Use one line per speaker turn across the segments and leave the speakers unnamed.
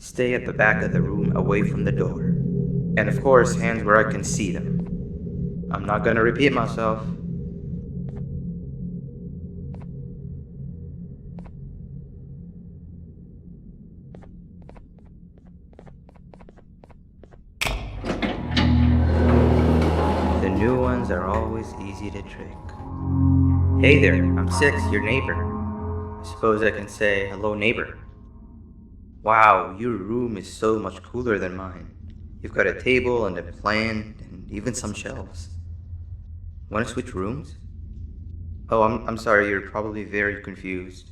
Stay at the back of the room away from the door. And of course, hands where I can see them. I'm not gonna repeat myself. The new ones are always easy to trick. Hey there, I'm Six, your neighbor. I suppose I can say, hello neighbor. Wow, your room is so much cooler than mine. You've got a table and a plant and even some shelves. Want to switch rooms? Oh, I'm sorry, you're probably very confused.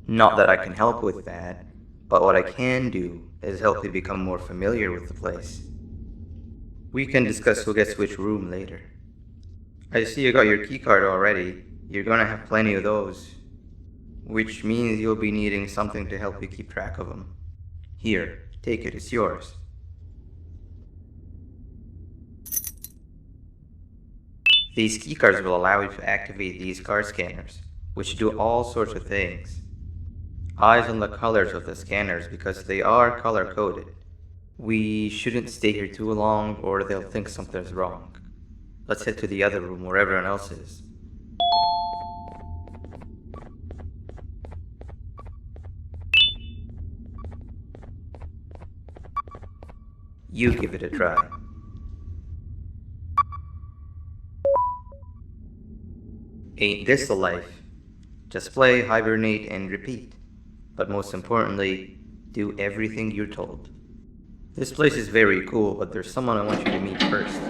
Not that I can help with that, but what I can do is help you become more familiar with the place. We can discuss who gets which room later. I see you got your keycard already. You're gonna have plenty of those. Which means you'll be needing something to help you keep track of them. Here, take it, it's yours. These keycards will allow you to activate these card scanners, which do all sorts of things. Eyes on the colors of the scanners because they are color-coded. We shouldn't stay here too long or they'll think something's wrong. Let's head to the other room where everyone else is. You give it a try. Ain't this the life? Just play, hibernate, and repeat. But most importantly, do everything you're told. This place is very cool, but there's someone I want you to meet first.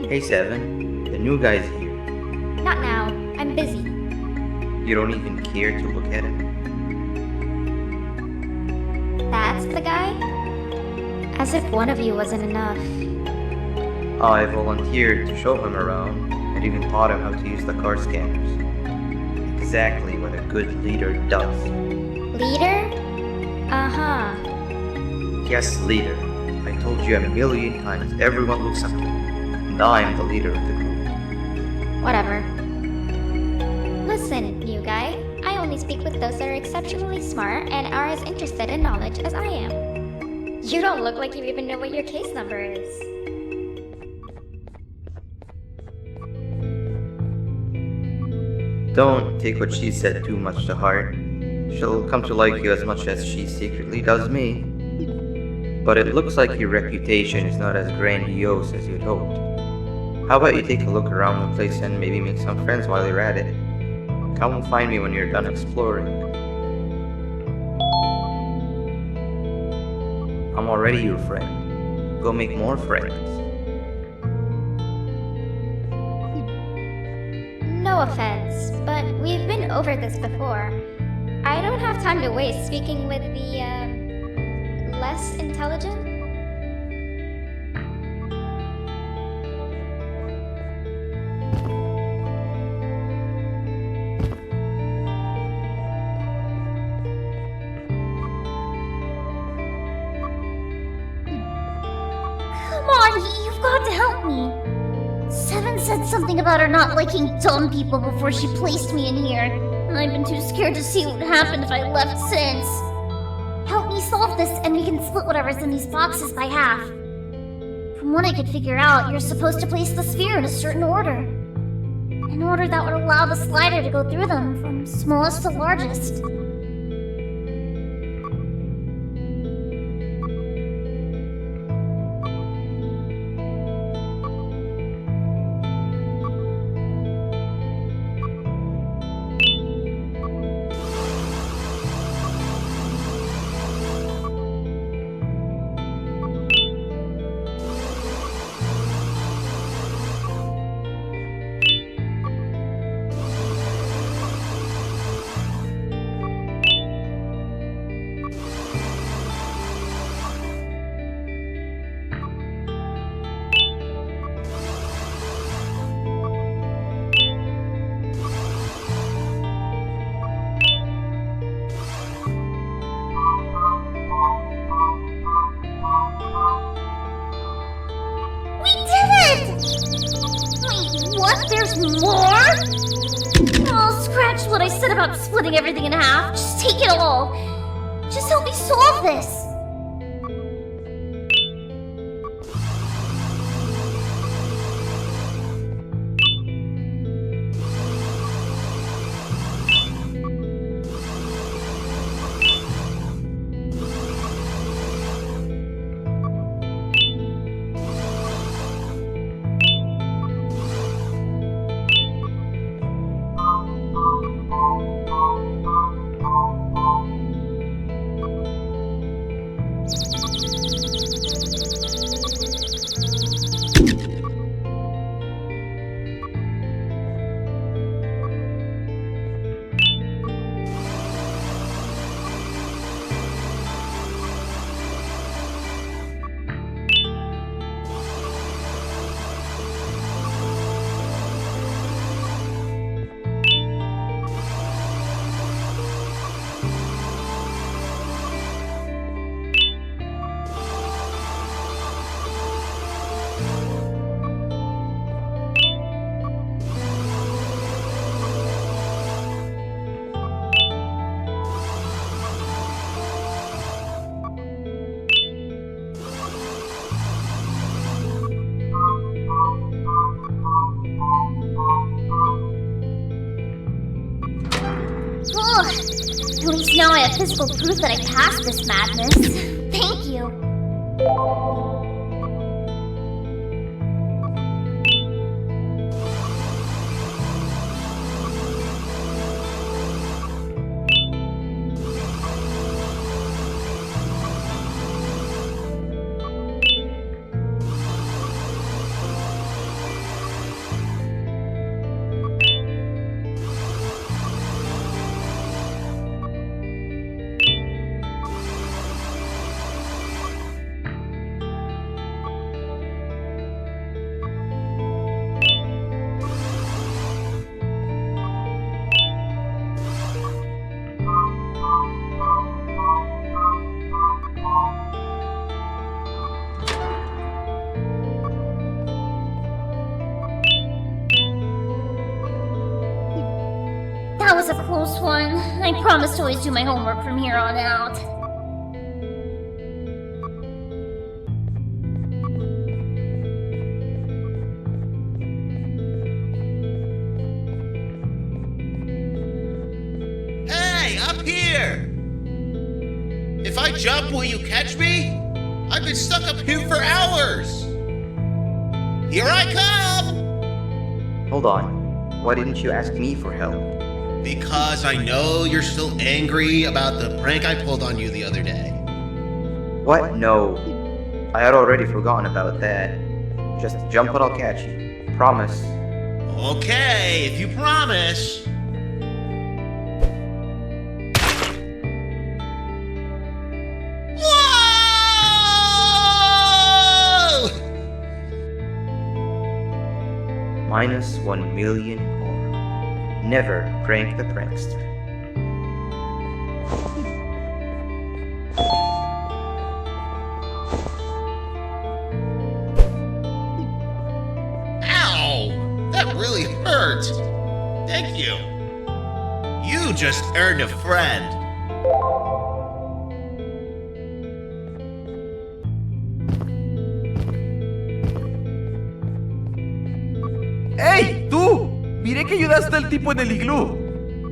Hey Seven, the new guy's here.
Not now. I'm busy.
You don't even care to look at him?
That's the guy? As if one of you wasn't enough.
I volunteered to show him around and even taught him how to use the card scanners. Exactly what a good leader does.
Leader? Uh-huh.
Yes, leader. I told you a million times everyone looks up to me, and I'm the leader of the group.
Whatever. Listen, new guy. I only speak with those that are exceptionally smart and are as interested in knowledge as I am. You don't look like you even know what your case number is.
Don't take what she said too much to heart. She'll come to like you as much as she secretly does me. But it looks like your reputation is not as grandiose as you'd hoped. How about you take a look around the place and maybe make some friends while you're at it? Come find me when you're done exploring. I'm already your friend. Go make more friends.
No offense, but we've been over this before. I don't have time to waste speaking with the, less intelligent? something about her not liking dumb people before she placed me in here, and I've been too scared to see what would happen if I left since. Help me solve this, and we can split whatever's in these boxes by half. From what I could figure out, you're supposed to place the sphere in a certain order. An order that would allow the slider to go through them, from smallest to largest. More? Oh, scratch what I said about splitting everything in half. Just take it all. Just help me solve this. At least now I have physical proof that I passed this madness. Thank you. That was a close one. I promise to always do my homework from here on out.
Hey, up here! If I jump, will you catch me? I've been stuck up here for hours! Here I come!
Hold on. Why didn't you ask me for help?
Because I know you're still angry about the prank I pulled on you the other day.
What? No. I had already forgotten about that. Just jump and I'll catch you. Promise.
Okay, if you promise. Whoa!
Minus 1 million core. Never prank the prankster.
Ow! That Thank you. You just earned a friend.
¡Hey, tú! Miré que ayudaste al tipo en el iglú.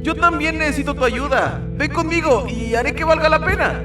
Yo también necesito tu ayuda. Ven conmigo y haré que valga la pena.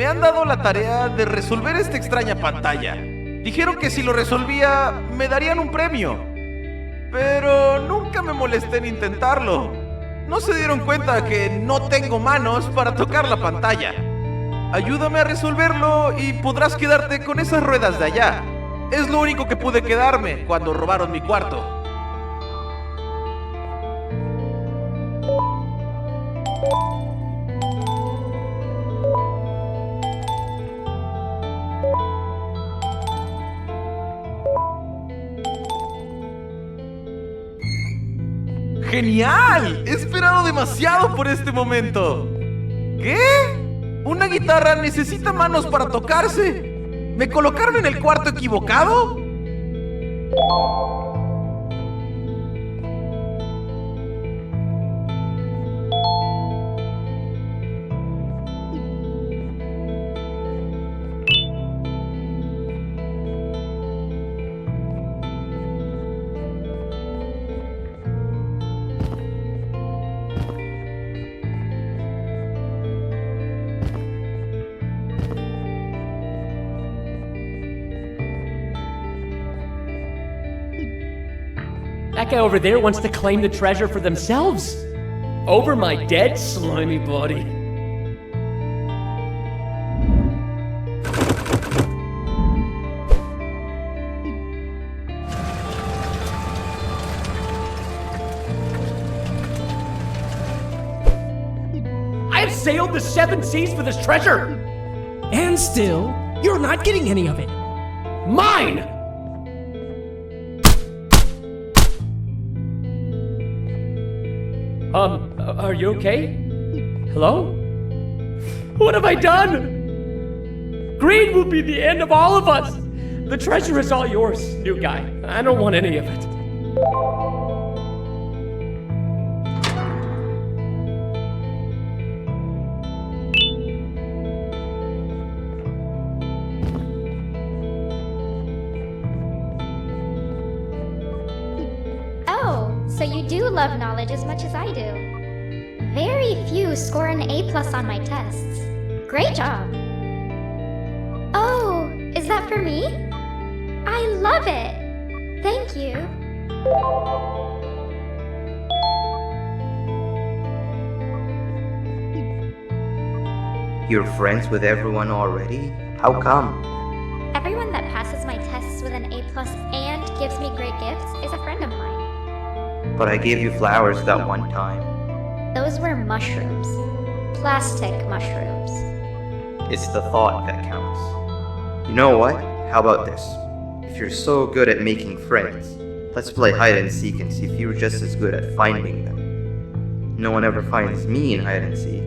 Me han dado la tarea de resolver esta extraña pantalla. Dijeron que si lo resolvía, me darían un premio. Pero nunca me molesté en intentarlo. No se dieron cuenta que no tengo manos para tocar la pantalla. Ayúdame a resolverlo y podrás quedarte con esas ruedas de allá. Es lo único que pude quedarme cuando robaron mi cuarto. ¡Genial! He esperado demasiado por este momento. ¿Qué? ¿Una guitarra necesita manos para tocarse? ¿Me colocaron en el cuarto equivocado?
That guy over there wants to claim the treasure for themselves. Over my dead slimy body. I have sailed the 7 seas for this treasure!
And still,
You're not getting any of it. Mine! Are you okay? Hello? What have I done? Greed will be the end of all of us. The treasure is all yours, new guy. I don't want any of it.
Oh, so you do love knowledge as much as I do. Very few score an A+ on my tests. Great job. Oh, is that for me? I love it. Thank you.
You're friends with everyone already? How come?
Everyone that passes my tests with an A+ and gives me great gifts is a friend of mine.
But I gave you flowers that one time.
Those were mushrooms. Plastic mushrooms.
It's the thought that counts. You know what? How about this? If you're so good at making friends, let's play hide and seek and see if you're just as good at finding them. No one ever finds me in hide and seek.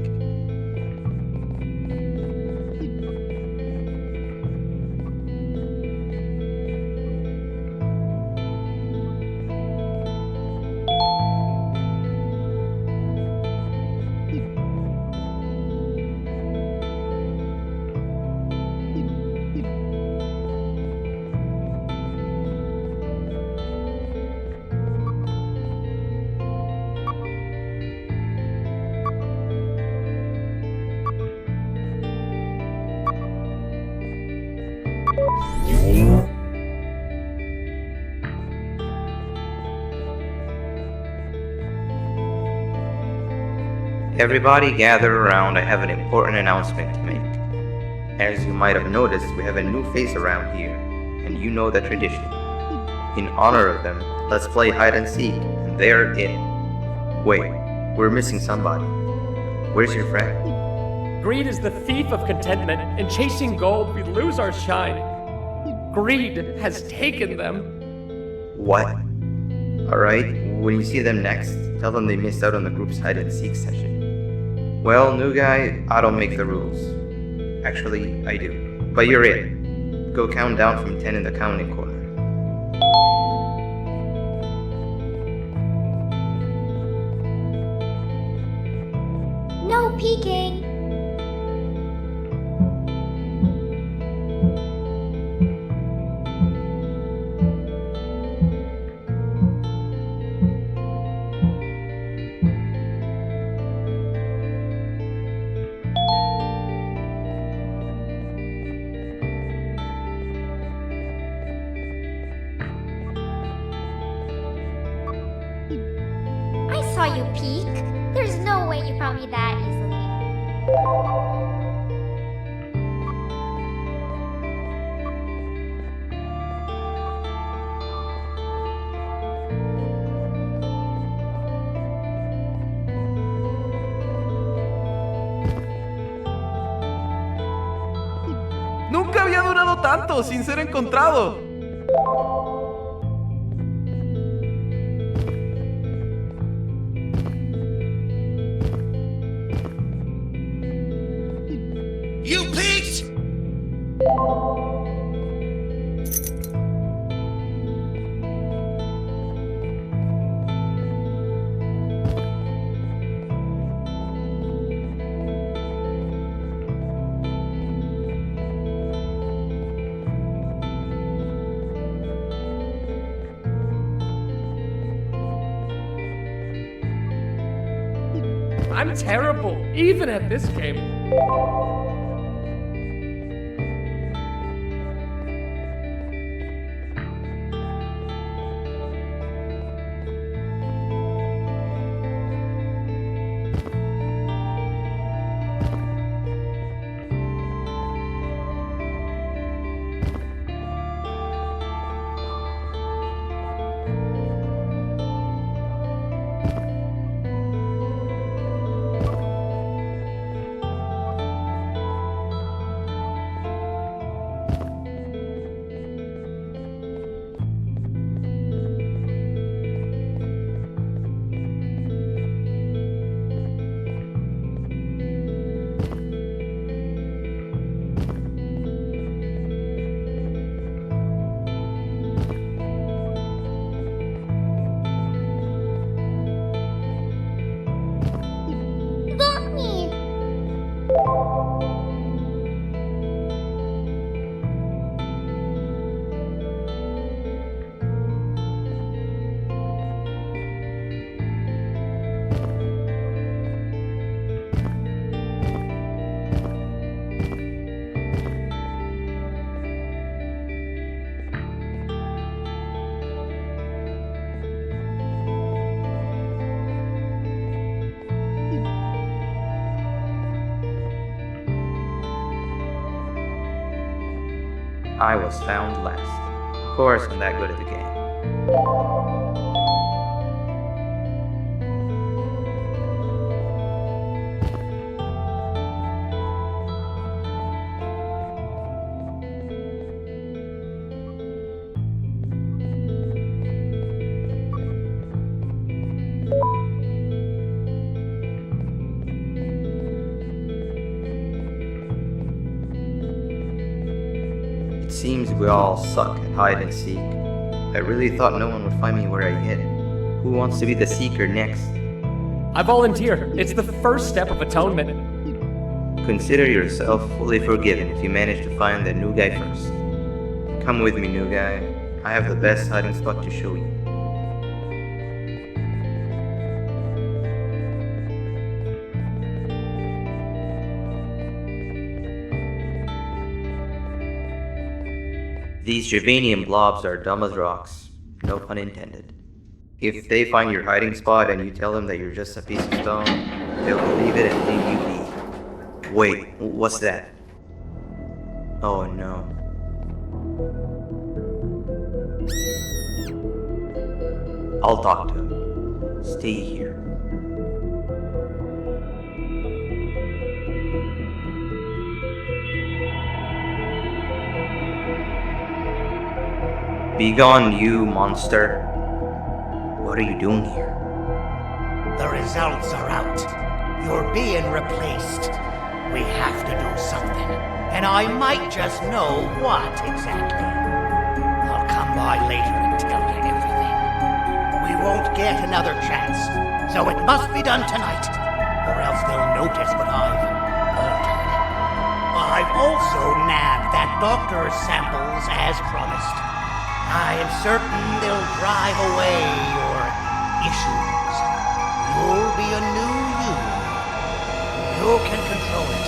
Everybody gather around, I have an important announcement to make. As you might have noticed, we have a new face around here, and you know the tradition. In honor of them, let's play hide and seek, and they're in. Wait, we're missing somebody. Where's your friend?
Greed is the thief of contentment. In chasing gold, we lose our shine. Greed has taken them.
What? Alright, when you see them next, tell them they missed out on the group's hide and seek session. Well, new guy, I don't make the rules. Actually, I do. But you're in. Go count down from 10 in the counting corner.
No peeking! I saw you peek. There's no way you found me that easily.
Nunca había durado tanto sin ser encontrado.
You peeked!
I'm terrible, even at this game.
I was found last. Of course, I'm that good at the game. It seems we all suck at hide and seek. I really thought no one would find me where I hid. Who wants to be the seeker next?
I volunteer. It's the first step of atonement.
Consider yourself fully forgiven if you manage to find that new guy first. Come with me, new guy. I have the best hiding spot to show you. These Javanian blobs are dumb as rocks. No pun intended. If they find your hiding spot and you tell them that you're just a piece of stone, they'll believe it and leave you be. Wait, what's that? Oh no. I'll talk to him. Stay here. Begone, you monster. What are you doing here?
The results are out. You're being replaced. We have to do something, and I might just know what exactly. I'll come by later and tell you everything. We won't get another chance, so it must be done tonight, or else they'll notice what I've altered. I've also nabbed that doctor's samples as promised. I am certain they'll drive away your issues. You'll be a new you. You can control it.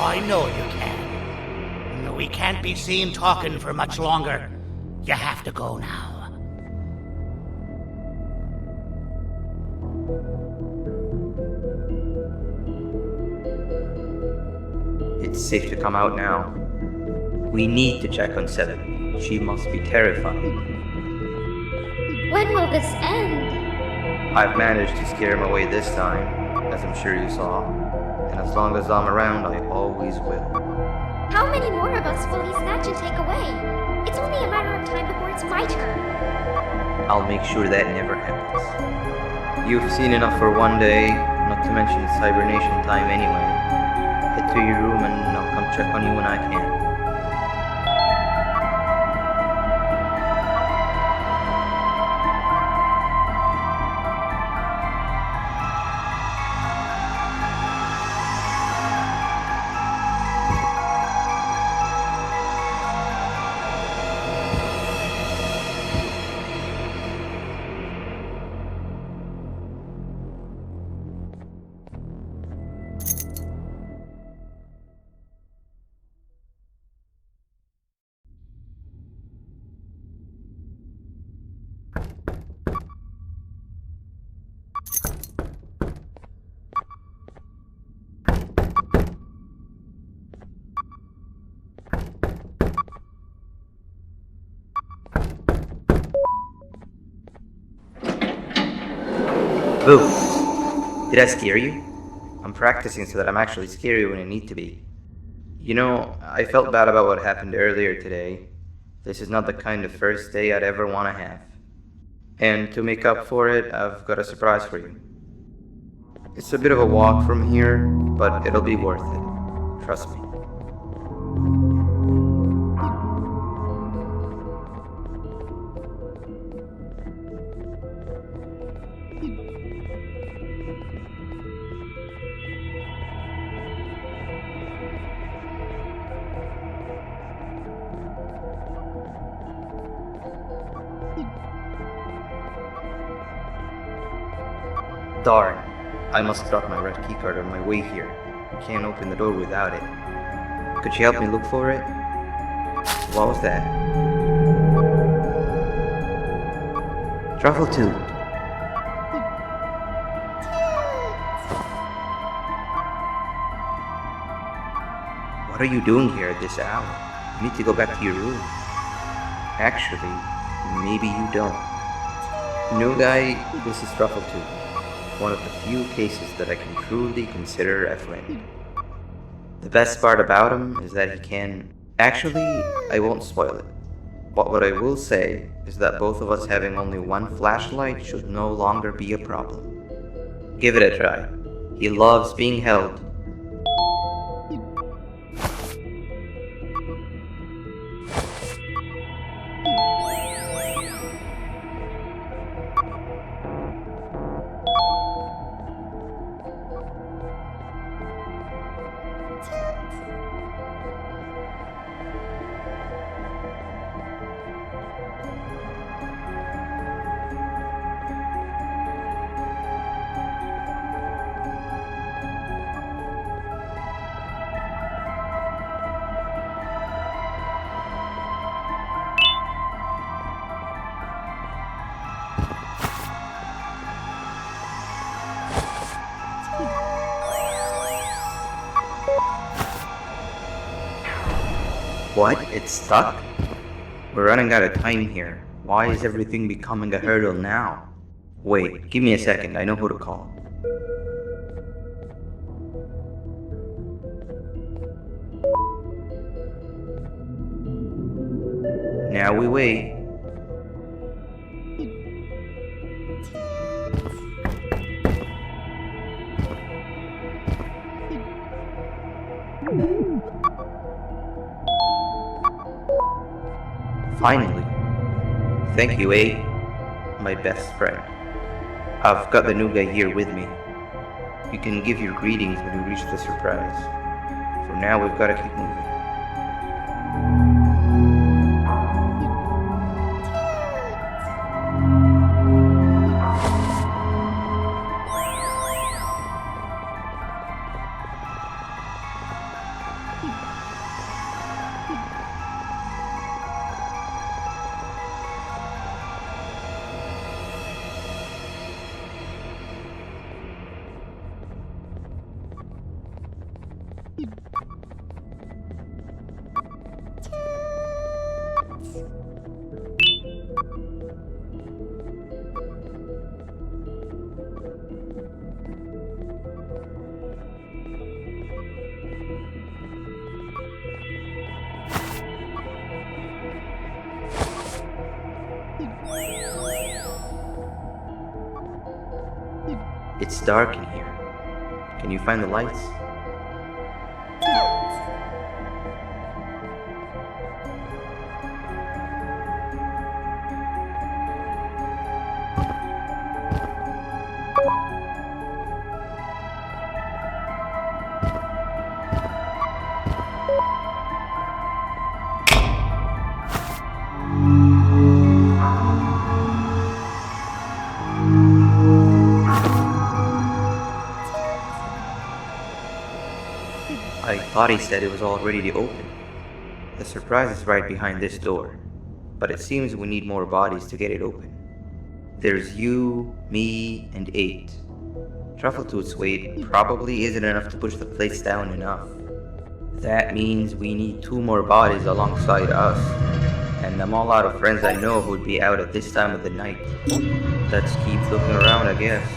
I know you can. We can't be seen talking for much longer. You have to go now.
It's safe to come out now. We need to check on Seven. She must be terrified.
When will this end?
I've managed to scare him away this time, as I'm sure you saw. And as long as I'm around, I always will.
How many more of us will he snatch and take away? It's only a matter of time before it's my turn.
I'll make sure that never happens. You've seen enough for one day, not to mention it's hibernation time anyway. Head to your room and I'll come check on you when I can. Boo! Did I scare you? I'm practicing so that I'm actually scary when I need to be. You know, I felt bad about what happened earlier today. This is not the kind of first day I'd ever want to have. And to make up for it, I've got a surprise for you. It's a bit of a walk from here, but it'll be worth it. Trust me. Darn, I must drop my red keycard on my way here. I can't open the door without it. Could you help me look for it? What was that? Truffle 2. What are you doing here at this hour? You need to go back to your room. Actually, maybe you don't. New guy, this is Truffletooth. One of the few cases that I can truly consider a friend. The best part about him is that he can... Actually, I won't spoil it. But what I will say is that both of us having only one flashlight should no longer be a problem. Give it a try. He loves being held. What? It's stuck? We're running out of time here. Why is everything becoming a hurdle now? Wait, give me a second, I know who to call. Now we wait. Finally. Thank you, A. My best friend. I've got the new guy here with me. You can give your greetings when you reach the surprise. For now, we've got to keep moving. It's dark in here. Can you find the lights? I thought he said it was all ready to open. The surprise is right behind this door, but it seems we need more bodies to get it open. There's you, me, and 8. Truffletooth's weight probably isn't enough to push the place down enough. That means we need 2 more bodies alongside us, and I'm all out of friends I know who'd be out at this time of the night. Let's keep looking around, I guess.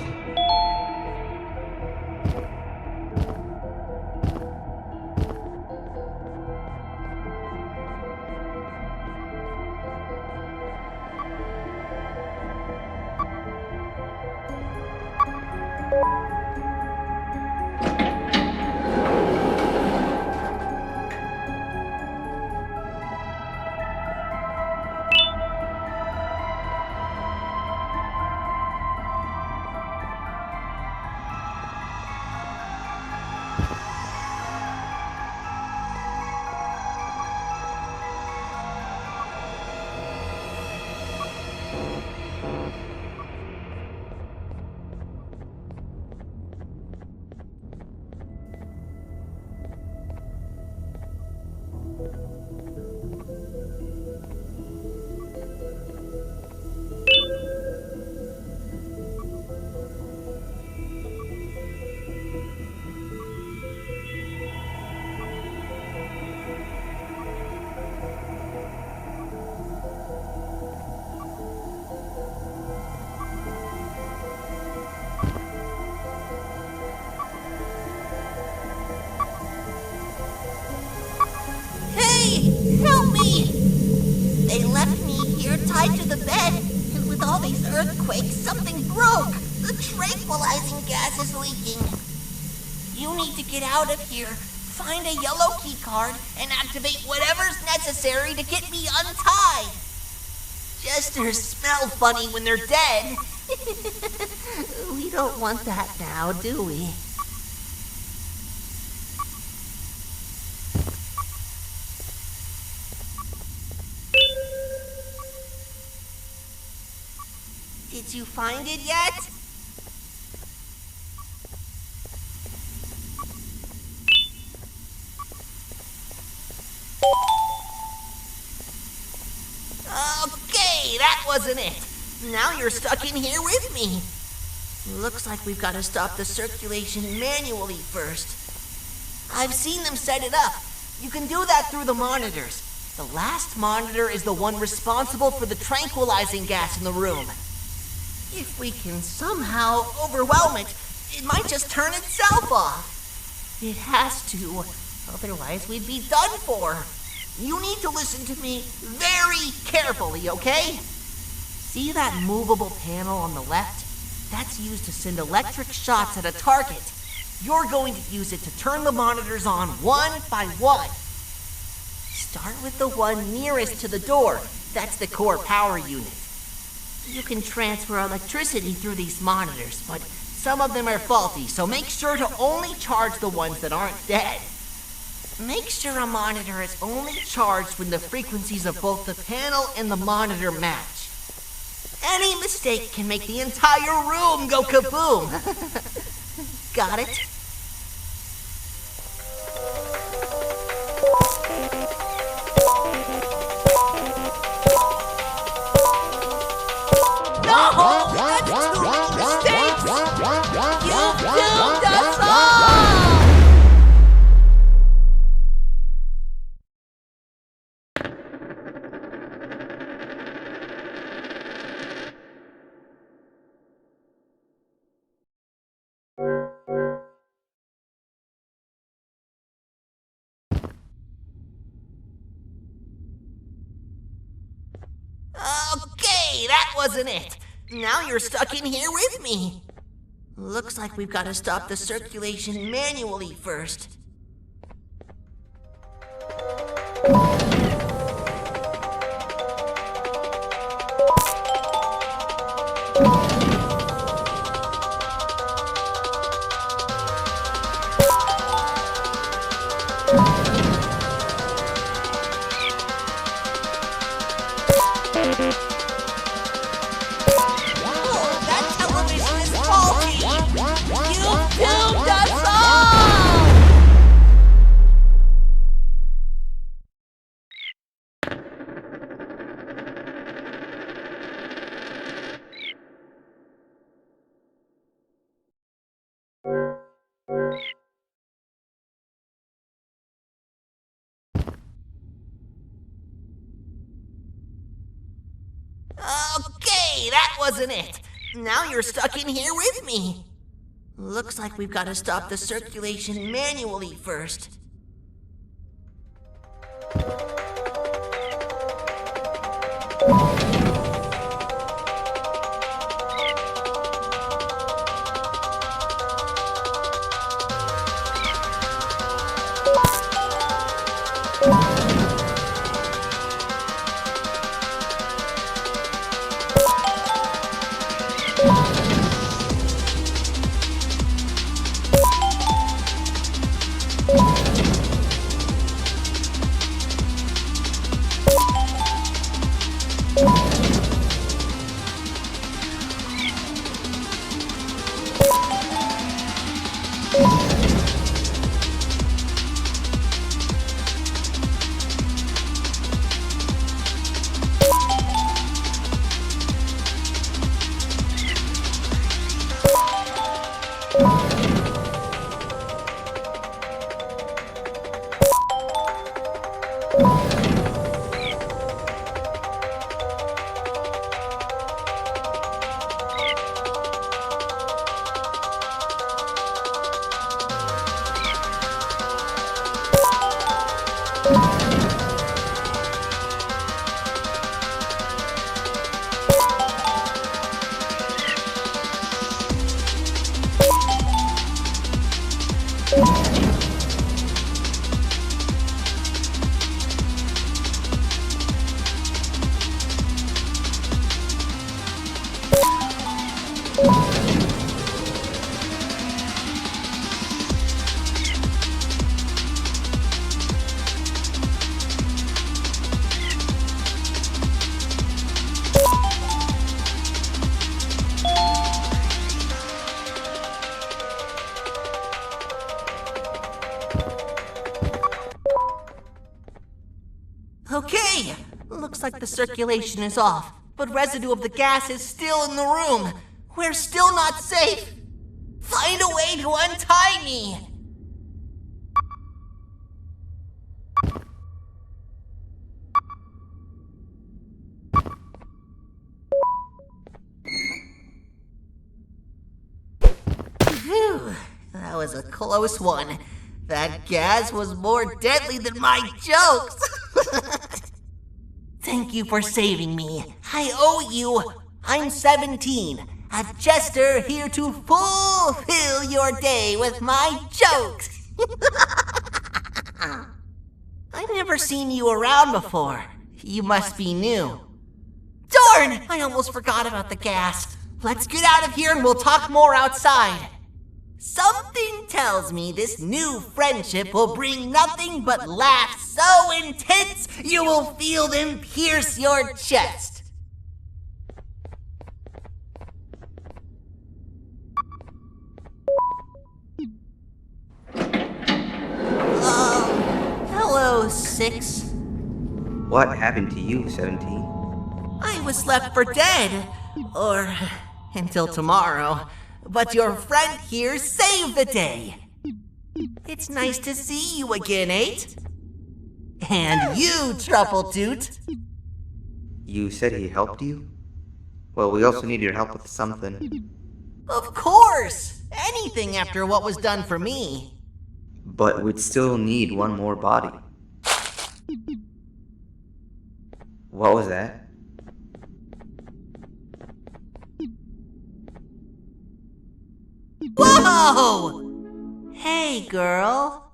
to the bed, and with all these earthquakes, something broke. The tranquilizing gas is leaking. You need to get out of here. Find a yellow key card and activate whatever's necessary to get me untied. Jesters smell funny when they're dead. We don't want that now, do we? Did you find it yet? Okay, that wasn't it. Now you're stuck in here with me. Looks like we've got to stop the circulation manually first. I've seen them set it up. You can do that through the monitors. The last monitor is the one responsible for the tranquilizing gas in the room. If we can somehow overwhelm it, it might just turn itself off. It has to, otherwise we'd be done for. You need to listen to me very carefully, okay? See that movable panel on the left? That's used to send electric shots at a target. You're going to use it to turn the monitors on one by one. Start with the one nearest to the door. That's the core power unit. You can transfer electricity through these monitors, but some of them are faulty, so make sure to only charge the ones that aren't dead. Make sure a monitor is only charged when the frequencies of both the panel and the monitor match. Any mistake can make the entire room go kaboom. Got it? No! That's too many mistakes! You've doomed us all! Okay, that wasn't it. Now you're stuck in here with me. Looks like we've got to stop the circulation manually first. Okay, that wasn't it. Now you're stuck in here with me. Looks like we've got to stop the circulation manually first. circulation is off, but residue of the gas is still in the room. We're still not safe. Find a way to untie me. Phew, that was a close one. That gas was more deadly than my jokes. Thank you for saving me. I owe you. I'm 17, a jester here to fulfill your day with my jokes. I've never seen you around before. You must be new. Darn! I almost forgot about the gas. Let's get out of here and we'll talk more outside. Something tells me this new friendship will bring nothing but laughs so intense you will feel them pierce your chest. Hello, 6.
What happened to you, 17?
I was left for dead. Or until tomorrow. But your friend here saved the day. It's nice to see you again, 8. And you, Truffletoot.
You said he helped you? Well, we also need your help with something.
Of course! Anything after what was done for me.
But we'd still need one more body. What was that?
Whoa! Hey, girl.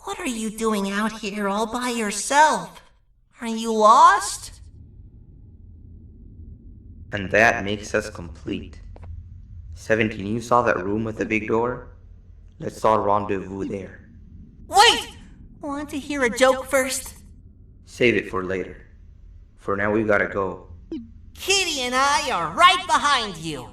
What are you doing out here all by yourself? Are you lost?
And that makes us complete. 17, you saw that room with the big door? Let's all rendezvous there.
Wait! Want to hear a joke first?
Save it for later. For now, we gotta go.
Kitty and I are right behind you.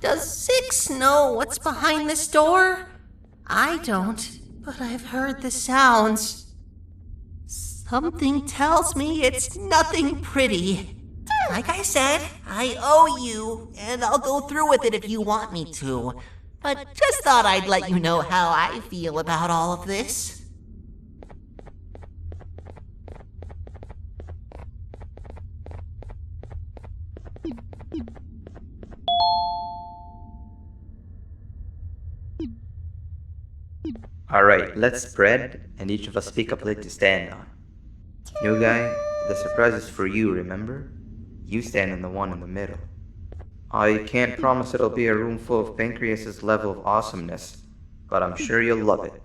Does 6 know what's behind this door? I don't, but I've heard the sounds. Something tells me it's nothing pretty. Like I said, I owe you, and I'll go through with it if you want me to. But just thought I'd let you know how I feel about all of this.
Alright, let's spread, and each of us pick a plate to stand on. New guy, the surprise is for you, remember? You stand in the one in the middle. I can't promise it'll be a room full of Pancreas's level of awesomeness, but I'm sure you'll love it.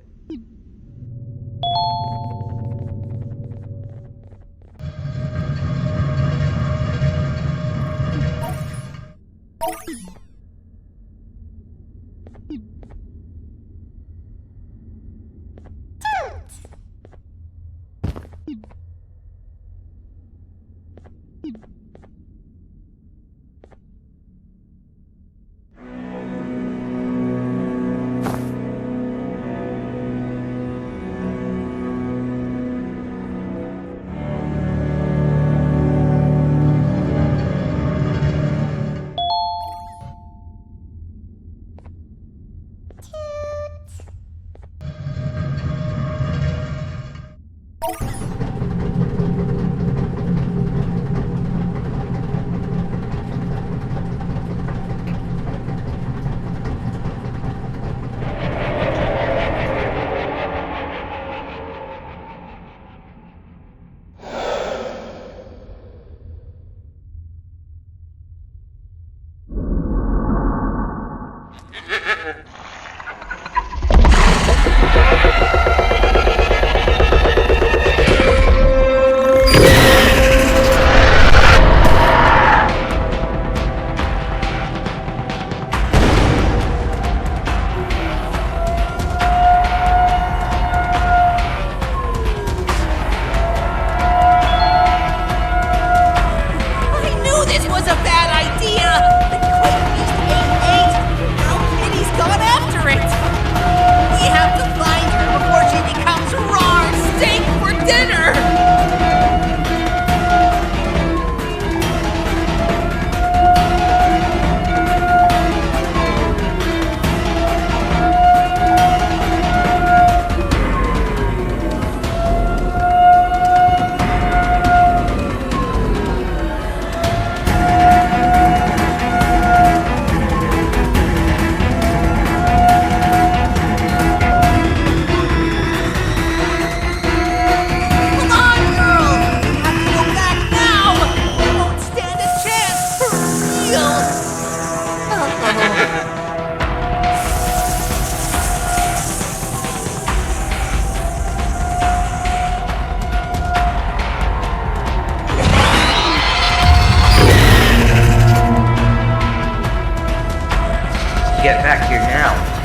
get back here now.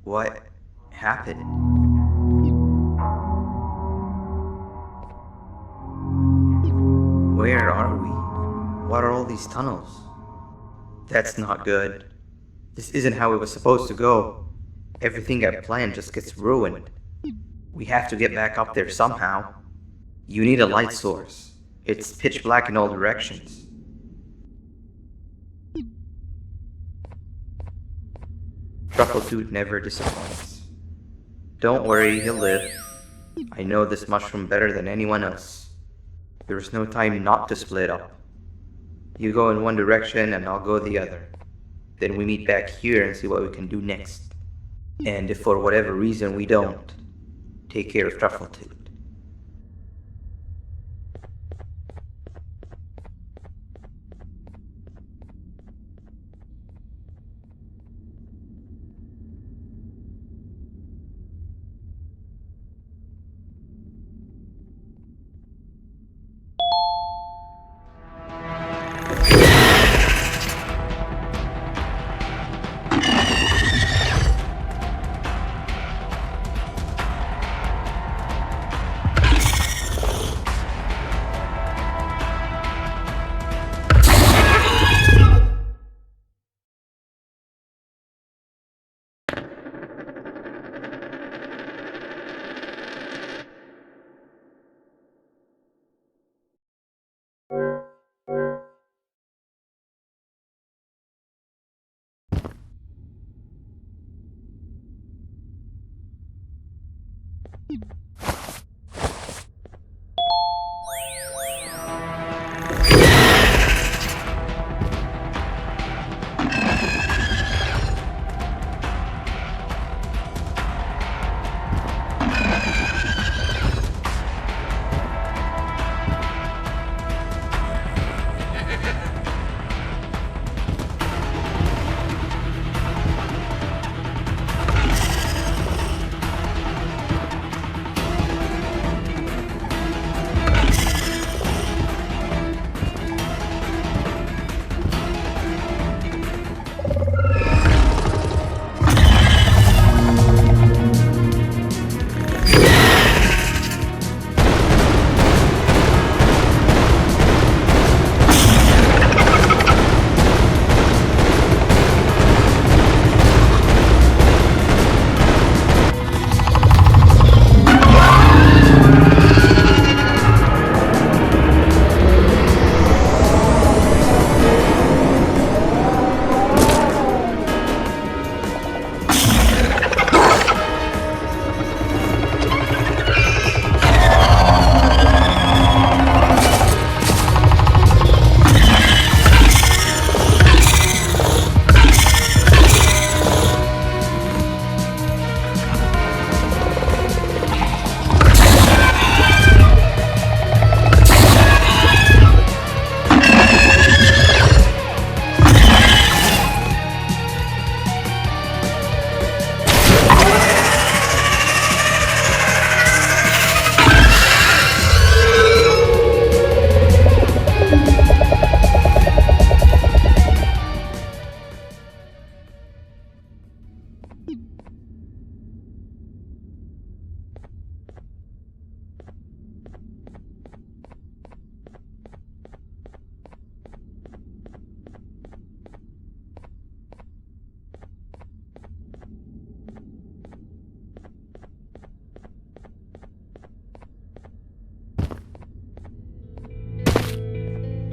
What happened? Where are we? What are all these tunnels? That's not good. This isn't how it was supposed to go. Everything I planned just gets ruined. We have to get back up there somehow. You need a light source. It's pitch black in all directions. Truffletooth never disappoints. Don't worry, he'll live. I know this mushroom better than anyone else. There's no time not to split up. You go in one direction and I'll go the other. Then we meet back here and see what we can do next. And if for whatever reason we don't, take care of Truffletooth.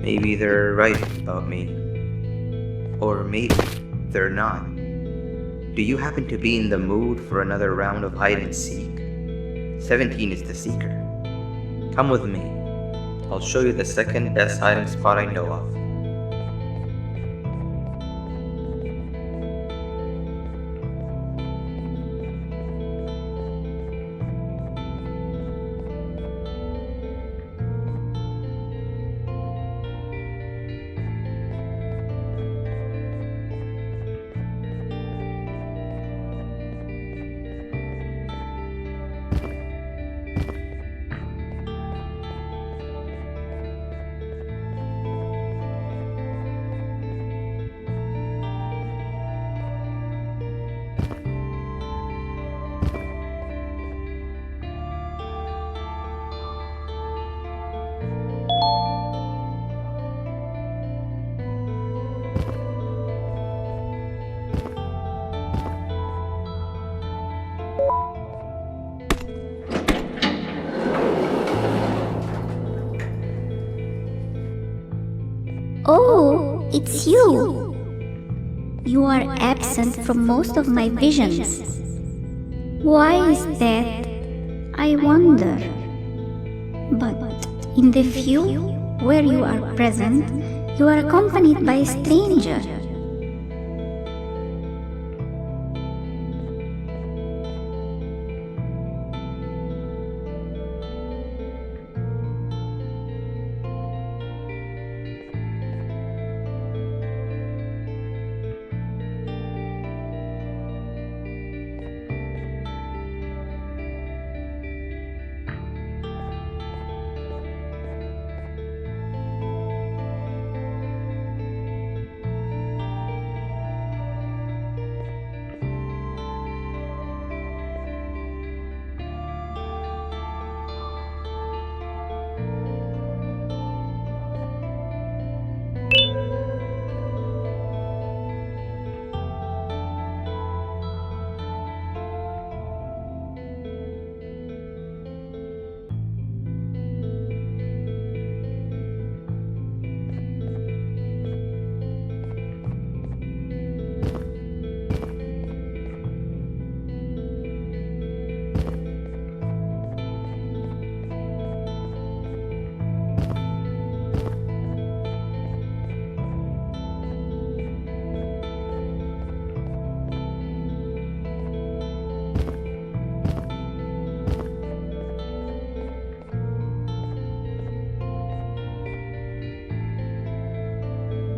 Maybe they're right about me. Or maybe they're not. Do you happen to be in the mood for another round of hide and seek? 17 is the seeker. Come with me. I'll show you the second best hiding spot I know of.
Oh, it's you. You are absent from most of my visions. Why is that? I wonder. But in the few where you are present, you are accompanied by a stranger.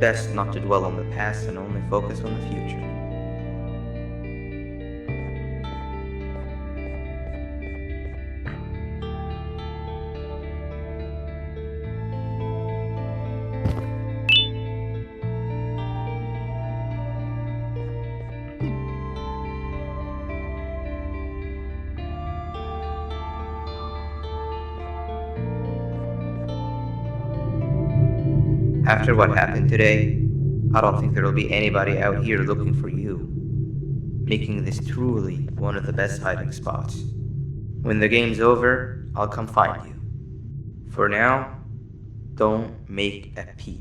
Best not to dwell on the past and only focus on the future. After what happened today, I don't think there'll be anybody out here looking for you, making this truly one of the best hiding spots. When the game's over, I'll come find you. For now, don't make a peep.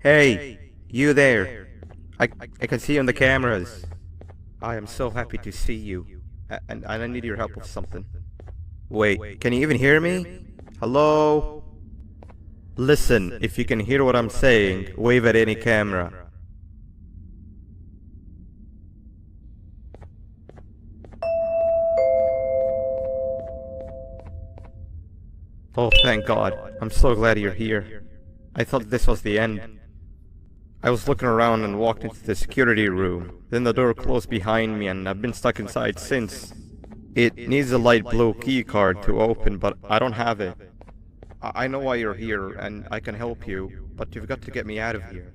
Hey, you there. I can see you on the cameras. I am so happy to see you. And I need your help with something. Wait, can you even hear me? Hello? Listen, if you can hear what I'm saying, wave at any camera. Oh, thank God. I'm so glad you're here. I thought this was the end. I was looking around and walked into the security room. Then the door closed behind me and I've been stuck inside since. It needs a light blue key card to open, but I don't have it. I know why you're here and I can help you, but you've got to get me out of here.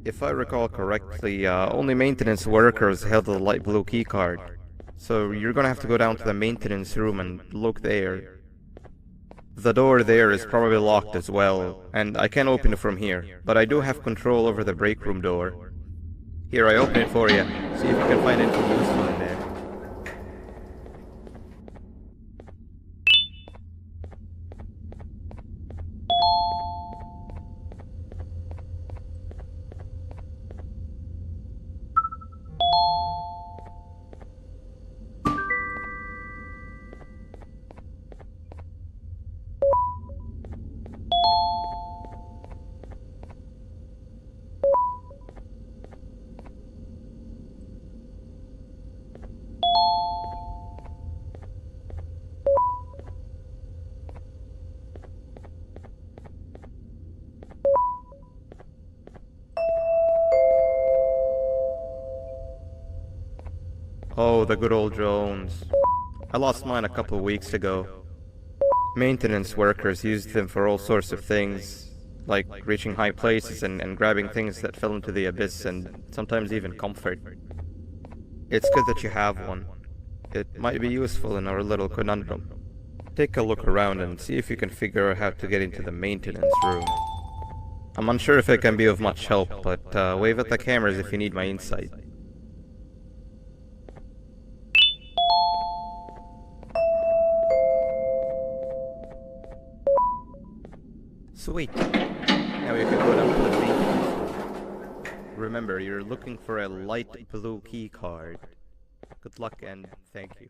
If I recall correctly, only maintenance workers held the light blue key card. So you're gonna have to go down to the maintenance room and look there. The door there is probably locked as well, and I can't open it from here, but I do have control over the break room door. Here, I open it for you. See if you can find anything useful in there. Oh, the good old drones. I lost mine a couple of weeks ago. Maintenance workers used them for all sorts of things, like reaching high places and grabbing things that fell into the abyss and sometimes even comfort. It's good that you have one. It might be useful in our little conundrum. Take a look around and see if you can figure out how to get into the maintenance room. I'm unsure if it can be of much help, but wave at the cameras if you need my insight. Sweet. Now you can go down to the maintenance room. Remember, you're looking for a light blue key card. Good luck and thank you.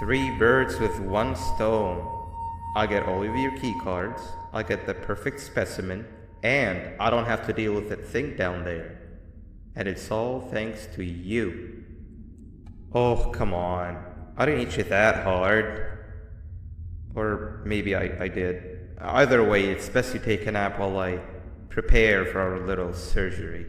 3 birds with 1 stone. I'll get all of your key cards, I'll get the perfect specimen, and I don't have to deal with that thing down there. And it's all thanks to you. Oh, come on. I didn't hit you that hard. Or maybe I did. Either way, it's best you take a nap while I prepare for our little surgery.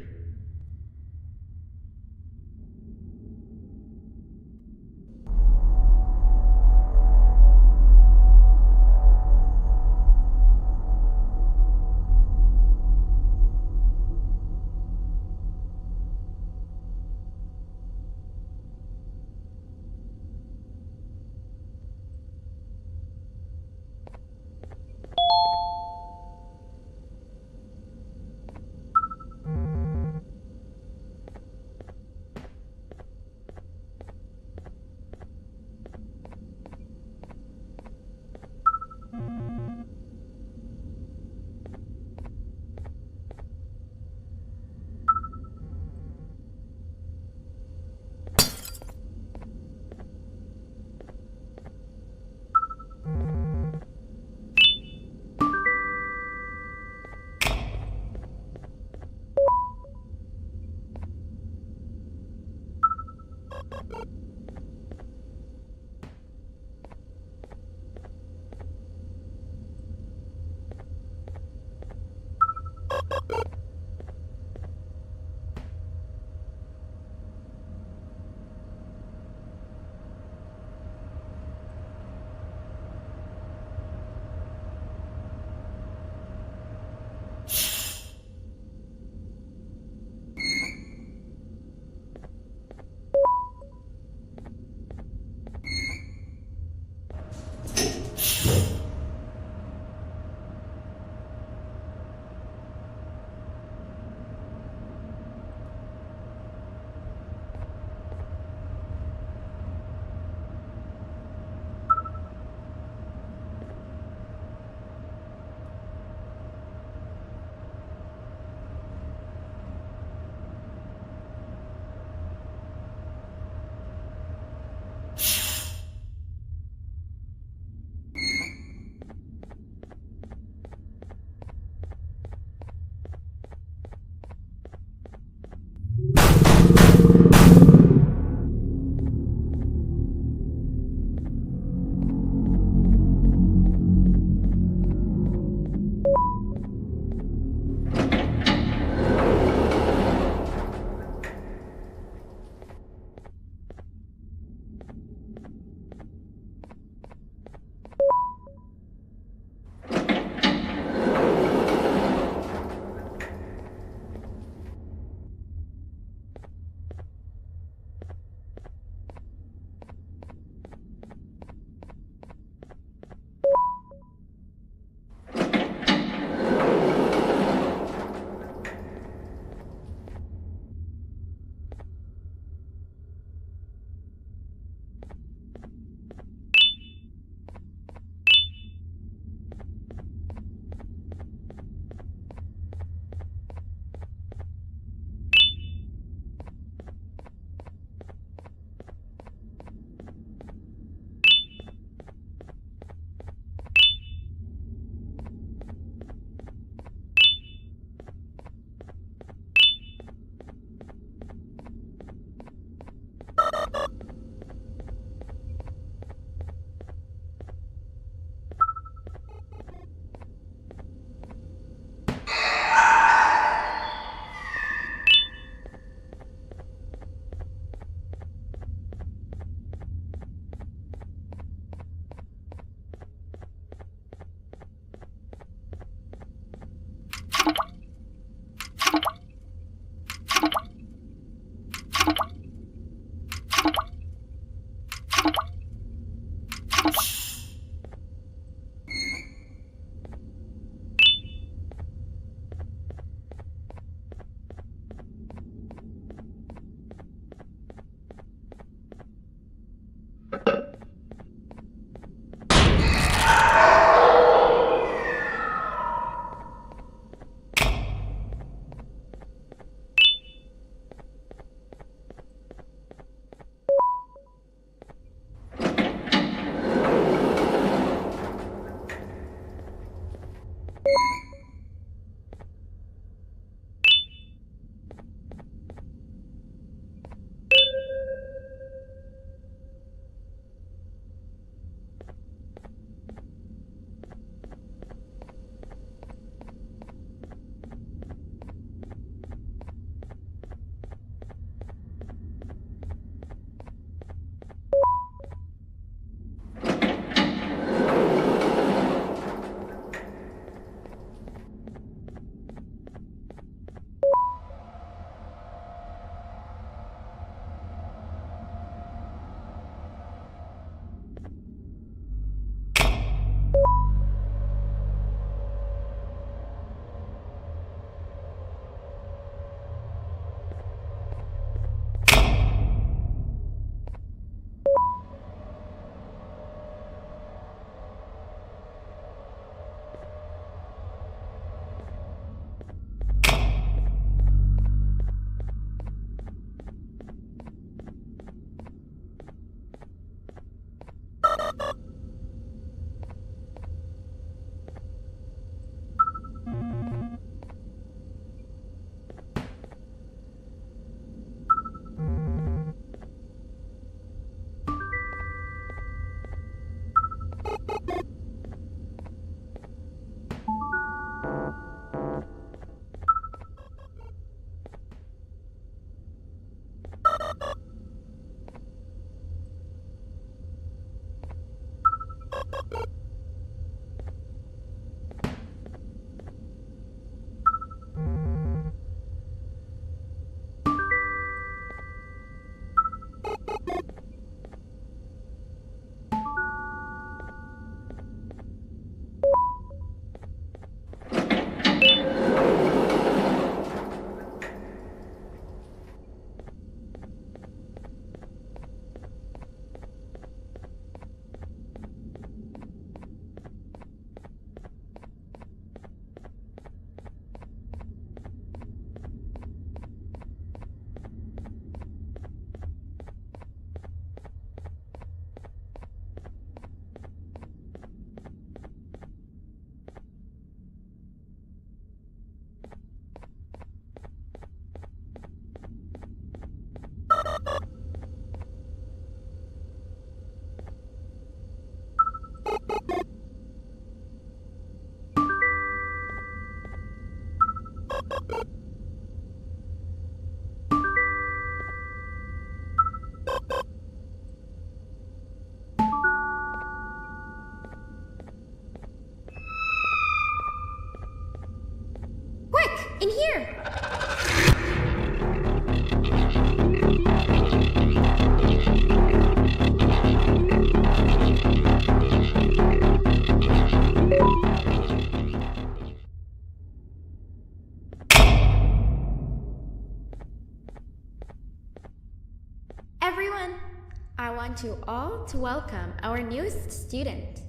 want you all to welcome our newest student.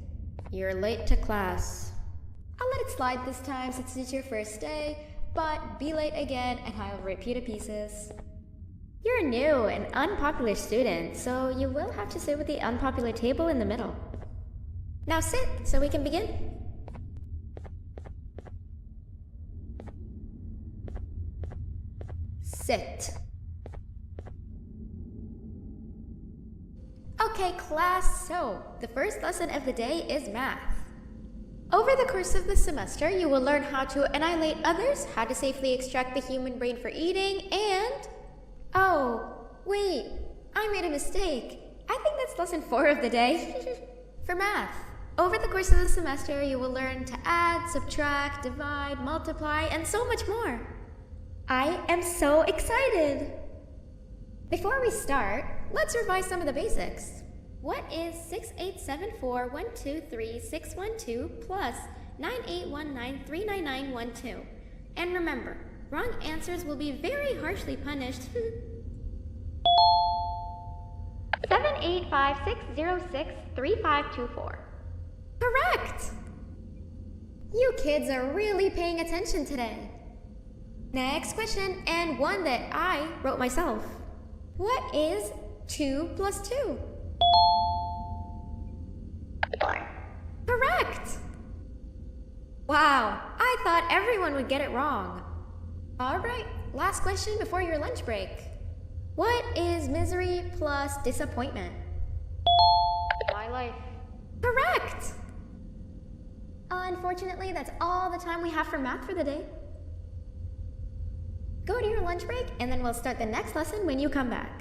You're late to class. I'll let it slide this time since it's your first day, but be late again and I'll rip you to pieces. You're a new and unpopular student, so you will have to sit with the unpopular table in the middle. Now sit so we can begin. Sit. Okay, class, so the first lesson of the day is math. Over the course of the semester, you will learn how to annihilate others, how to safely extract the human brain for eating, and... Oh, wait, I made a mistake. I think that's lesson 4 of the day. For math, over the course of the semester, you will learn to add, subtract, divide, multiply, and so much more. I am so excited! Before we start, let's revise some of the basics. What is 6874123612 plus 9819399912? And remember, wrong answers will be very harshly punished.
785-606-3524.
Correct! You kids are really paying attention today. Next question, and one that I wrote myself. What is 2 plus 2?
4.
Correct! Wow, I thought everyone would get it wrong. Alright, last question before your lunch break. What is misery plus disappointment?
My life.
Correct! Unfortunately, that's all the time we have for math for the day. Go to your lunch break, and then we'll start the next lesson when you come back.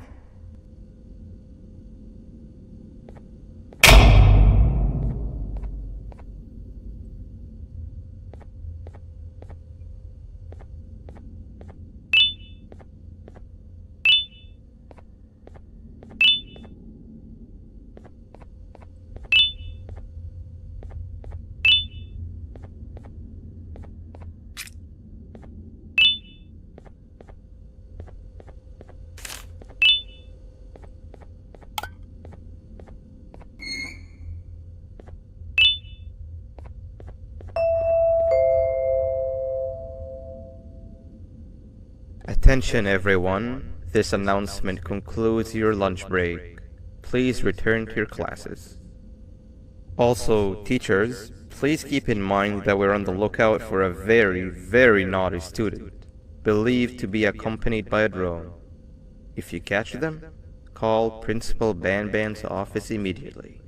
Attention everyone, this announcement concludes your lunch break. Please return to your classes. Also, teachers, please keep in mind that we're on the lookout for a very, very naughty student, believed to be accompanied by a drone. If you catch them, call Principal Banban's office immediately.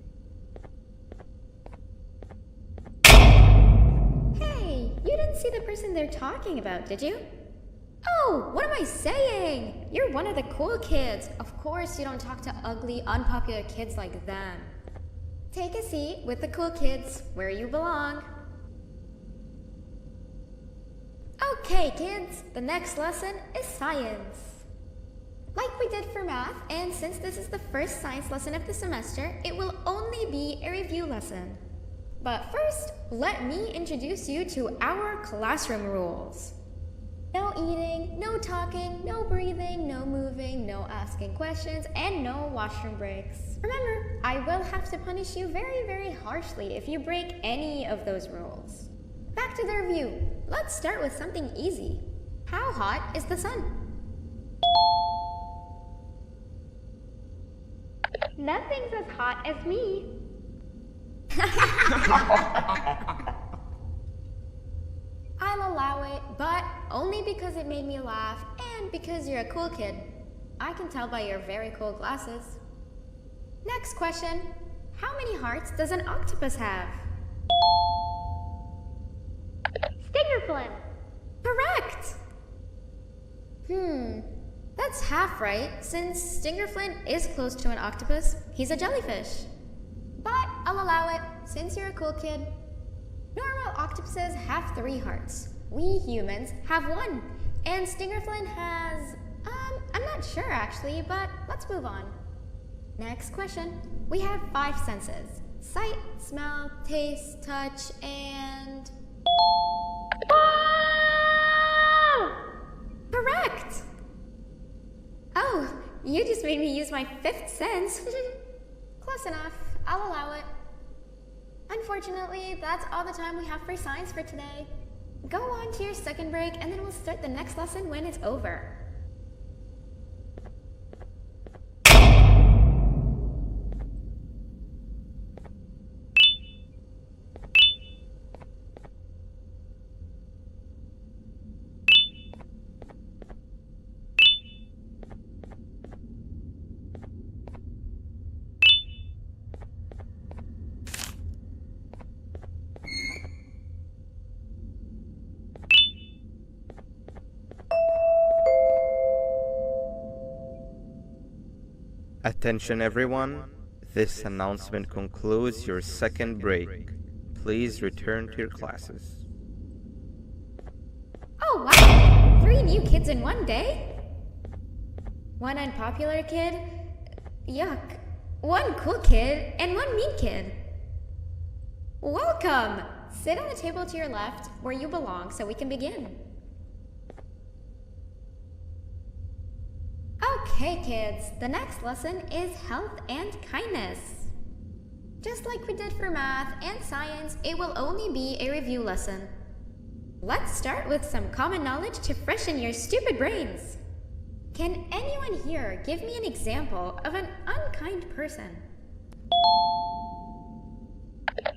Hey, you didn't see the person they're talking about, did you? Oh, what am I saying? You're one of the cool kids. Of course you don't talk to ugly, unpopular kids like them. Take a seat with the cool kids, where you belong. Okay, kids, the next lesson is science. Like we did for math, and since this is the first science lesson of the semester, it will only be a review lesson. But first, let me introduce you to our classroom rules. No eating, no talking, no breathing, no moving, no asking questions, and no washroom breaks. Remember, I will have to punish you very, very harshly if you break any of those rules. Back to the review. Let's start with something easy. How hot is the sun?
Nothing's as hot as me.
I'll allow it, but only because it made me laugh and because you're a cool kid. I can tell by your very cool glasses. Next question. How many hearts does an octopus have?
Stingerflint.
Correct! That's half right, since Stingerflint is close to an octopus. He's a jellyfish. But I'll allow it, since you're a cool kid. Normal octopuses have 3 hearts. We humans have 1. And Stingerflint has... I'm not sure actually, but let's move on. Next question. We have 5 senses. Sight, smell, taste, touch, and... Correct! Oh, you just made me use my 5th sense. Close enough. I'll allow it. Unfortunately, that's all the time we have for science for today. Go on to your second break, and then we'll start the next lesson when it's over.
Attention everyone, this announcement concludes your second break. Please return to your classes.
Oh wow! 3 new kids in one day? 1 unpopular kid? Yuck. 1 cool kid and 1 mean kid. Welcome! Sit on the table to your left where you belong so we can begin. Okay, kids, the next lesson is health and kindness. Just like we did for math and science, it will only be a review lesson. Let's start with some common knowledge to freshen your stupid brains. Can anyone here give me an example of an unkind person?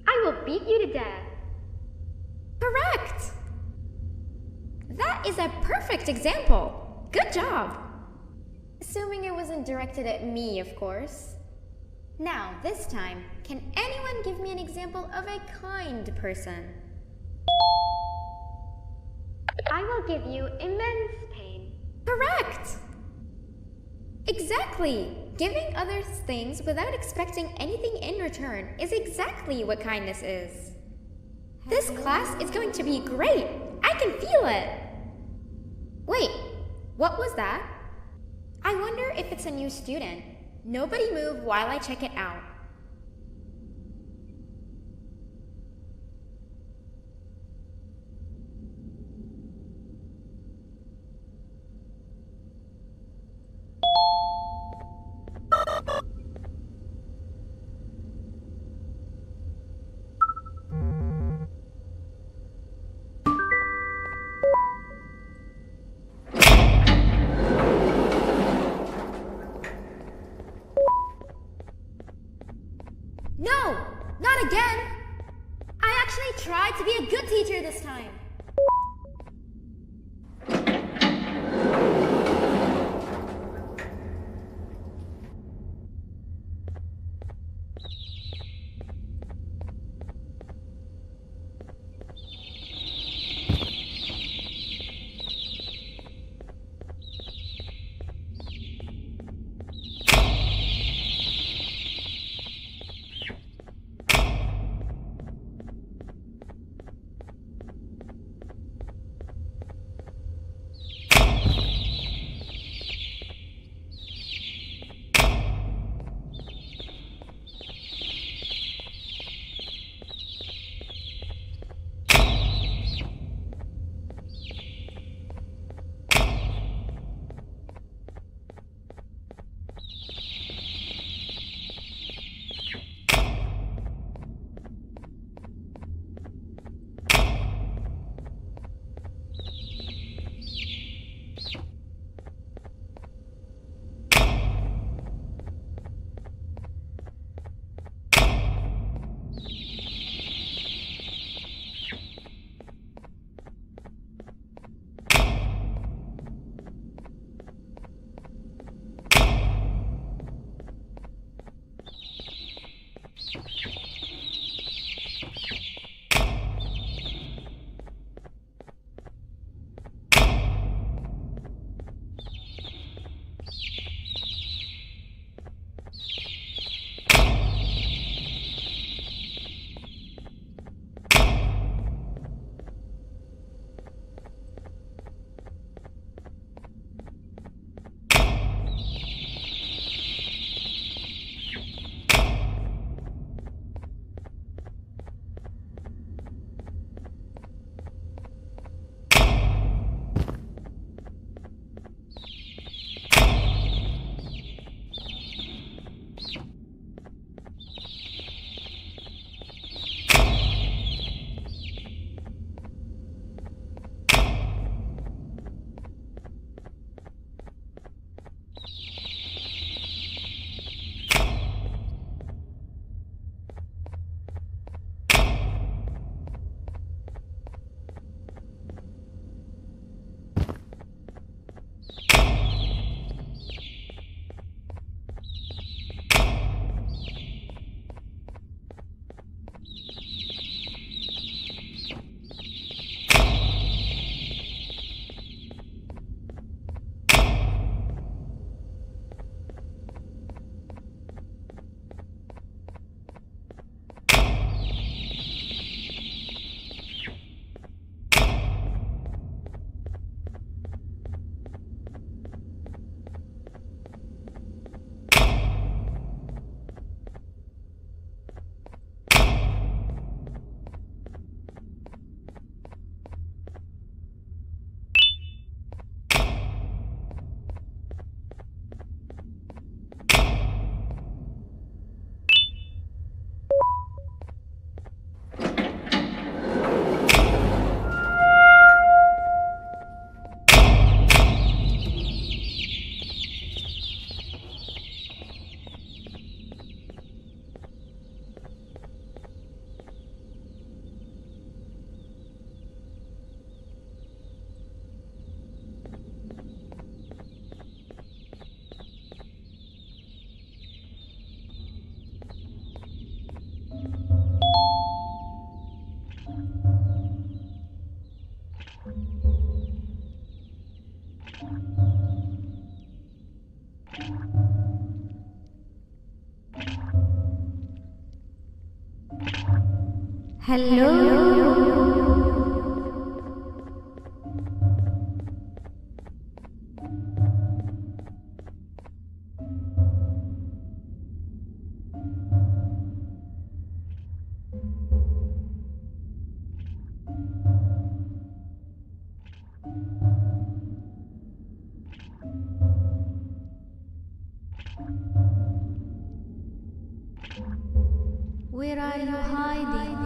I will beat you to death. Correct! That is a perfect example. Good job. Assuming it wasn't directed at me, of course. Now, this time, can anyone give me an example of a kind person?
I will give you immense pain.
Correct! Exactly! Giving others things without expecting anything in return is exactly what kindness is. This class is going to be great! I can feel it! Wait, what was that? I wonder if it's a new student. Nobody move while I check it out. No! Not again! I actually tried to be a good teacher this time.
Where are you hiding?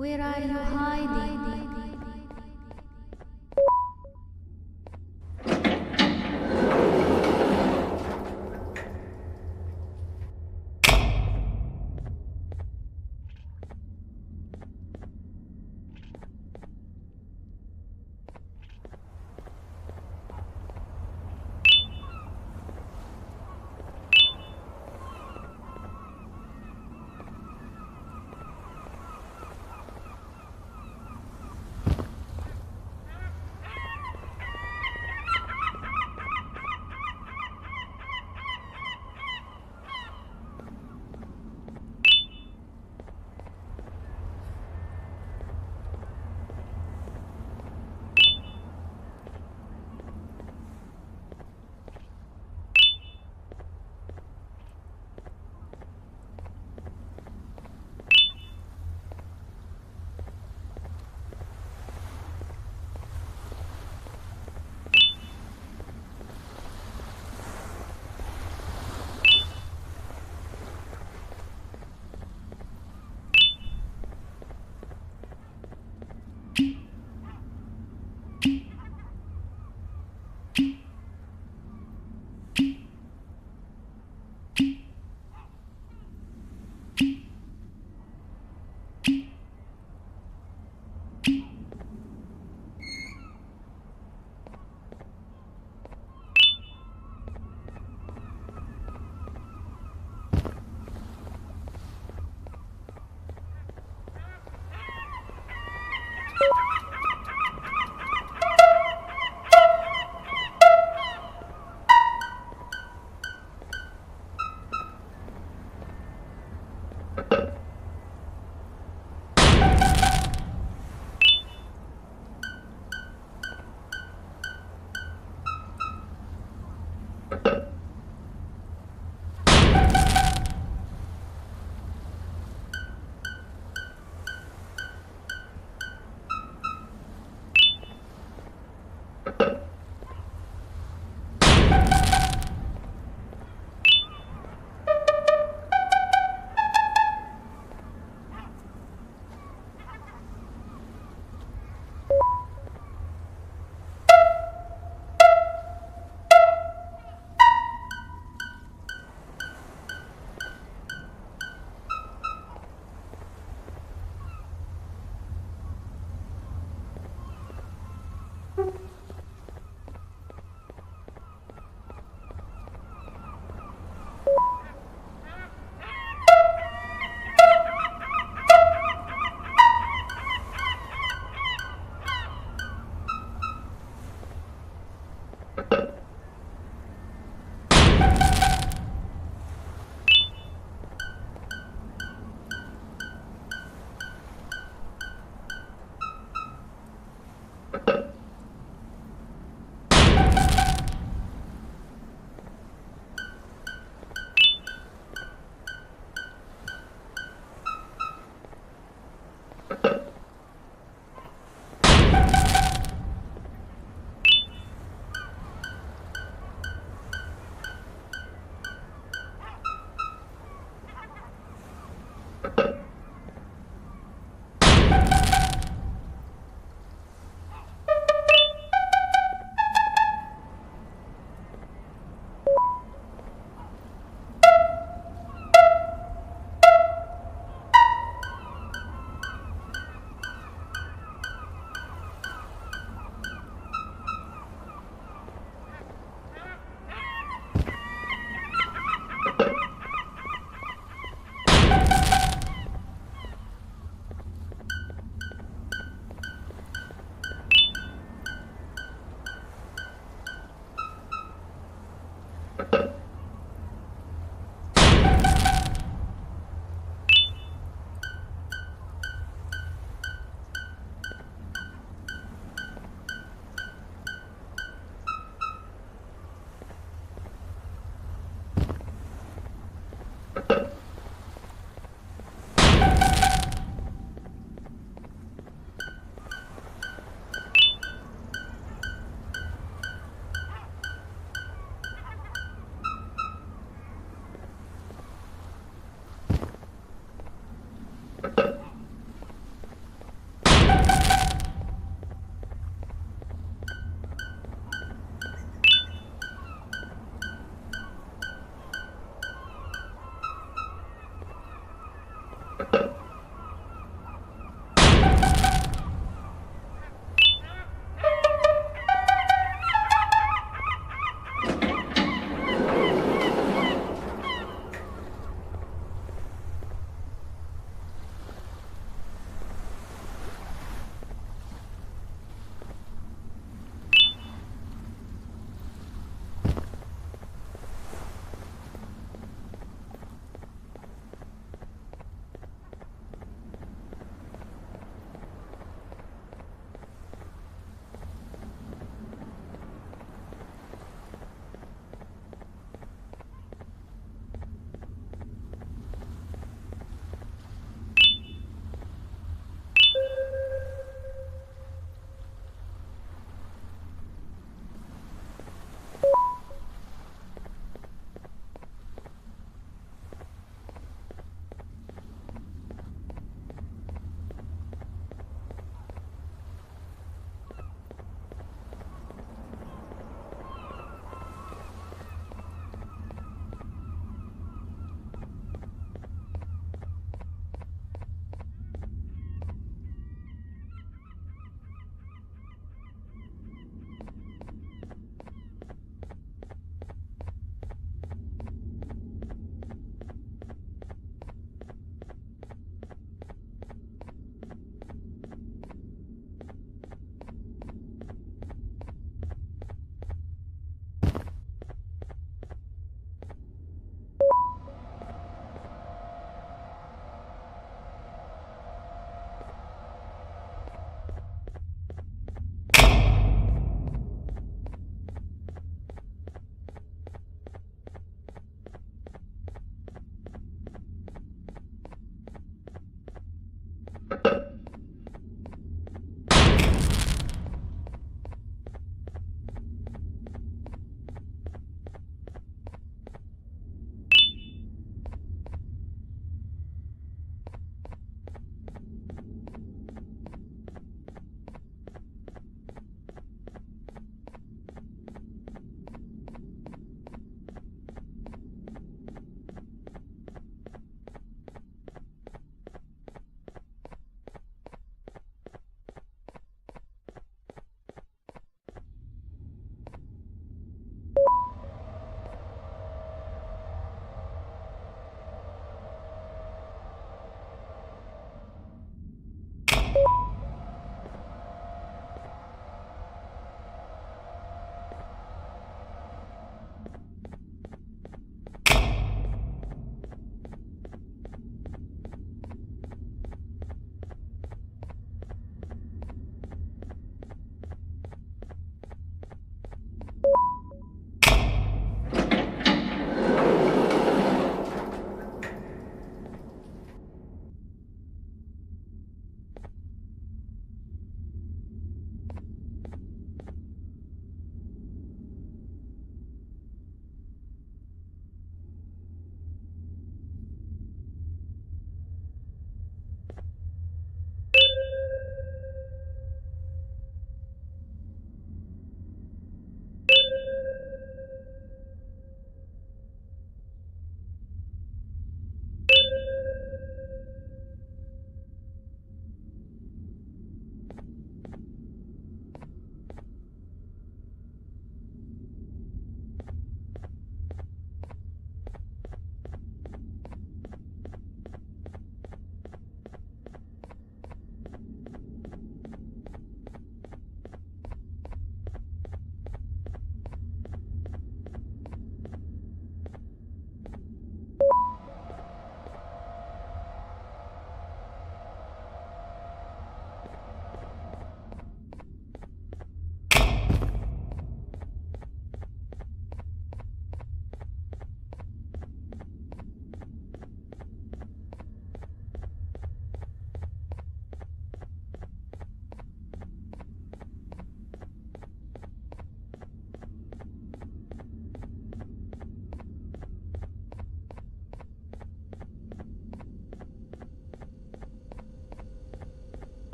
Where are you hiding?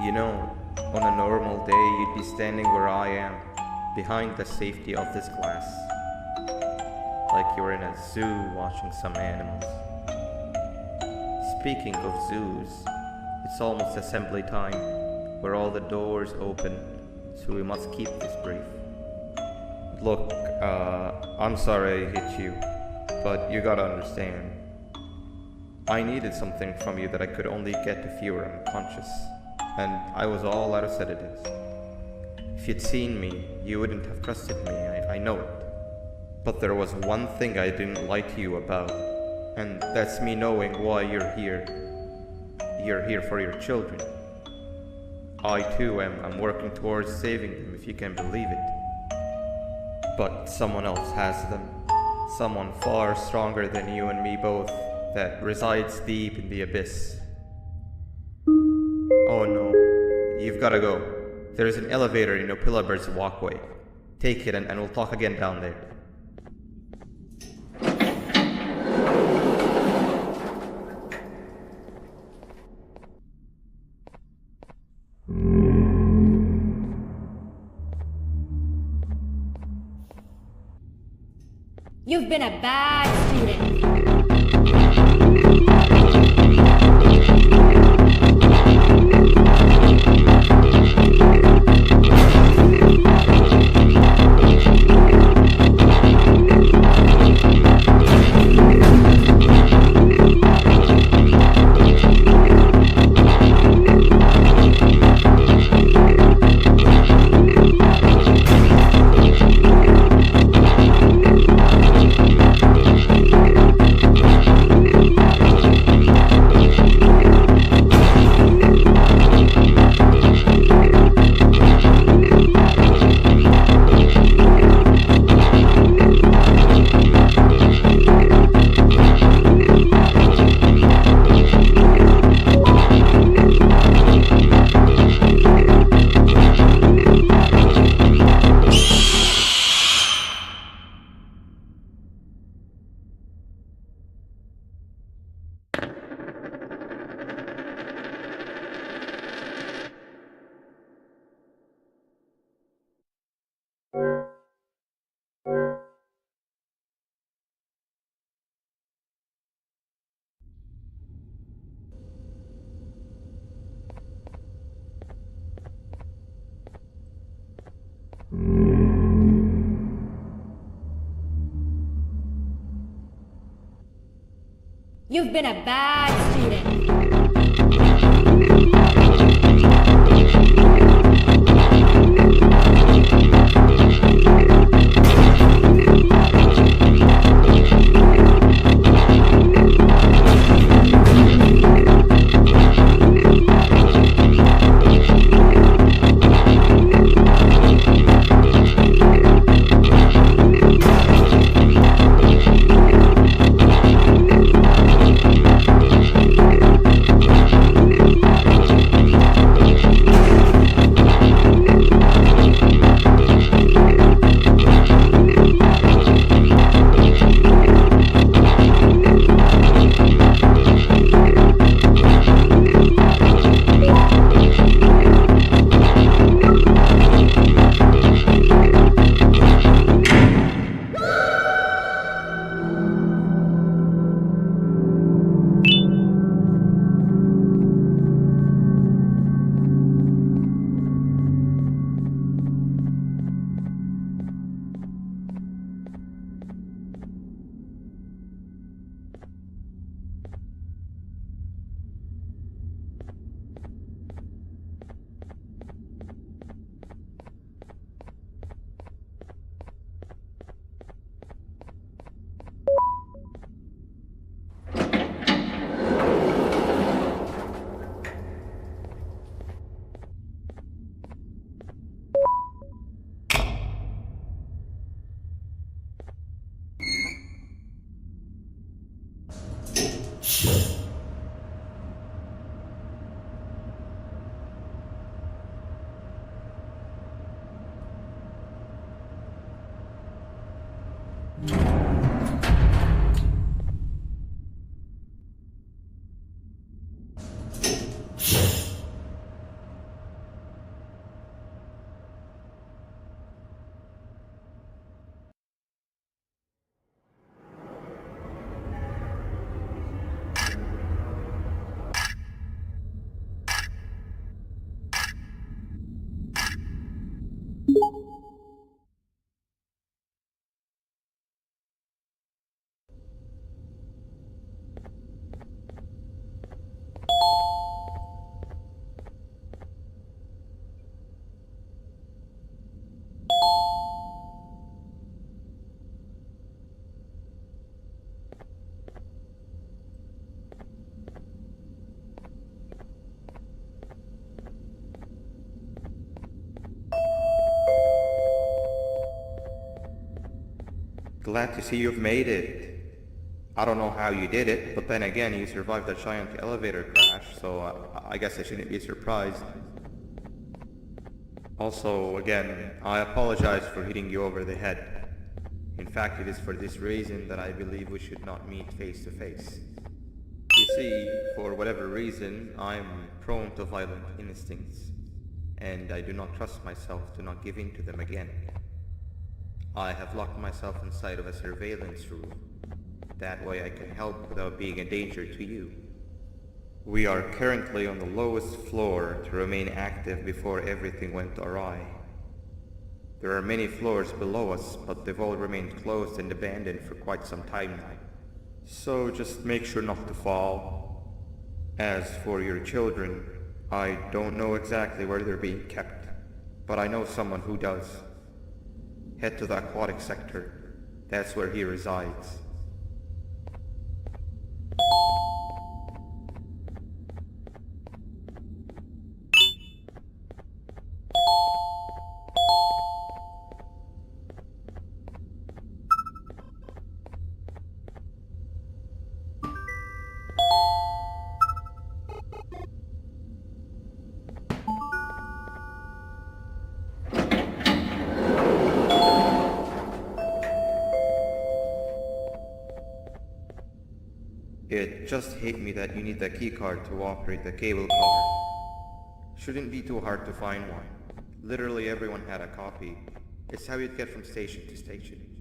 You know, on a normal day, you'd be standing where I am, behind the safety of this glass. Like you're in a zoo watching some animals. Speaking of zoos, it's almost assembly time, where all the doors open, so we must keep this brief. Look, I'm sorry I hit you, but you gotta understand. I needed something from you that I could only get if you were unconscious, and I was all out of sedatives. If you'd seen me, you wouldn't have trusted me, I know it. But there was one thing I didn't lie to you about, and that's me knowing why you're here. You're here for your children. I too am working towards saving them, if you can believe it. But someone else has them. Someone far stronger than you and me both, that resides deep in the abyss. Oh no, you've gotta go. There's an elevator in Opillabird's walkway. Take it and we'll talk again down there.
You've been a bad student. You've been a bad student.
Glad to see you've made it. I don't know how you did it, but then again, you survived a giant elevator crash, so I guess I shouldn't be surprised. Also, again, I apologize for hitting you over the head. In fact, it is for this reason that I believe we should not meet face to face. You see, for whatever reason, I'm prone to violent instincts, and I do not trust myself to not give in to them again. I have locked myself inside of a surveillance room. That way I can help without being a danger to you. We are currently on the lowest floor to remain active before everything went awry. There are many floors below us, but they've all remained closed and abandoned for quite some time now. So just make sure not to fall. As for your children, I don't know exactly where they're being kept, but I know someone who does. Head to the aquatic sector. That's where he resides. It just hit me that you need the keycard to operate the cable car. Shouldn't be too hard to find one. Literally everyone had a copy. It's how you'd get from station to station.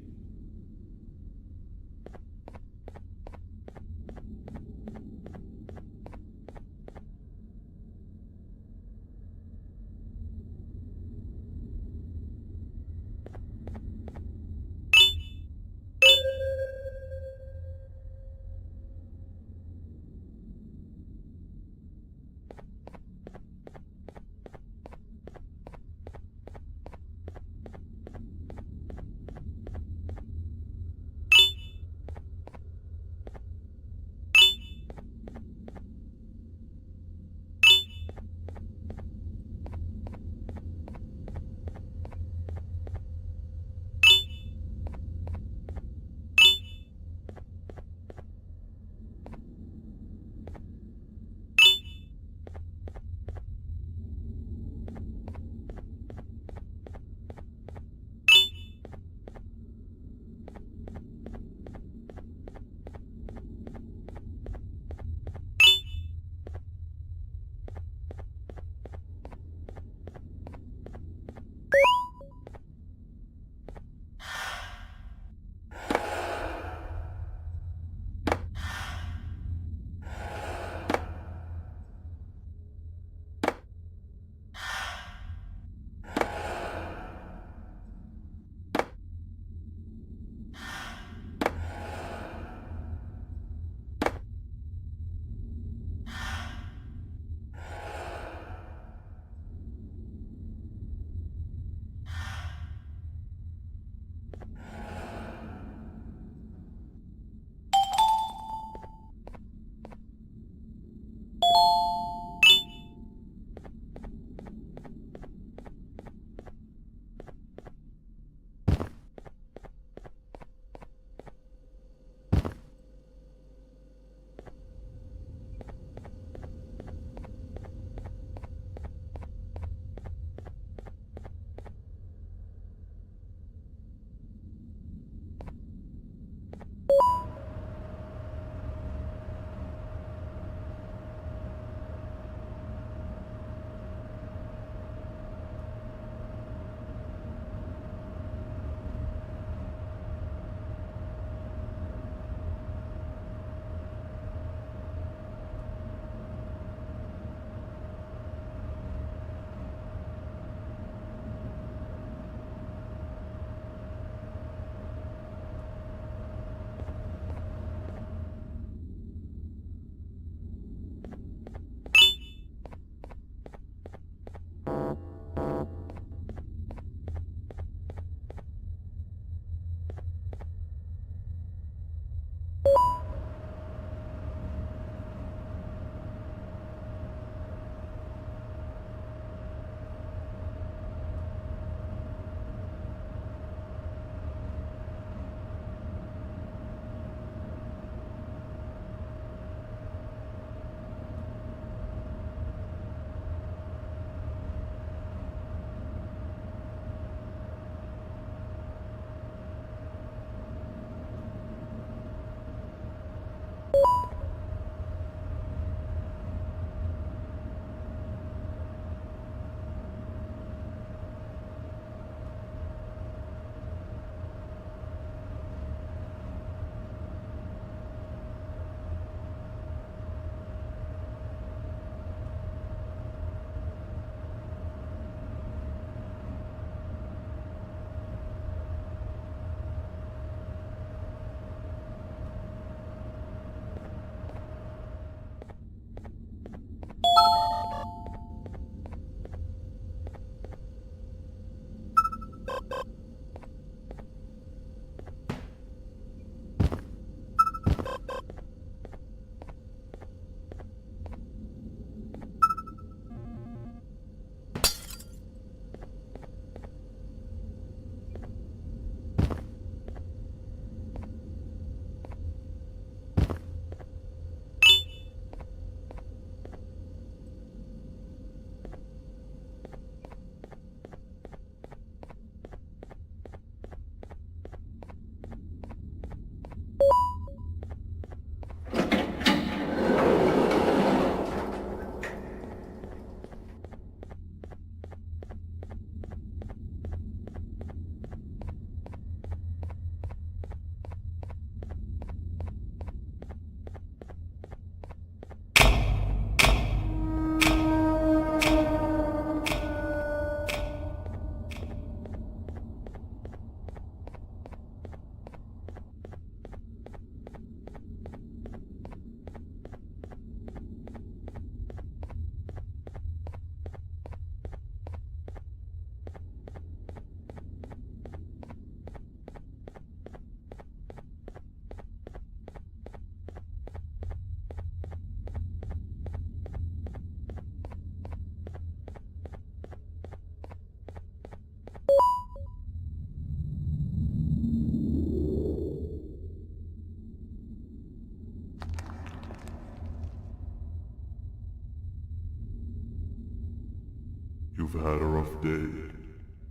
You've had a rough day,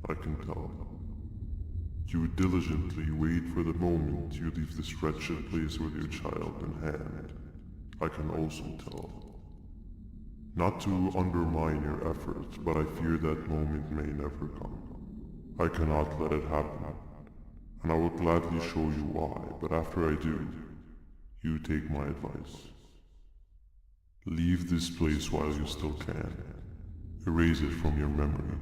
I can tell. You diligently wait for the moment you leave this wretched place with your child in hand. I can also tell. Not to undermine your efforts, but I fear that moment may never come. I cannot let it happen, and I will gladly show you why, but after I do, you take my advice. Leave this place while you still can. Erase it from your memory.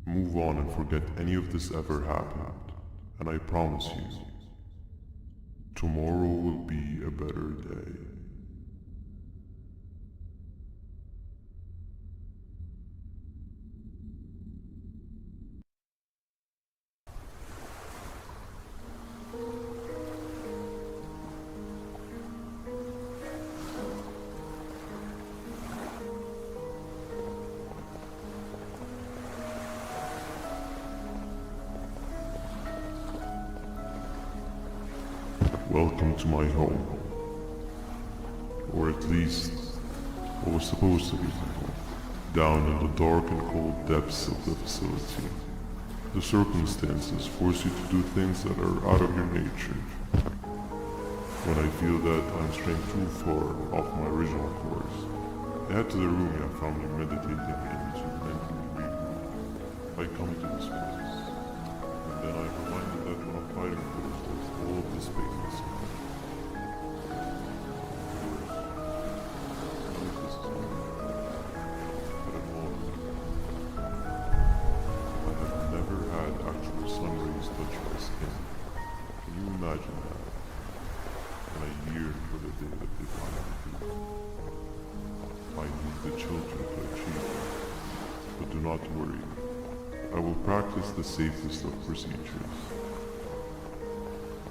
Move on and forget any of this ever happened, and I promise you, tomorrow will be a better day. Welcome to my home. Or at least, what was supposed to be my home. Down in the dark and cold depths of the facility. The circumstances force you to do things that are out of your nature. When I feel that I'm straying too far off my original course, I head to the room I found me meditating in to mentally regroup. I come to this place, and then I'm reminded that when I'm fighting for this, there's all of this space. Imagine that, and I yearn for the day that they finally do. I need the children to achieve it, but do not worry. I will practice the safest of procedures.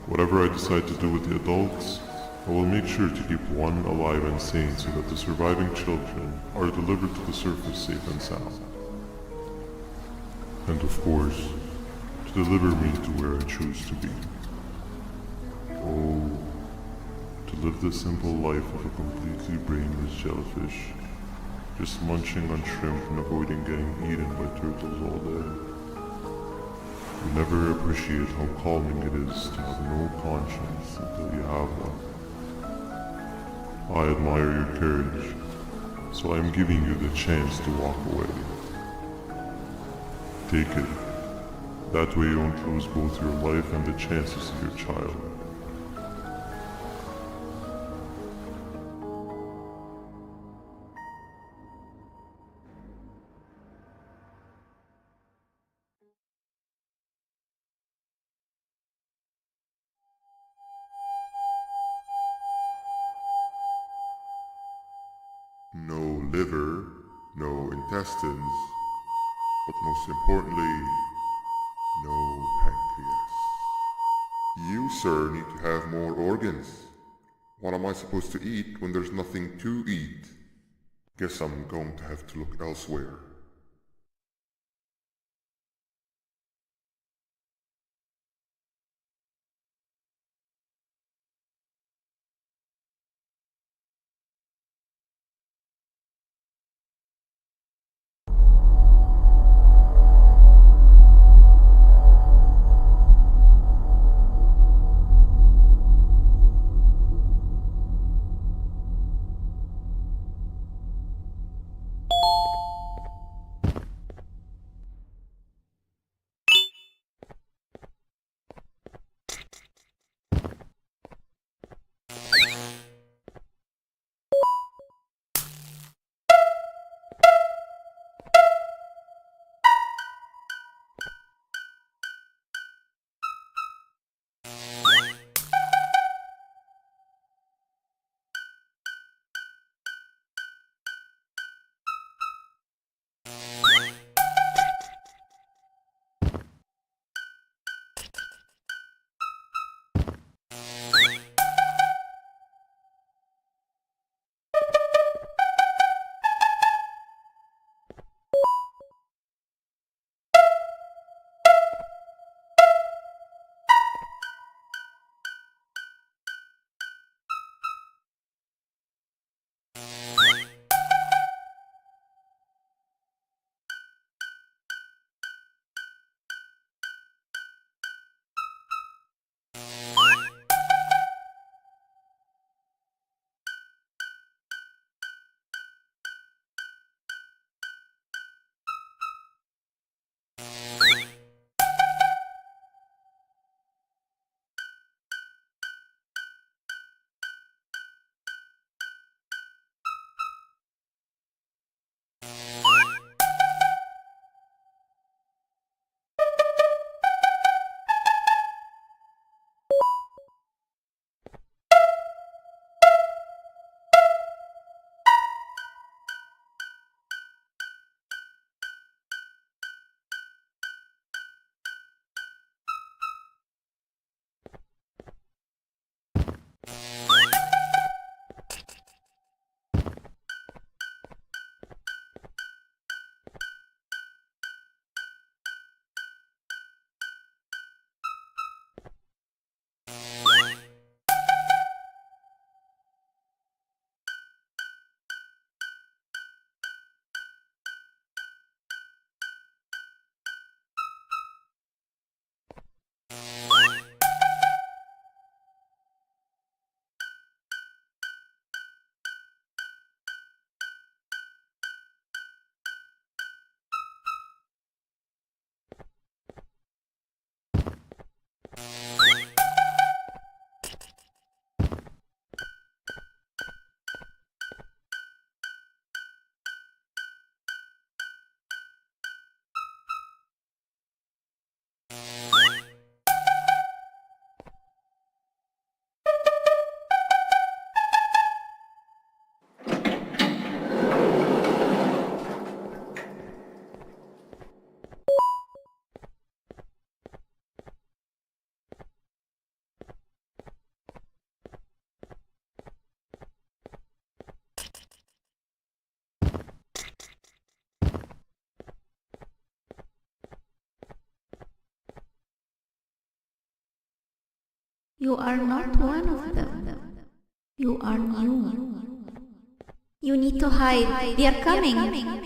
Whatever I decide to do with the adults, I will make sure to keep one alive and sane so that the surviving children are delivered to the surface safe and sound. And of course, to deliver me to where I choose to be. Oh, to live the simple life of a completely brainless jellyfish, just munching on shrimp and avoiding getting eaten by turtles all day. You never appreciate how calming it is to have no conscience until you have one. I admire your courage, so I am giving you the chance to walk away. Take it. That way you won't lose both your life and the chances of your child. No liver, no intestines, but most importantly, no pancreas. You, sir, need to have more organs. What am I supposed to eat when there's nothing to eat? Guess I'm going to have to look elsewhere.
You are not one of them. You are new. You need to hide. They are coming.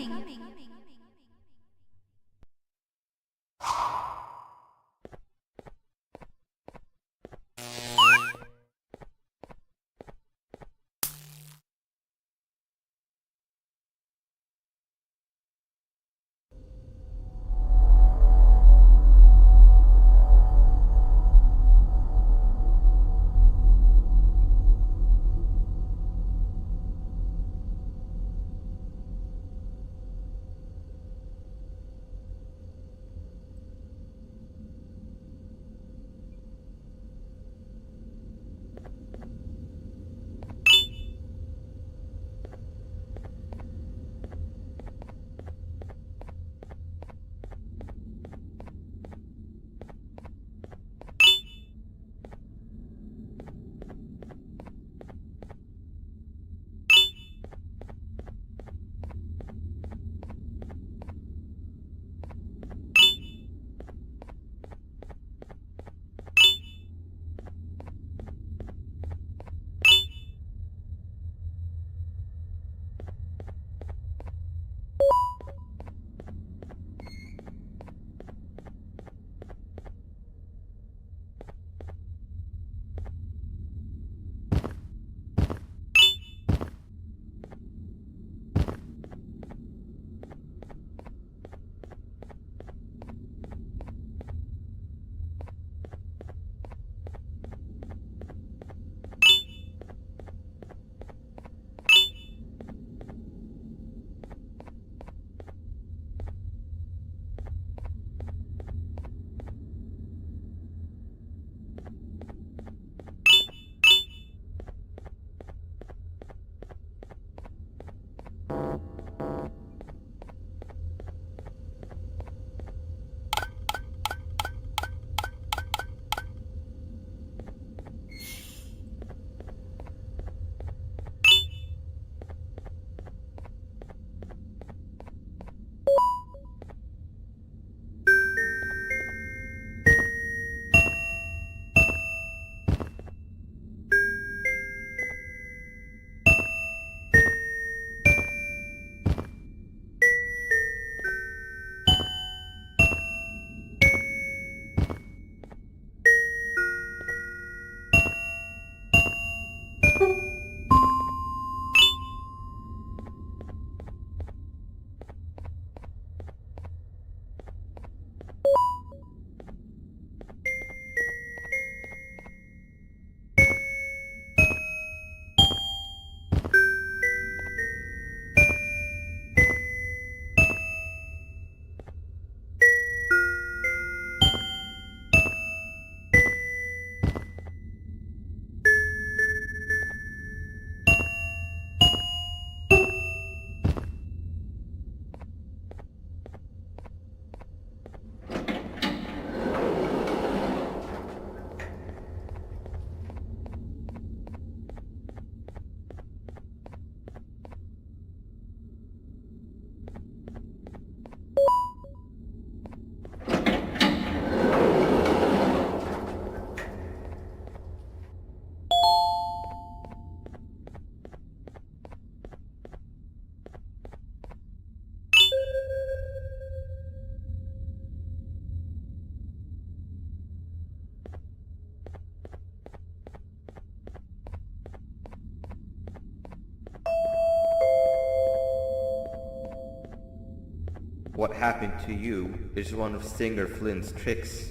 What happened to you is one of Stinger Flynn's tricks.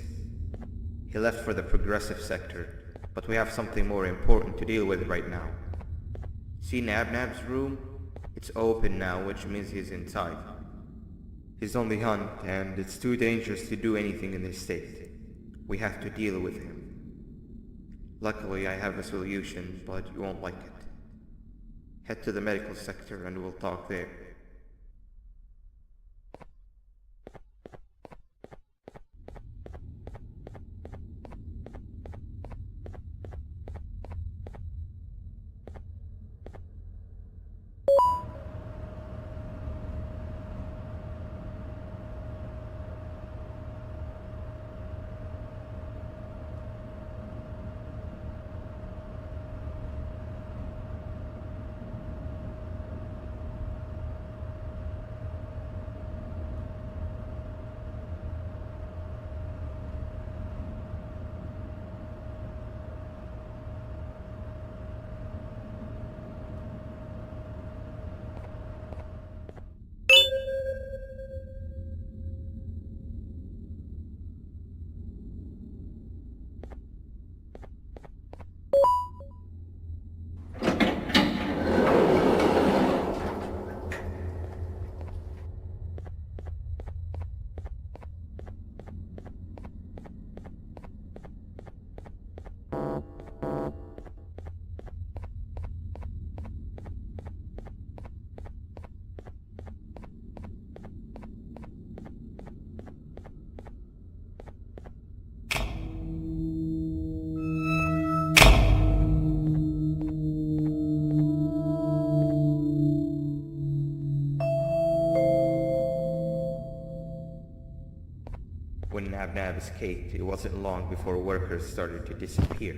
He left for the progressive sector, but we have something more important to deal with right now. See Nabnab's room? It's open now, which means he's inside. He's on the hunt, and it's too dangerous to do anything in this state. We have to deal with him. Luckily, I have a solution, but you won't like it. Head to the medical sector and we'll talk there. When Nabnab escaped, it wasn't long before workers started to disappear.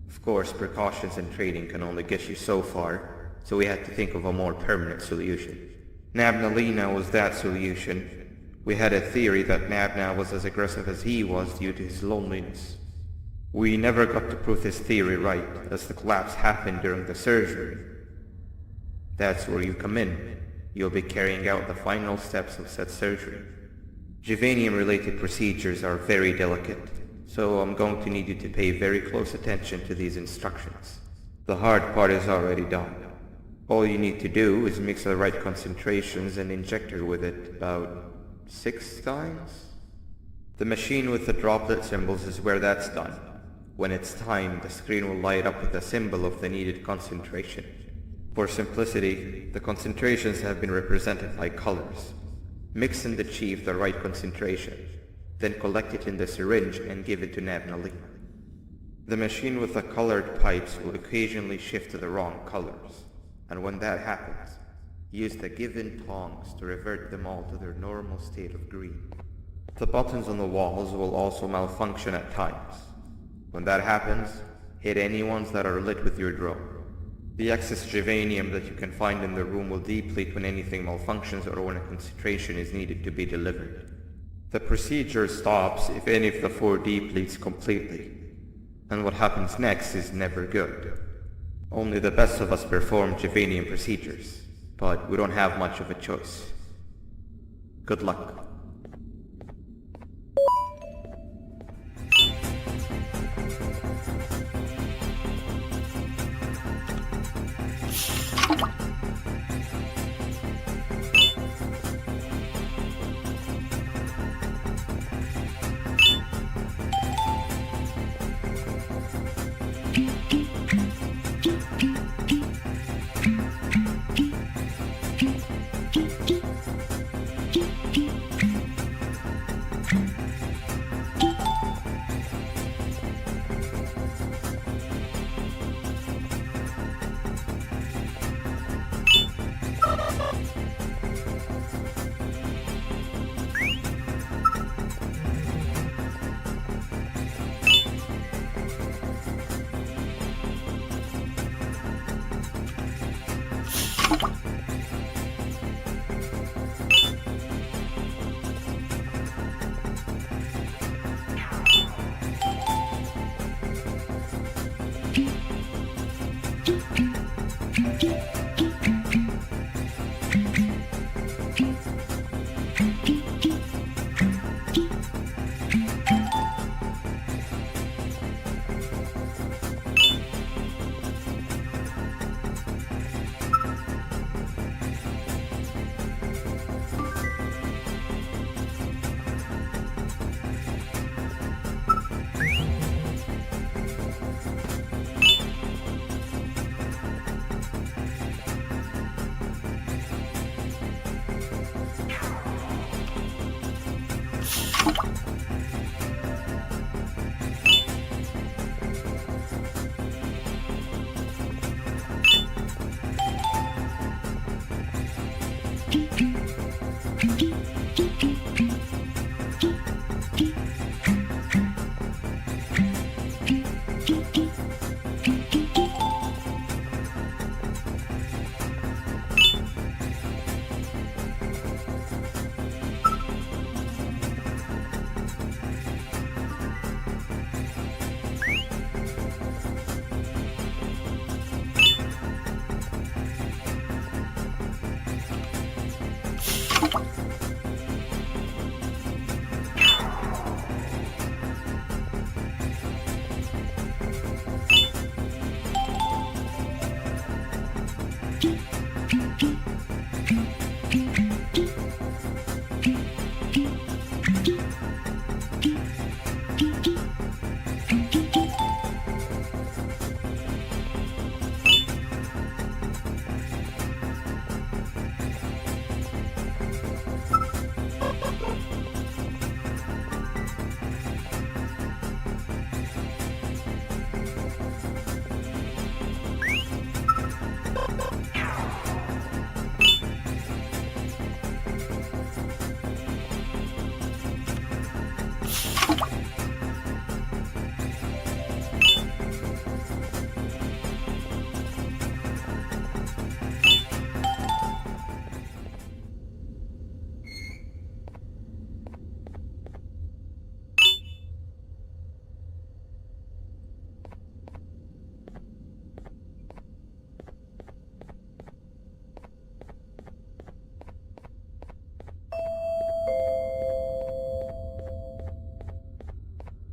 Of course, precautions and training can only get you so far, so we had to think of a more permanent solution. Nabnalina was that solution. We had a theory that Nabnab was as aggressive as he was due to his loneliness. We never got to prove this theory right, as the collapse happened during the surgery. That's where you come in. You'll be carrying out the final steps of said surgery. Juvenium-related procedures are very delicate, so I'm going to need you to pay very close attention to these instructions. The hard part is already done. All you need to do is mix the right concentrations and inject her with it about 6 times? The machine with the droplet symbols is where that's done. When it's time, the screen will light up with a symbol of the needed concentration. For simplicity, the concentrations have been represented by colors. Mix and achieve the right concentration, then collect it in the syringe and give it to Nabnalina. The machine with the colored pipes will occasionally shift to the wrong colors, and when that happens, use the given tongs to revert them all to their normal state of green. The buttons on the walls will also malfunction at times. When that happens, hit any ones that are lit with your drone. The excess juvenium that you can find in the room will deplete when anything malfunctions or when a concentration is needed to be delivered. The procedure stops if any of the 4 depletes completely, and what happens next is never good. Only the best of us perform juvenium procedures, but we don't have much of a choice. Good luck.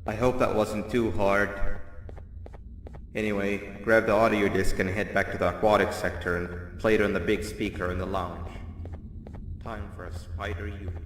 I hope that wasn't too hard. Anyway, grab the audio disc and head back to the aquatic sector and play it on the big speaker in the lounge. Time for a spider union.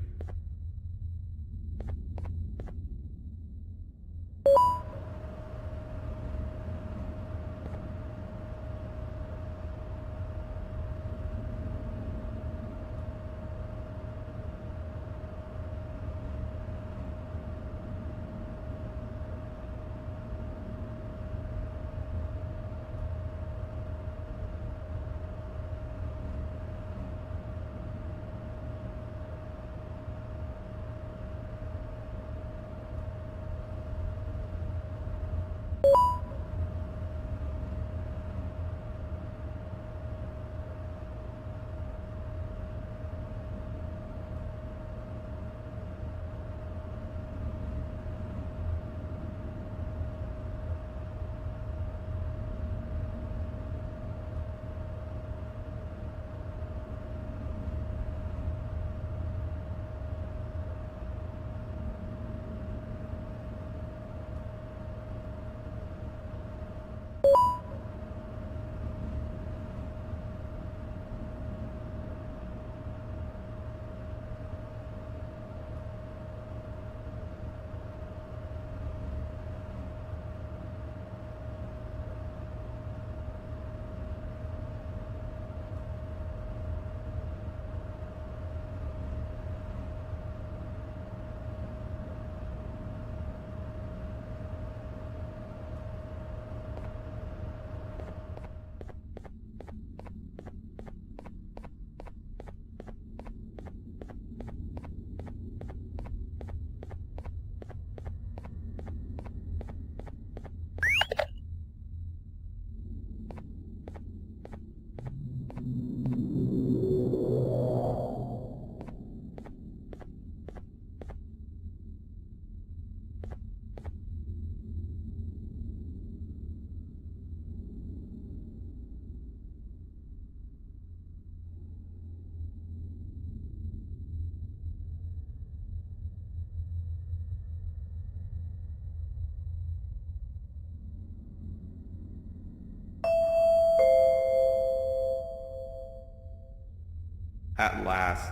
At last,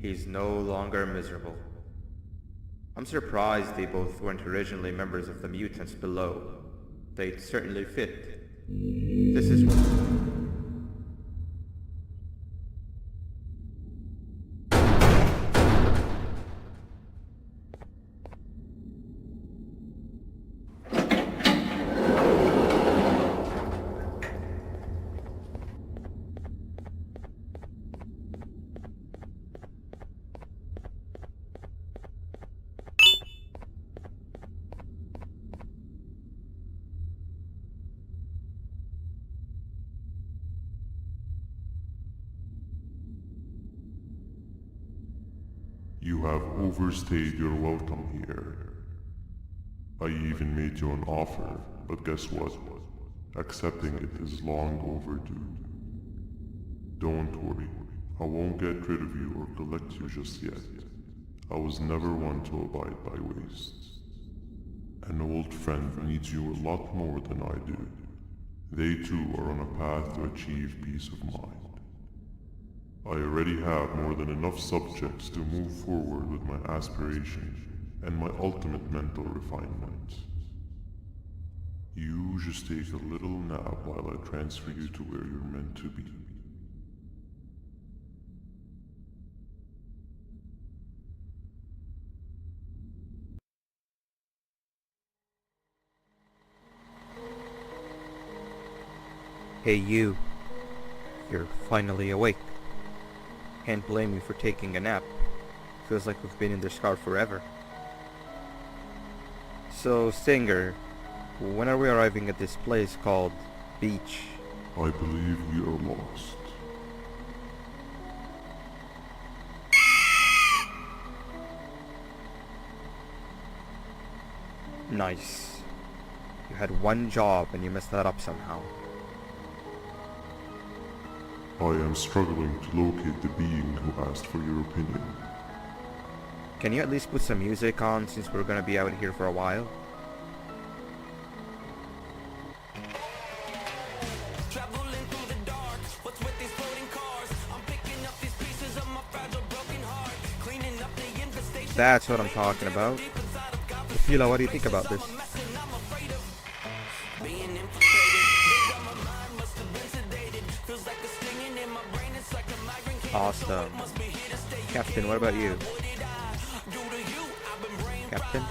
he's no longer miserable. I'm surprised they both weren't originally members of the mutants below. They'd certainly fit. This is...
You have overstayed your welcome here. I even made you an offer, but guess what? Accepting it is long overdue. Don't worry, I won't get rid of you or collect you just yet. I was never one to abide by wastes. An old friend needs you a lot more than I do. They too are on a path to achieve peace of mind. I already have more than enough subjects to move forward with my aspiration and my ultimate mental refinement. You just take a little nap while I transfer you to where you're meant to be.
Hey you. You're finally awake. Can't blame you for taking a nap. Feels like we've been in this car forever. So, Singer, when are we arriving at this place called Beach?
I believe we are lost.
Nice. You had one job and you messed that up somehow.
I am struggling to locate the being who asked for your opinion.
Can you at least put some music on since we're gonna be out here for a while?
That's what I'm talking about. Tequila, what do you think about this? Awesome. Captain, what about you? Captain?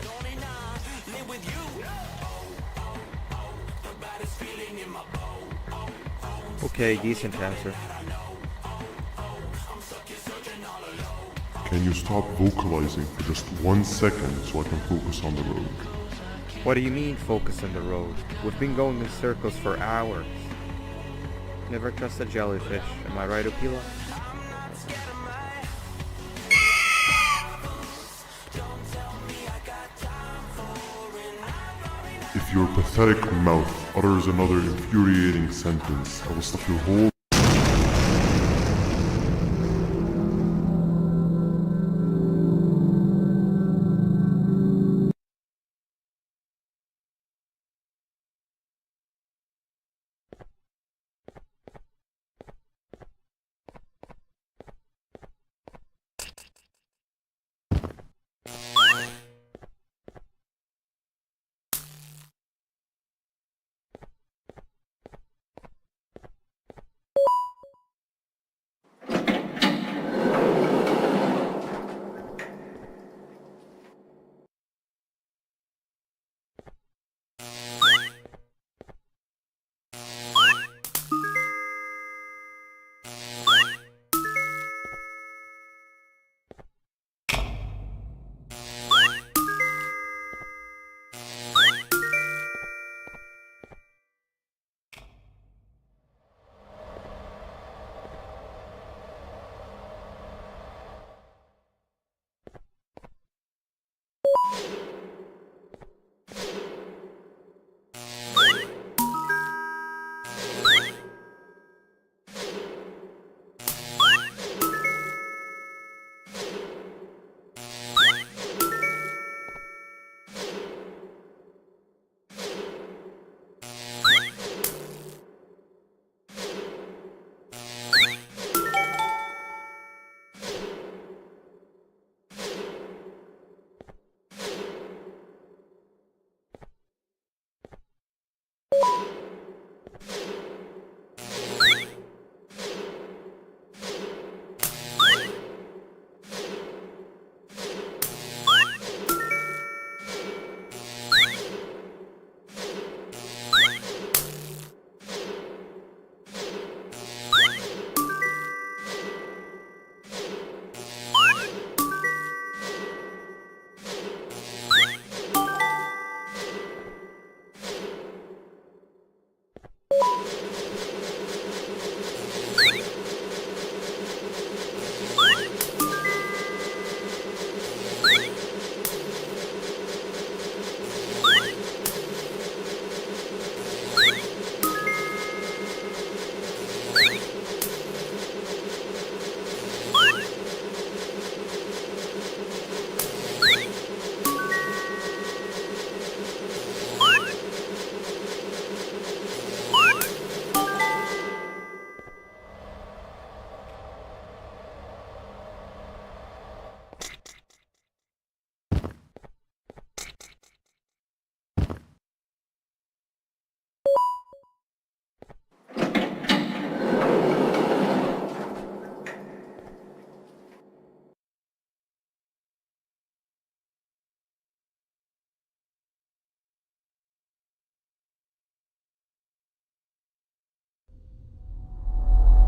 Okay, decent answer.
Can you stop vocalizing for just 1 second so I can focus on the road?
What do you mean focus on the road? We've been going in circles for hours. Never trust a jellyfish, am I right, Opila?
If your pathetic mouth utters another infuriating sentence, I will stuff your whole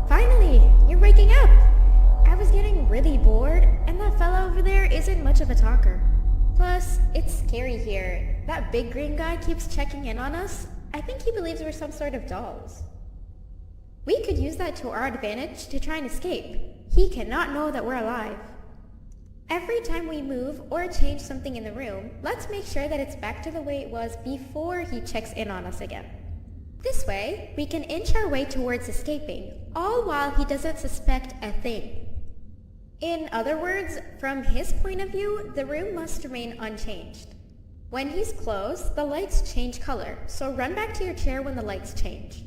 Finally, you're waking up! I was getting really bored, and that fella over there isn't much of a talker. Plus, it's scary here. That big green guy keeps checking in on us. I think he believes we're some sort of dolls. We could use that to our advantage to try and escape. He cannot know that we're alive. Every time we move or change something in the room, let's make sure that it's back to the way it was before he checks in on us again. This way, we can inch our way towards escaping, all while he doesn't suspect a thing. In other words, from his point of view, the room must remain unchanged. When he's close, the lights change color, so run back to your chair when the lights change.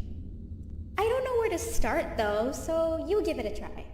I don't know where to start though, so you give it a try.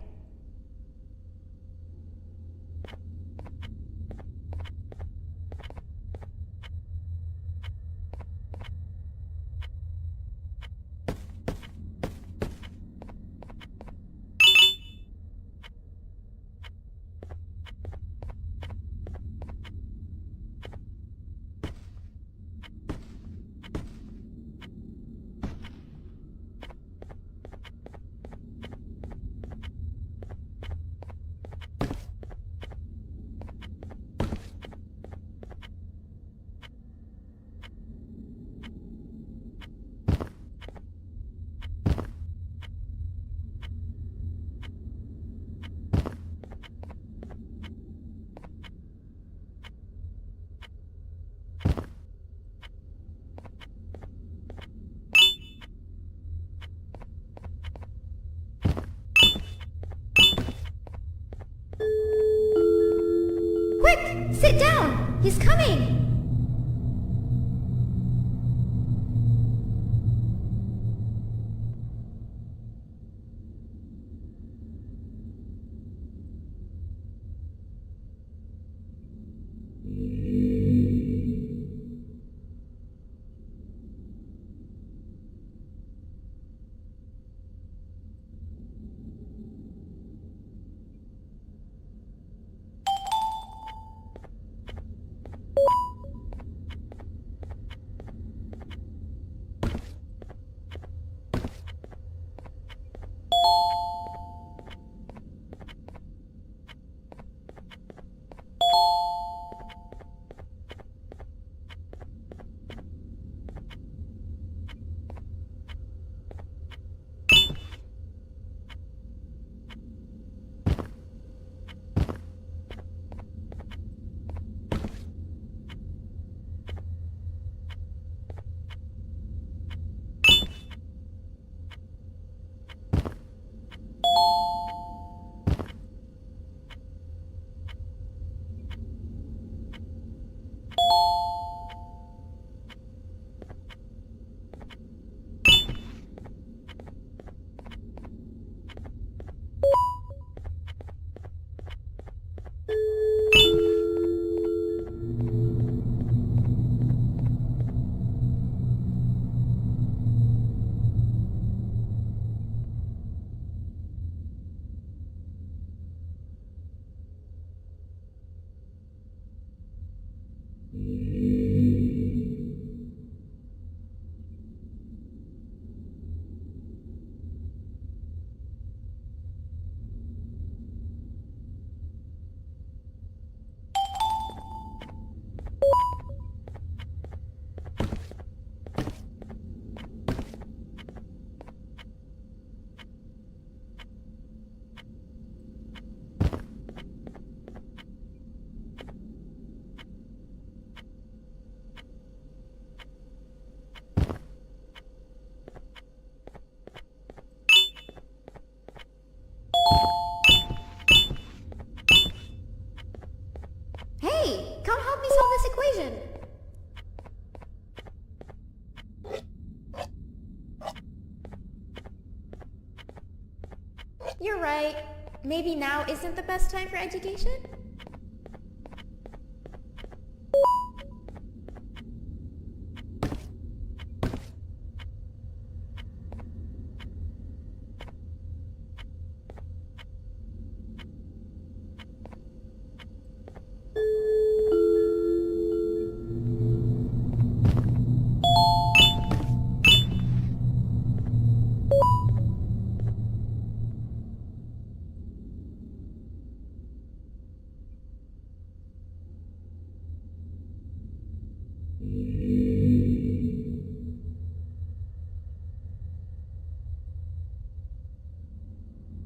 Sit down! He's coming! Hey, come help me solve this equation. You're right. Maybe now isn't the best time for education?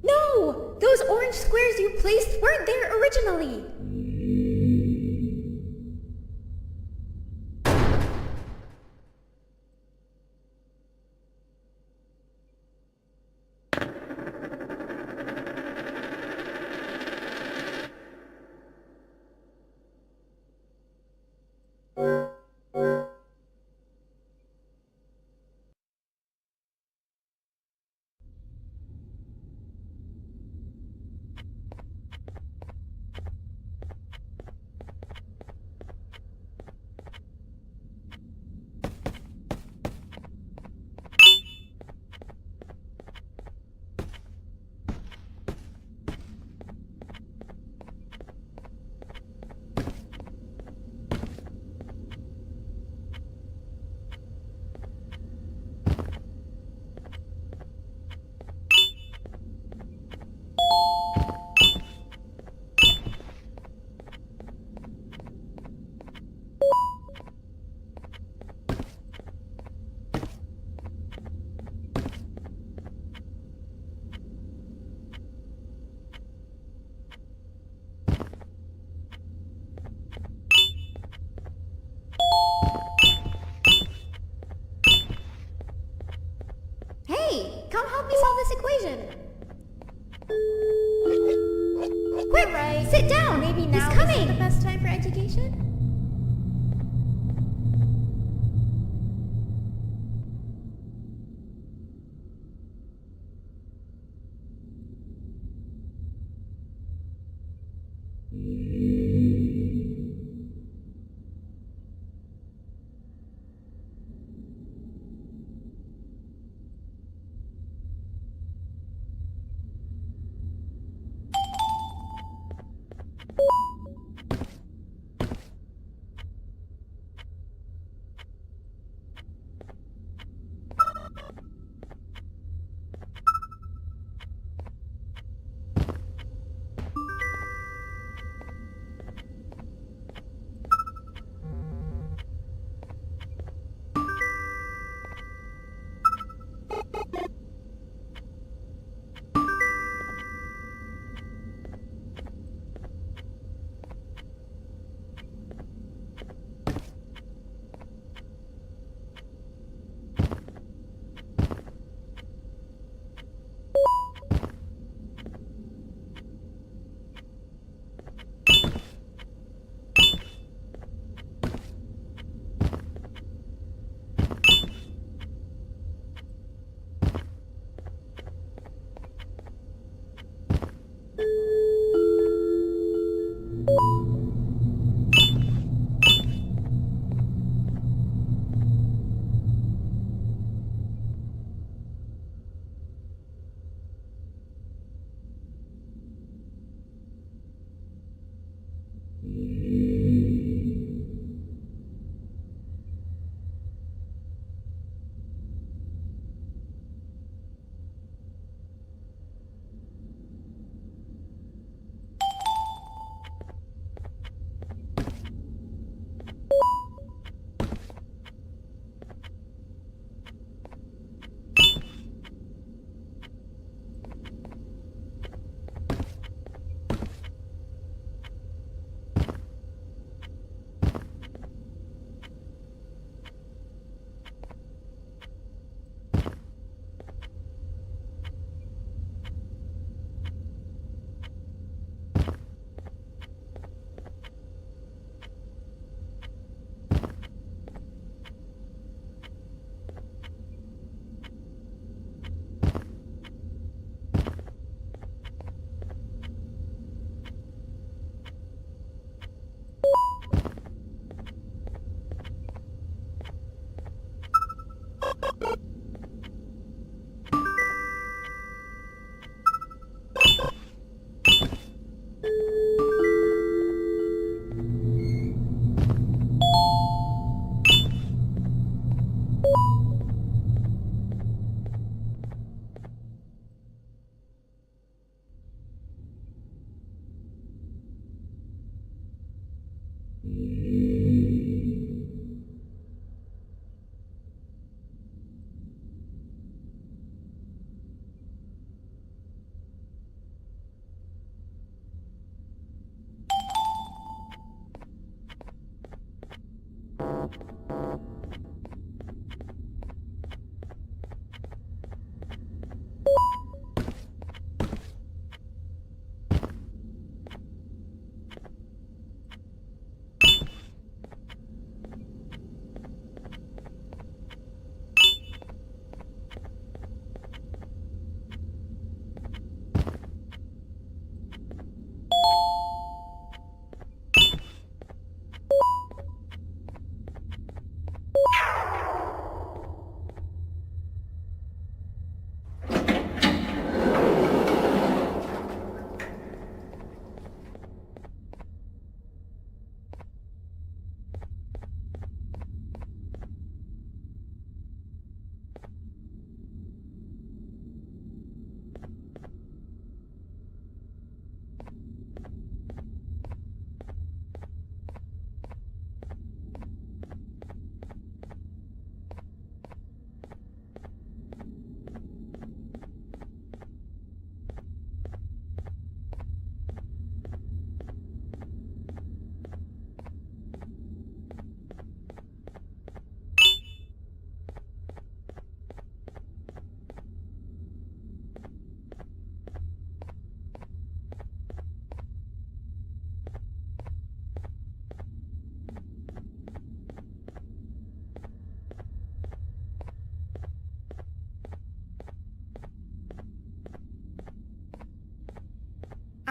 No! Those orange squares you placed weren't there originally! Hey, come help me solve this equation. Quick, right? Sit down. Maybe now isn't the best time for education?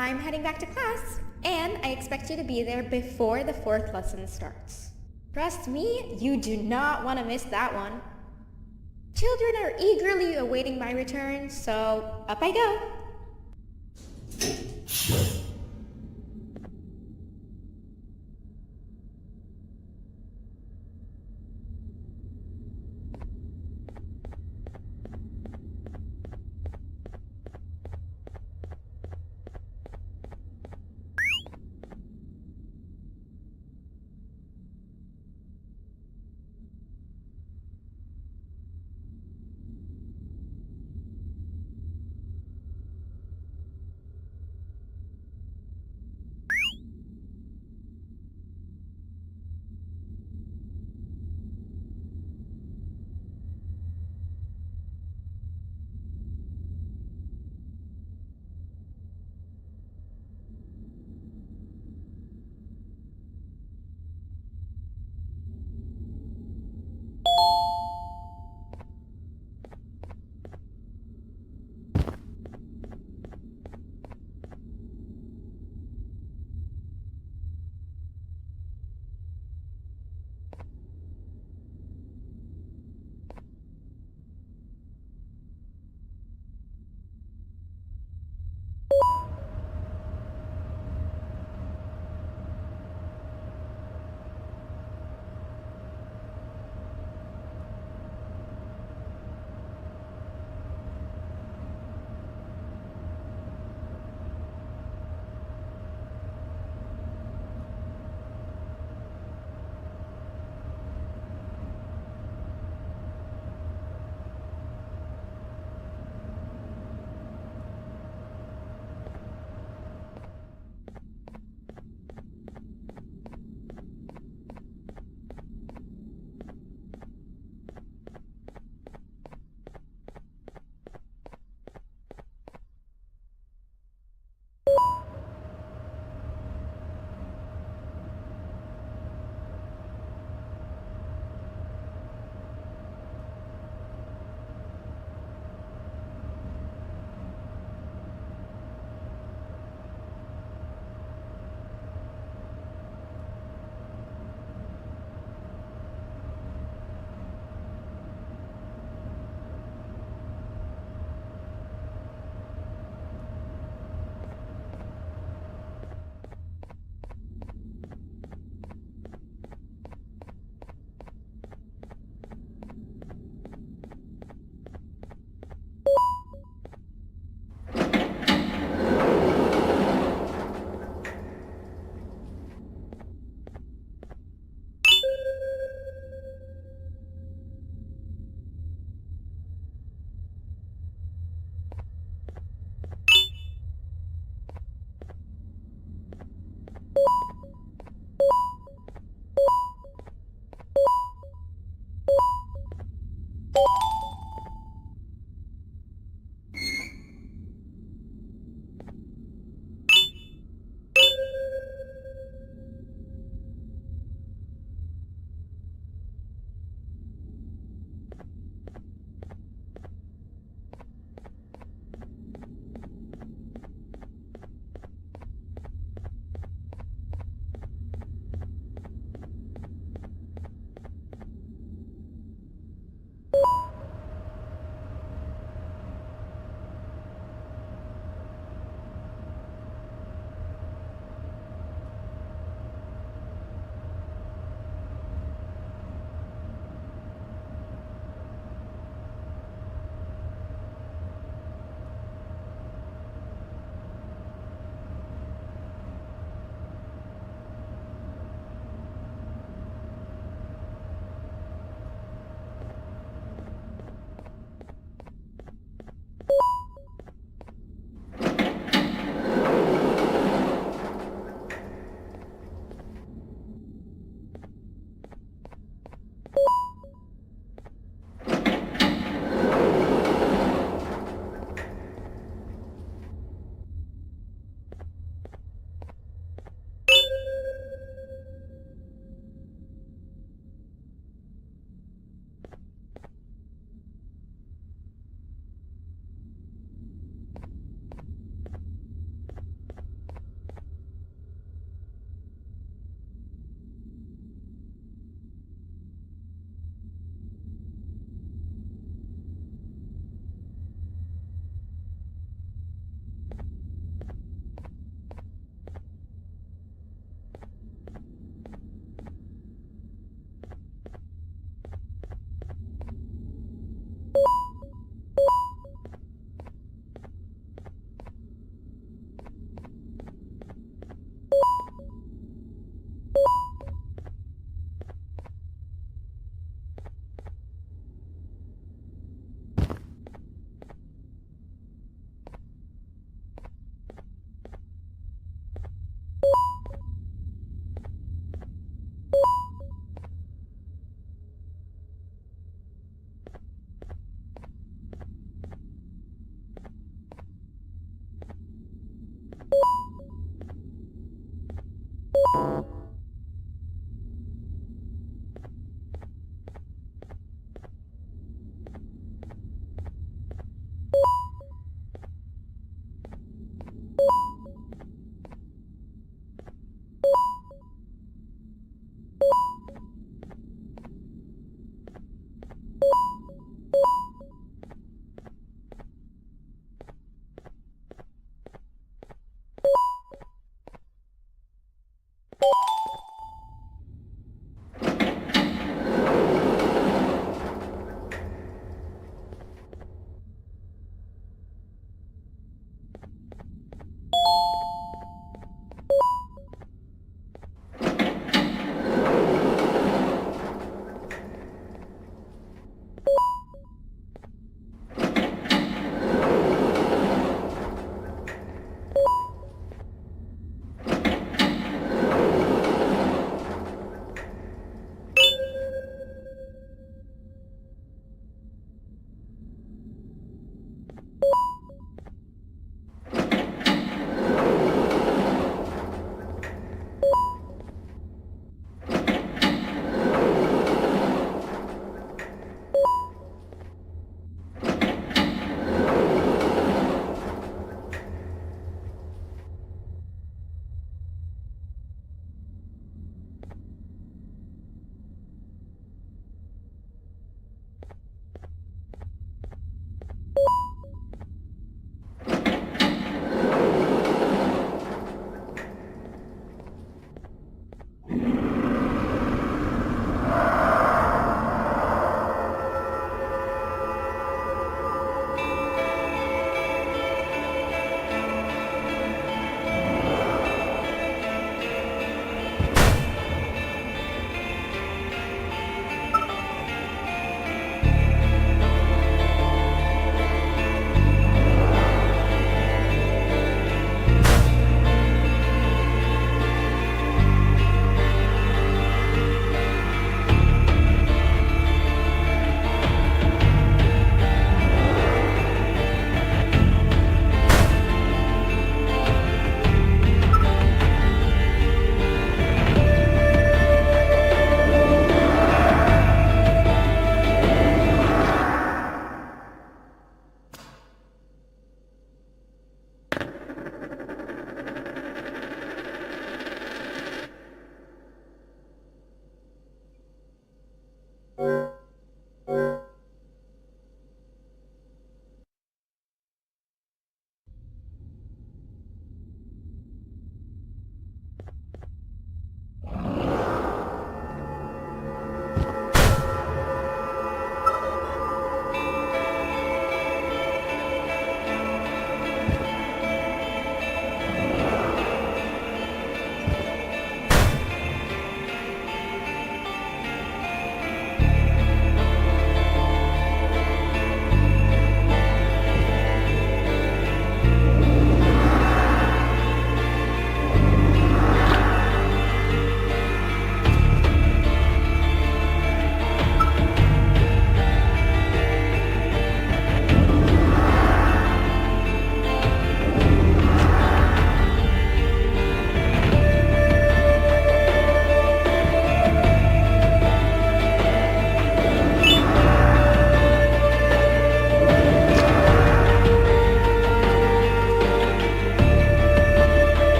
I'm heading back to class, and I expect you to be there before the 4th lesson starts. Trust me, you do not want to miss that one. Children are eagerly awaiting my return, so up I go.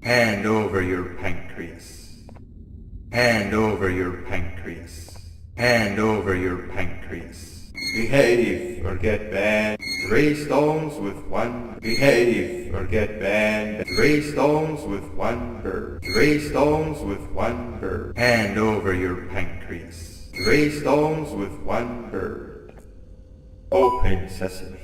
Hand over your pancreas. Hand over your pancreas. Hand over your pancreas. Behave or get banned. 3 stones with 1. Behave or get banned. 3 stones with 1 bird. 3 stones with 1 bird. Hand over your pancreas. 3 stones with 1 bird. Open sesame.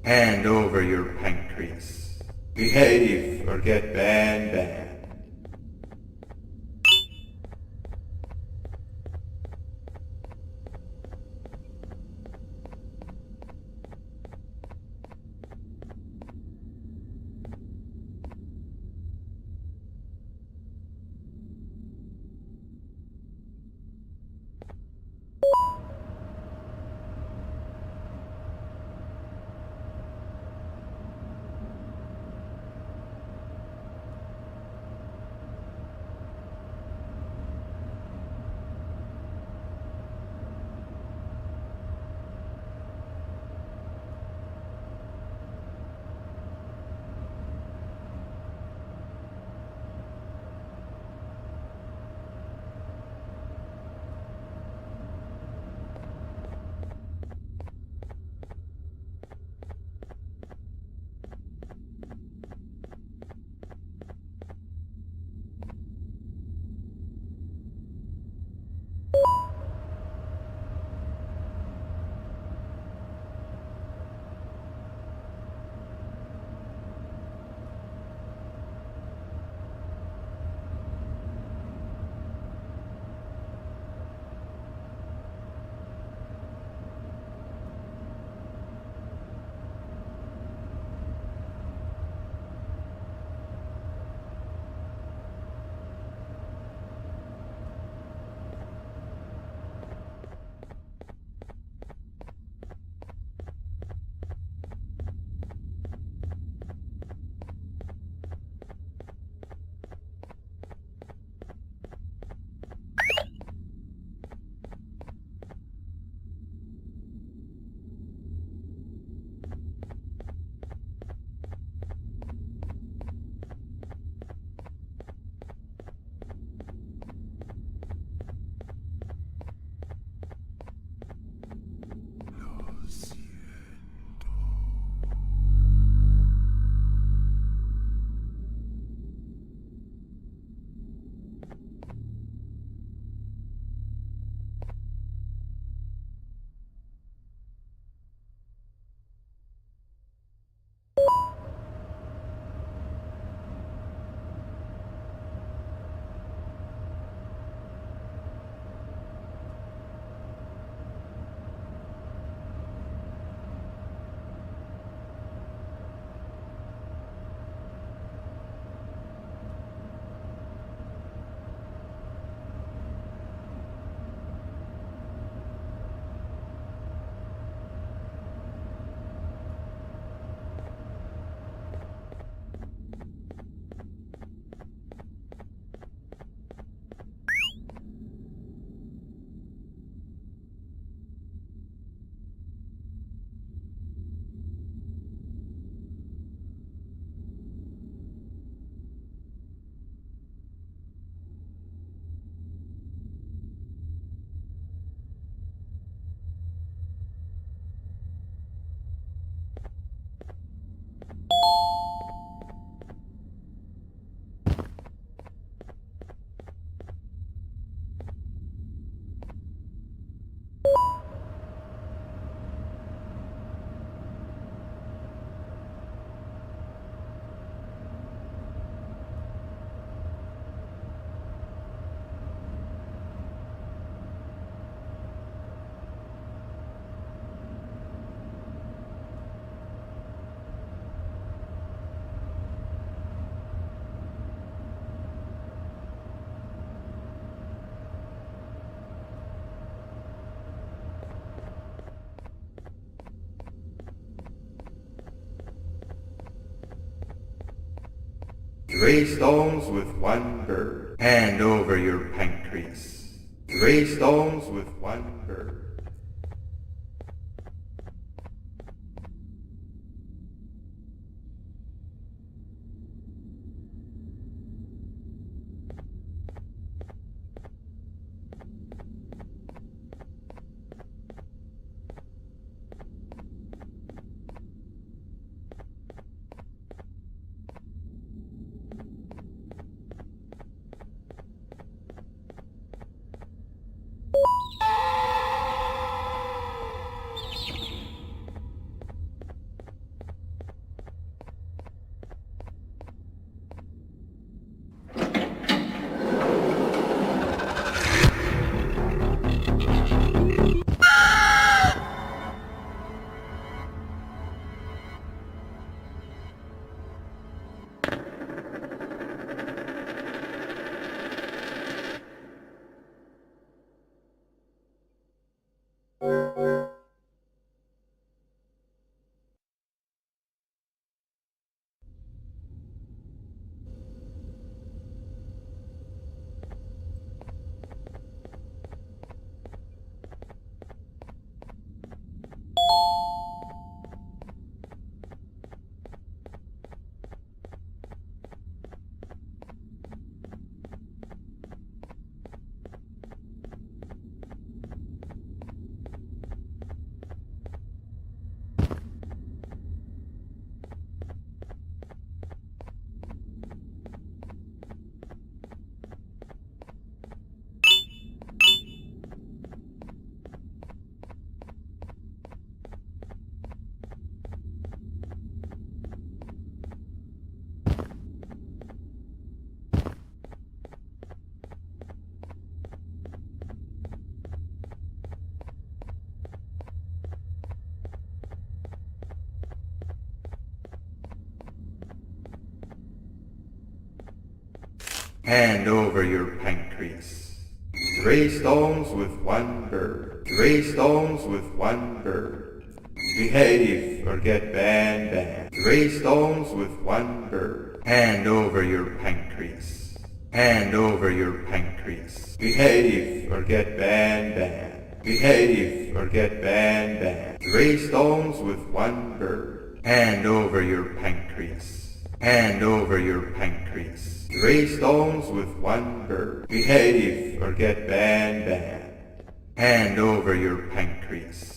Hand over your pancreas. Behave or get banned. 3 stones with 1 bird. Hand over your pancreas. 3 stones with 1 bird. Hand over your pancreas. 3 stones with 1 bird. 3 stones with 1 bird. Behave or get banned. 3 stones with 1 bird. Hand over your pancreas. Hand over your pancreas. Behave or get banned. Behave or get banned. 3 stones with 1 bird. Hand over your pancreas. Hand over your pancreas. 3 stones with 1 bird. Behave or get banned. Hand over your pancreas.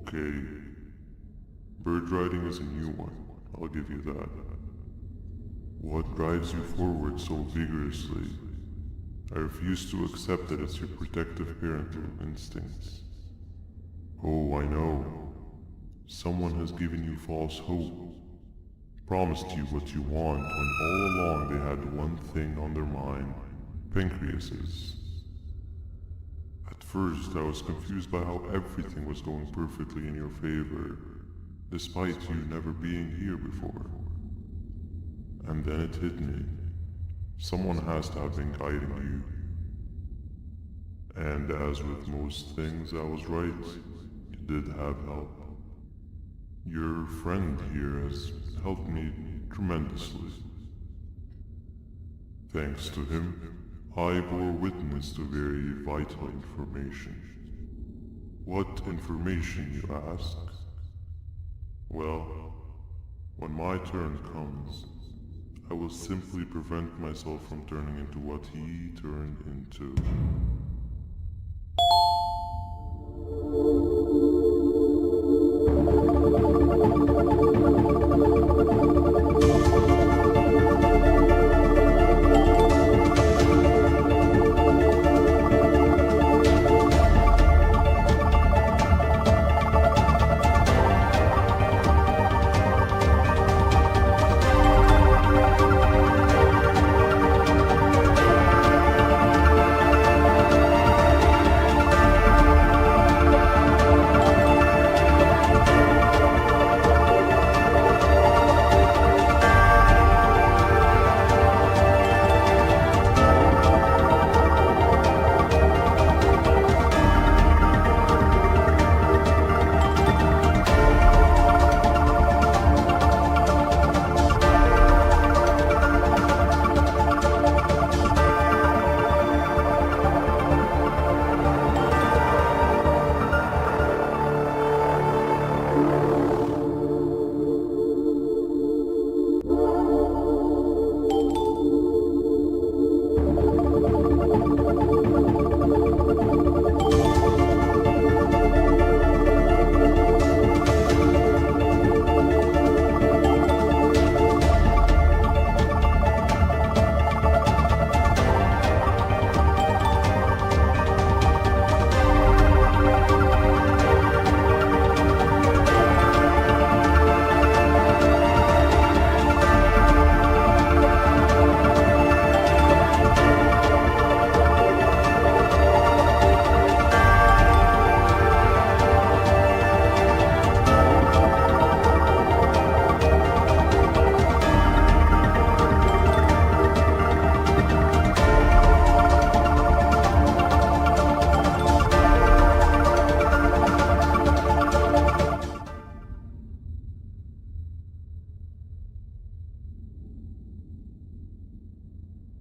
Okay. Bird riding is a new one, I'll give you that. What drives you forward so vigorously? I refuse to accept that it's your protective parental instincts. Oh, I know. Someone has given you false hope. Promised you what you want when all along they had one thing on their mind. Pancreases. At first, I was confused by how everything was going perfectly in your favor, despite you never being here before. And then it hit me. Someone has to have been guiding you. And as with most things, I was right. You did have help. Your friend here has helped me tremendously. Thanks to him, I bore witness to very vital information. What information, you ask? Well, when my turn comes, I will simply prevent myself from turning into what he turned into.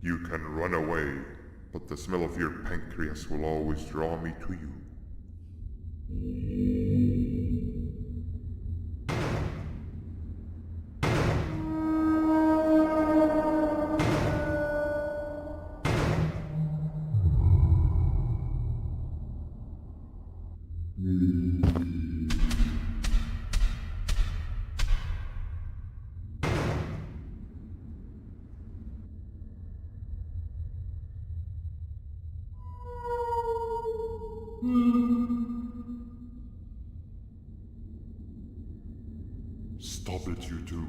You can run away, but the smell of your pancreas will always draw me to you. Stop it, you two.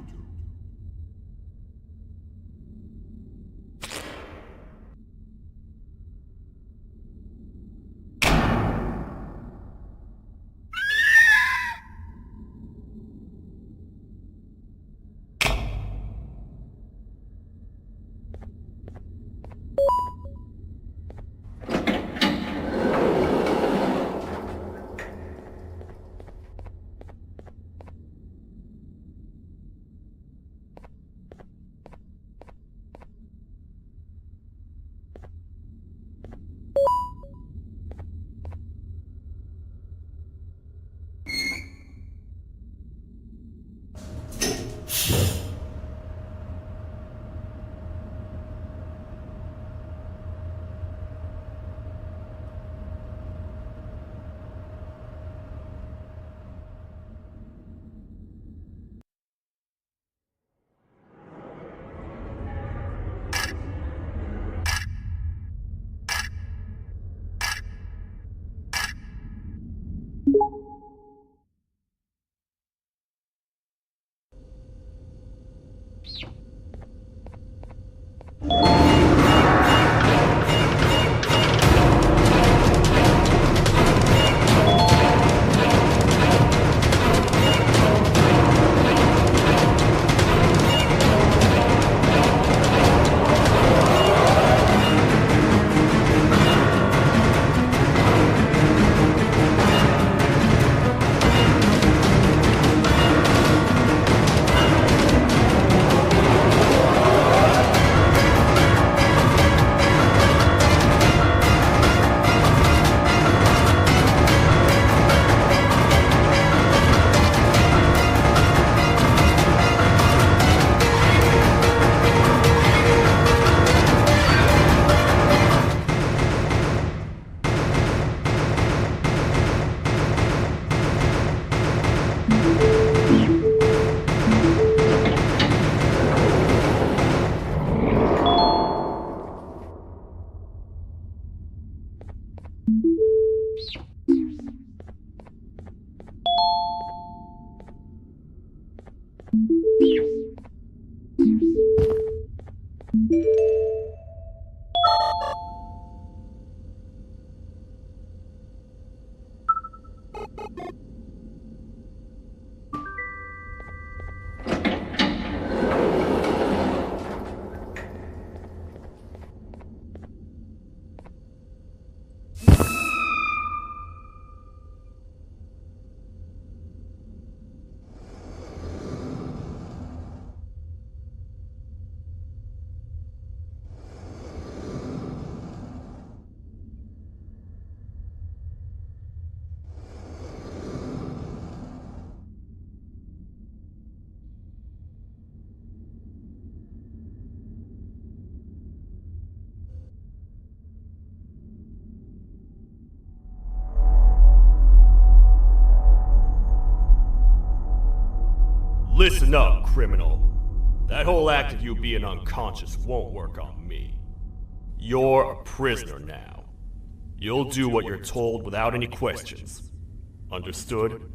Listen up, criminal. That whole act of you being unconscious won't work on me. You're a prisoner now. You'll do what you're told without any questions. Understood?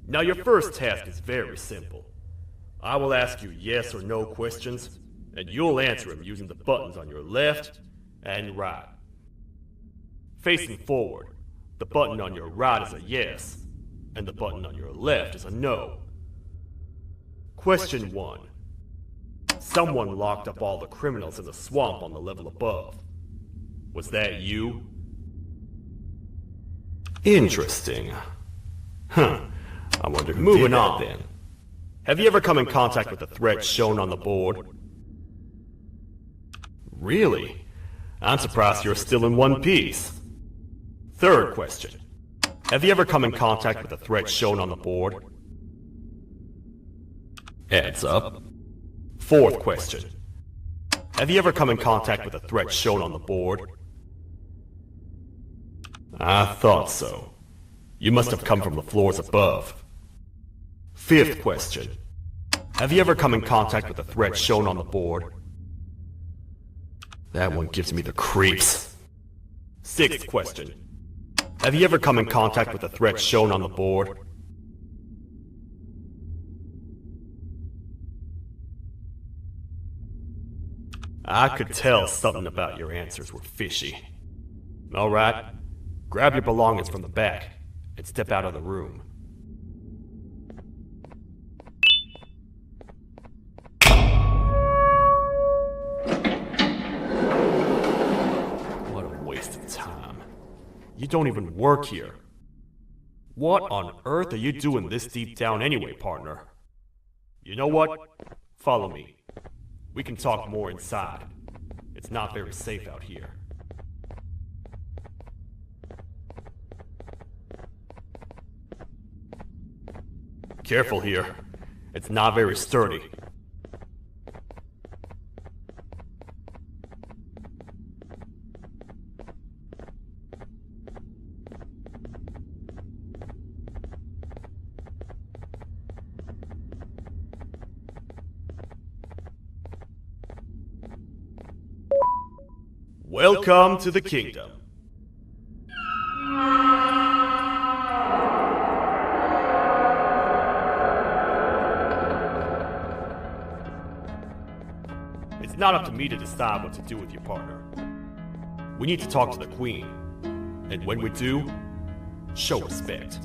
Now your first task is very simple. I will ask you yes or no questions, and you'll answer them using the buttons on your left and right. Facing forward, the button on your right is a yes, and the button on your left is a no. Question 1. Someone locked up all the criminals in the swamp on the level above. Was that you? Interesting. Huh. I wonder who Moving did on, then. Have you ever come in contact with the threat shown on the board? Really? I'm surprised you're still in one piece. Third question. Have you ever come in contact with the threat shown on the board? Heads up. Fourth question. Have you ever come in contact with the threat shown on the board? I thought so. You must have come from the floors above. Fifth question. Have you ever come in contact with the threat shown on the board? That one gives me the creeps. Sixth question. Have you ever come in contact with the threat shown on the board? I could tell something about your answers were fishy. Alright, grab your belongings from the back and step out of the room. What a waste of time. You don't even work here. What on earth are you doing this deep down anyway, partner? You know what? Follow me. We can talk more inside. It's not very safe out here. Careful here. It's not very sturdy. Welcome to the kingdom. It's not up to me to decide what to do with your partner. We need to talk to the queen. And when we do, show respect.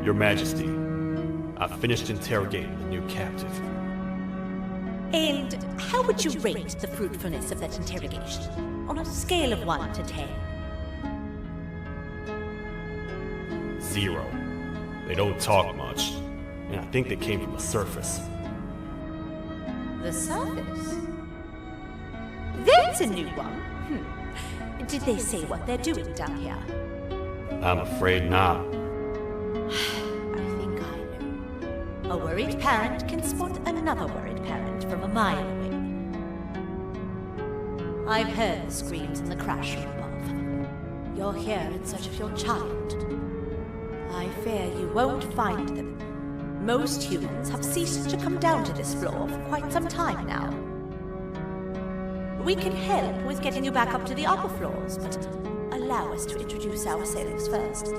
Your Majesty, I've finished interrogating the new captive.
And how would you rate the fruitfulness of that interrogation? On a scale of 1 to 10?
0. They don't talk much, and I think they came from the surface.
The surface? That's a new one. Did they say what they're doing down here?
I'm afraid not.
I think I know. A worried parent can spot another worried parent from a mile away. I've heard the screams in the crash room above. You're here in search of your child. I fear you won't find them. Most humans have ceased to come down to this floor for quite some time now. We can help with getting you back up to the upper floors, but allow us to introduce ourselves first.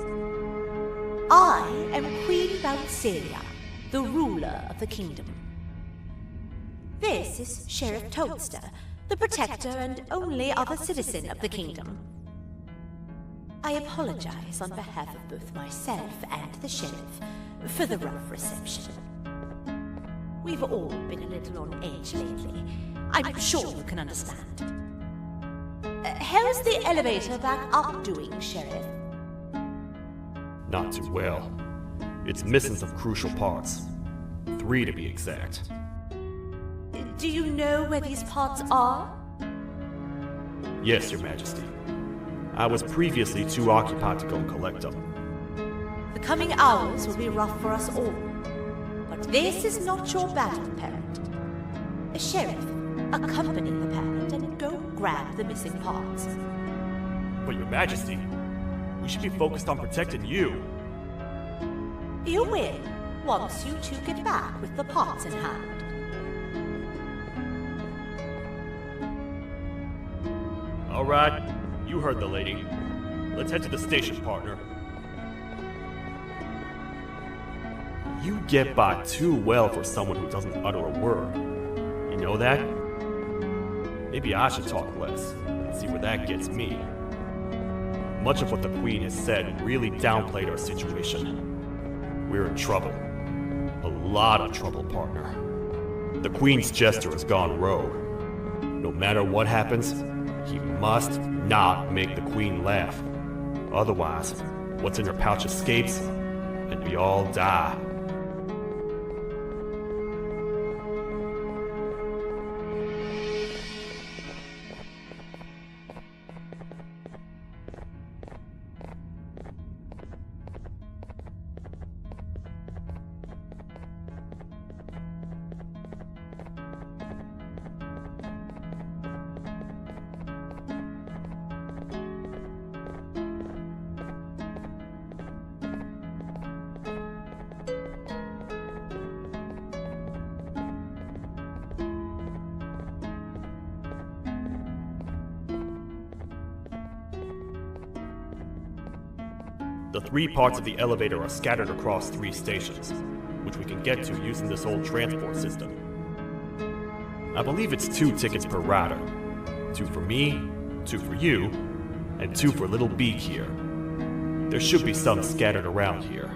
I am Queen Bouncelia, the ruler of the kingdom. This is Sheriff Toadster, the protector and only other citizen of the kingdom. I apologize on behalf of both myself and the sheriff for the rough reception. We've all been a little on edge lately. I'm sure you can understand. How's the elevator back up doing, Sheriff?
Not too well. It's missing some crucial parts. 3 to be exact.
Do you know where these parts are?
Yes, Your Majesty. I was previously too occupied to go and collect them.
The coming hours will be rough for us all. But this is not your battle, parent. Sheriff, accompany the parent and go grab the missing parts.
But Your Majesty, we should be focused on protecting you.
You will, once you two get back with the parts in hand.
All right, you heard the lady. Let's head to the station, partner. You get by too well for someone who doesn't utter a word. You know that? Maybe I should talk less and see where that gets me.
Much of what the Queen has said really downplayed our situation. We're in trouble. A lot of trouble, partner. The Queen's jester has gone rogue. No matter what happens, he must not make the Queen laugh. Otherwise, what's in her pouch escapes, and we all die. The 3 parts of the elevator are scattered across 3 stations, which we can get to using this old transport system. I believe it's 2 tickets per rider. 2 for me, 2 for you, and 2 for Little Beak here. There should be some scattered around here.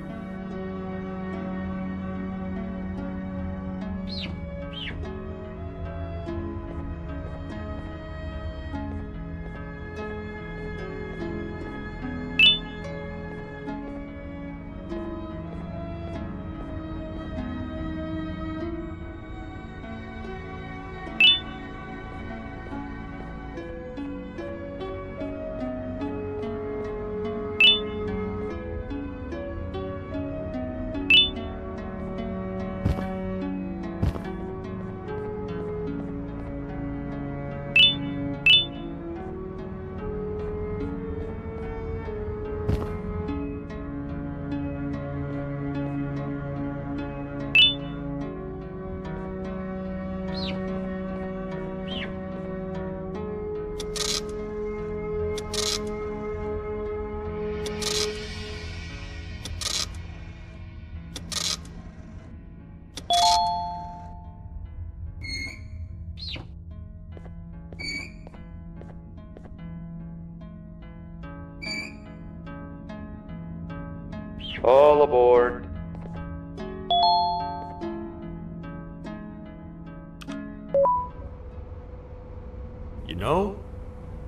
All aboard.
You know,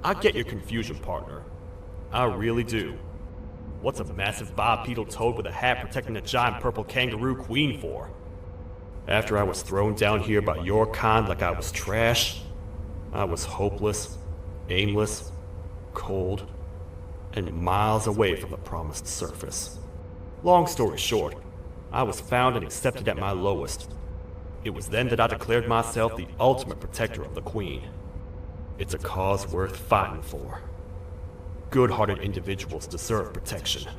I get your confusion, partner. I really do. What's a massive bipedal toad with a hat protecting a giant purple kangaroo queen for? After I was thrown down here by your kind like I was trash, I was hopeless, aimless, cold, and miles away from the promised surface. Long story short, I was found and accepted at my lowest. It was then that I declared myself the ultimate protector of the Queen. It's a cause worth fighting for. Good-hearted individuals deserve protection.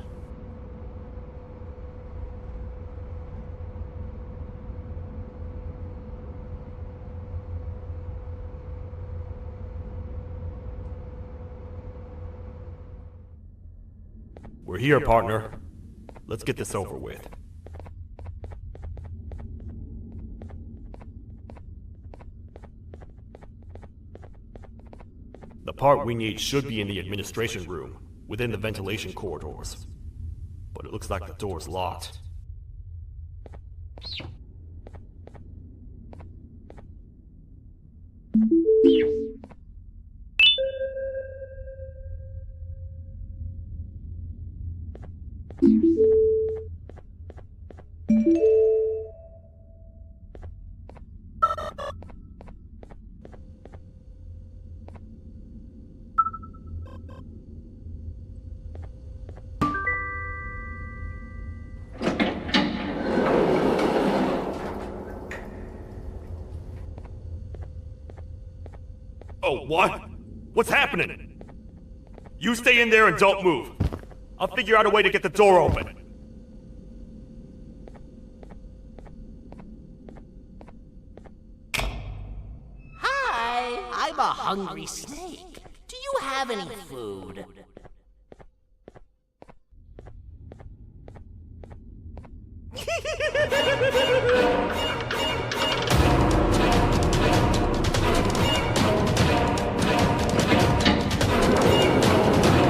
We're here, partner. Let's get this over with. The part we need should be in the administration room, within the ventilation corridors. But it looks like the door's locked. Oh, what? What's happening? You stay in there and don't move. I'll figure out a way to get the door open.
Hi, I'm a hungry snake. Do you have any food?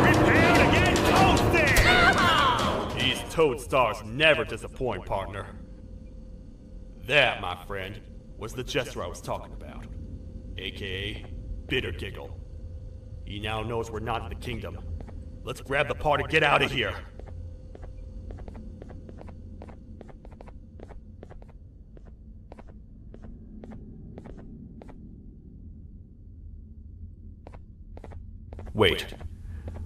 Prepare to get Toad stars never disappoint, partner. That, my friend, was the jester I was talking about, aka Bitter Giggle. He now knows we're not in the kingdom. Let's grab the part and get out of here! Wait,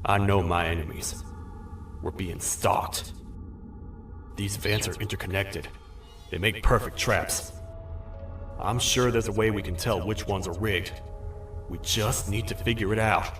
I know my enemies. We're being stalked. These vents are interconnected. They make perfect traps. I'm sure there's a way we can tell which ones are rigged. We just need to figure it out.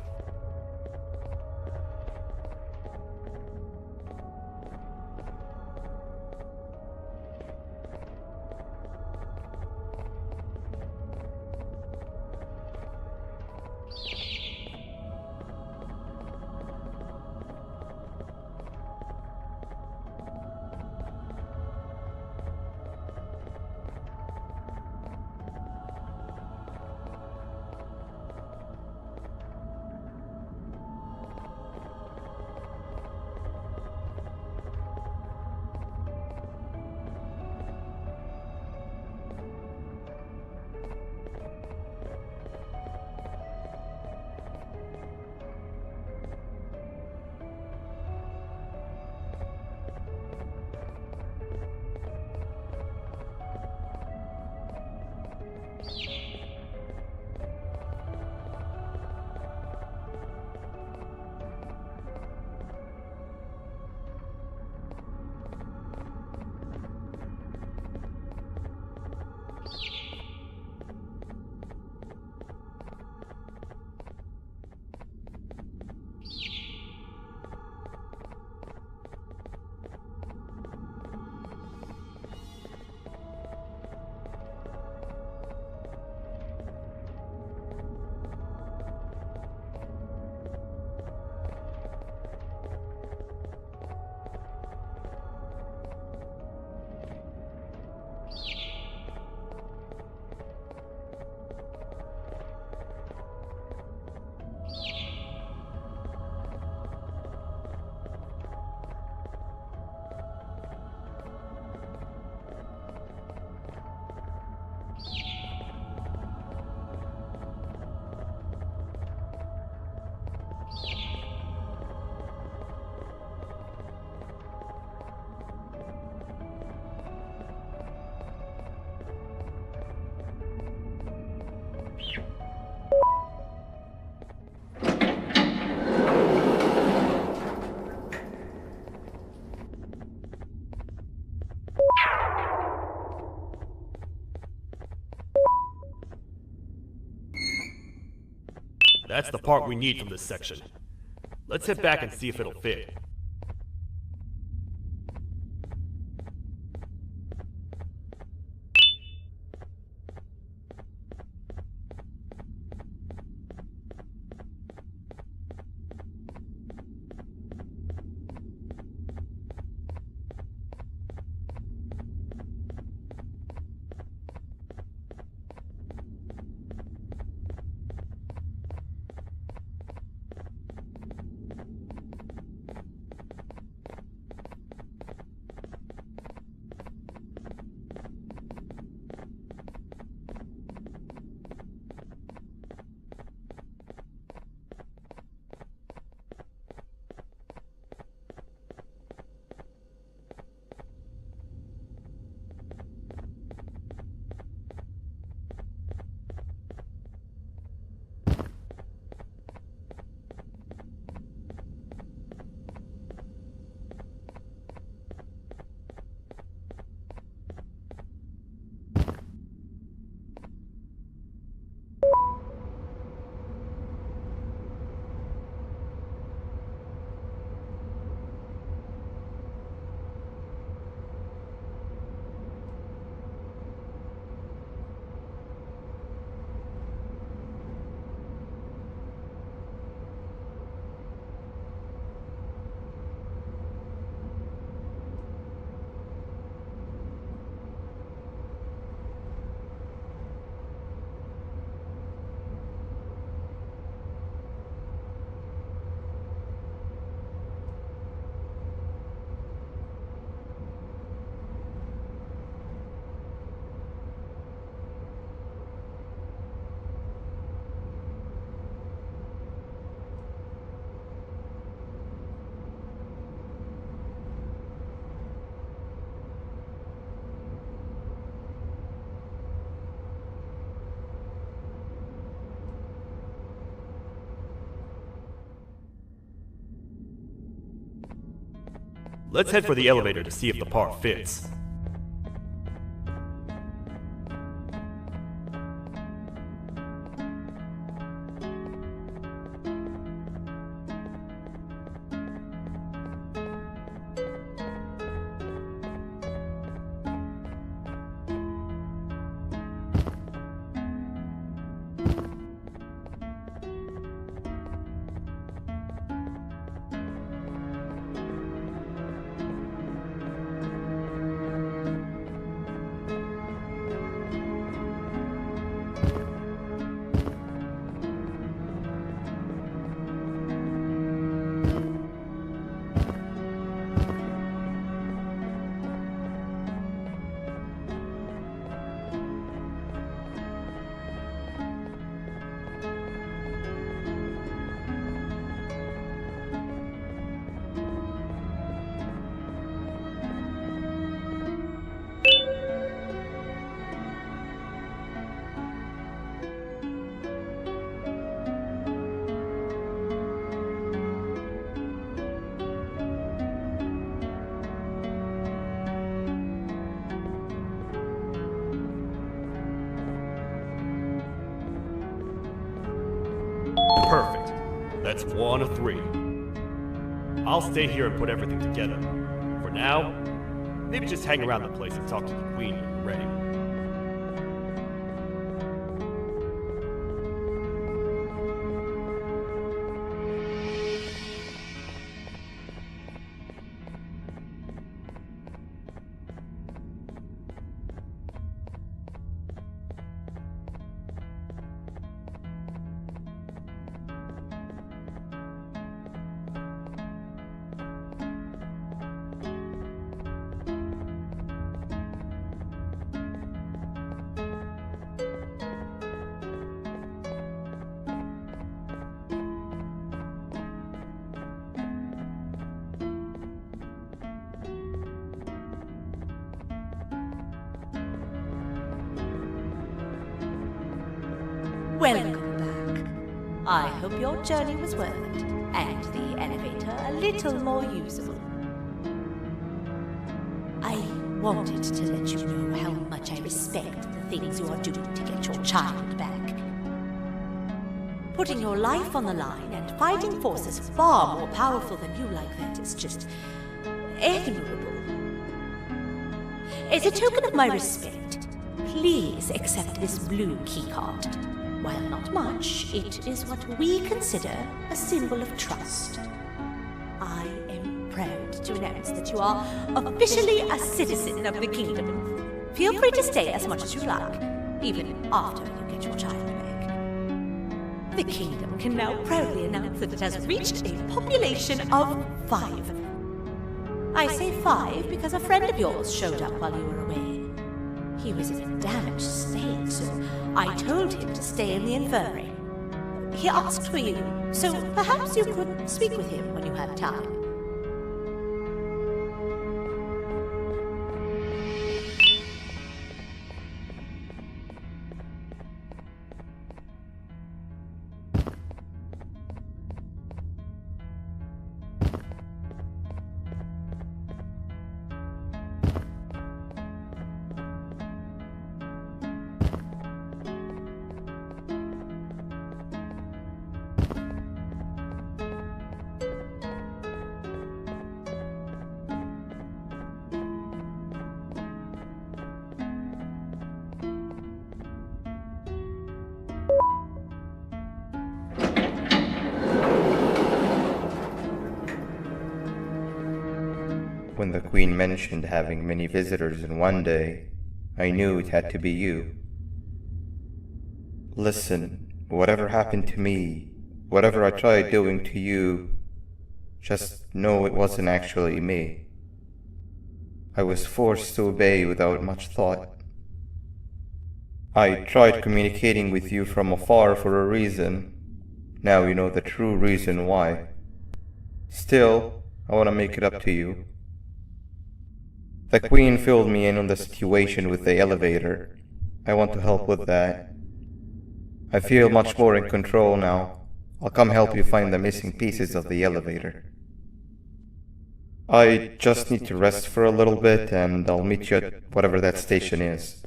That's the part we need from this section. Let's head back and see if it'll fit. Let's head for the elevator to see if the part fits. Perfect. That's 1 of 3. I'll stay here and put everything together. For now, maybe just hang around the place and talk to the Queen when you're ready.
Welcome back. I hope your journey was worth it, and the elevator a little more usable. I wanted to let you know how much I respect the things you are doing to get your child back. Putting your life on the line and fighting forces far more powerful than you like that is just admirable. As a token of my respect, please accept this blue keycard. While not much, it is what we consider a symbol of trust. I am proud to announce that you are officially a citizen of the kingdom. Feel free to stay as much as you like, even after you get your child back. The kingdom can now proudly announce that it has reached a population of 5. I say 5 because a friend of yours showed up while you were away. He was in a damaged state, so I told him to stay in the infirmary. He asked for you, so perhaps you could speak with him when you have time.
When the Queen mentioned having many visitors in one day, I knew it had to be you. Listen, whatever happened to me, whatever I tried doing to you, just know it wasn't actually me. I was forced to obey without much thought. I tried communicating with you from afar for a reason. Now you know the true reason why. Still, I want to make it up to you. The Queen filled me in on the situation with the elevator. I want to help with that. I feel much more in control now. I'll come help you find the missing pieces of the elevator.
I just need to rest for a little bit, and I'll meet you at whatever that station is.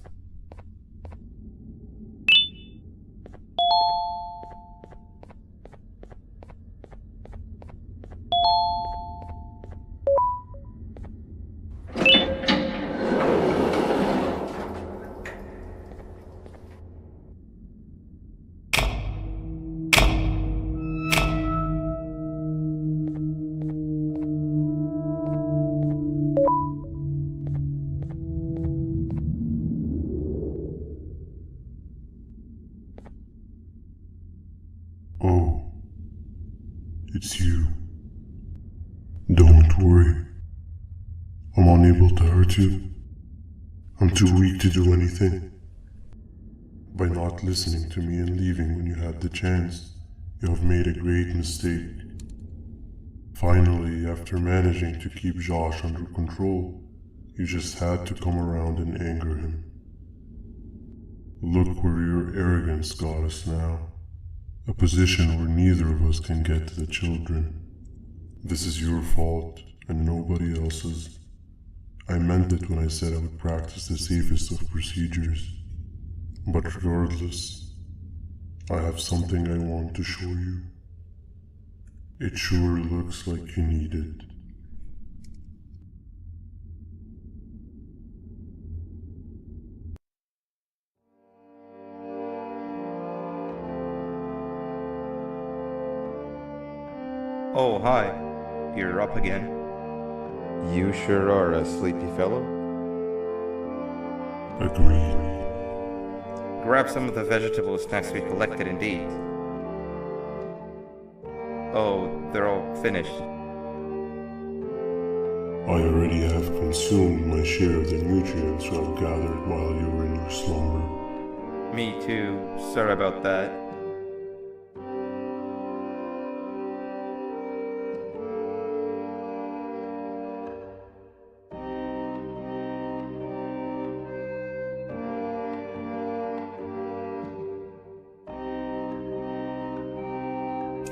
Oh, it's you. Don't worry. I'm unable to hurt you. I'm too weak to do anything. By not listening to me and leaving when you had the chance, you have made a great mistake. Finally, after managing to keep Josh under control, you just had to come around and anger him. Look where your arrogance got us now. A position where neither of us can get to the children. This is your fault, and nobody else's. I meant it when I said I would practice the safest of procedures. But regardless, I have something I want to show you. It sure looks like you need it.
Oh, hi. You're up again.
You sure are a sleepy fellow.
Agreed.
Grab some of the vegetable snacks we collected indeed. Oh, they're all finished.
I already have consumed my share of the nutrients I've gathered while you were in your slumber.
Me too. Sorry about that.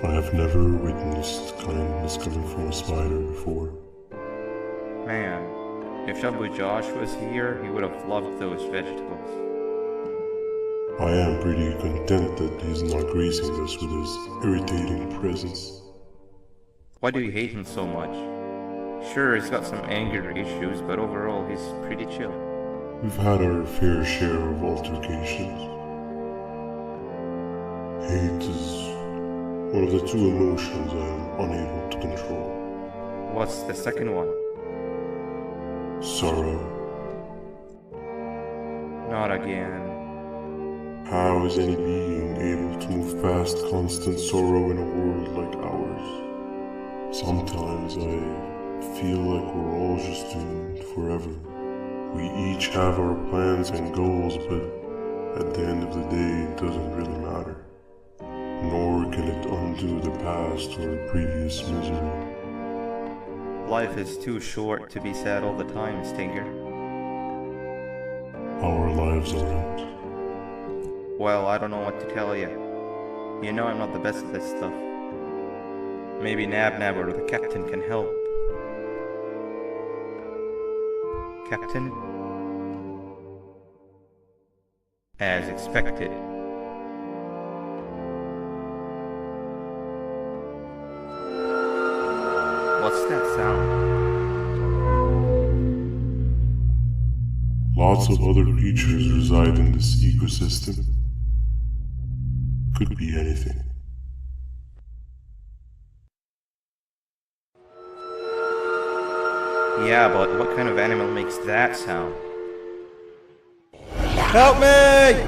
I have never witnessed kindness coming from a spider before.
Man, if Shabu Josh was here, he would have loved those vegetables.
I am pretty content that he's not gracing us with his irritating presence.
Why do you hate him so much? Sure, he's got some anger issues, but overall he's pretty chill.
We've had our fair share of altercations. Hate is one of the two emotions I am unable to control.
What's the second one?
Sorrow.
Not again.
How is any being able to move past constant sorrow in a world like ours? Sometimes I feel like we're all just doomed forever. We each have our plans and goals, but at the end of the day, it doesn't really matter. Nor can it undo the past or previous misery.
Life is too short to be sad all the time, Stinger.
Our lives aren't.
Well, I don't know what to tell you. You know I'm not the best at this stuff. Maybe Nabnab or the captain can help. Captain? As expected. What's that sound?
Lots of other creatures reside in this ecosystem. Could be anything.
Yeah, but what kind of animal makes that sound?
Help me!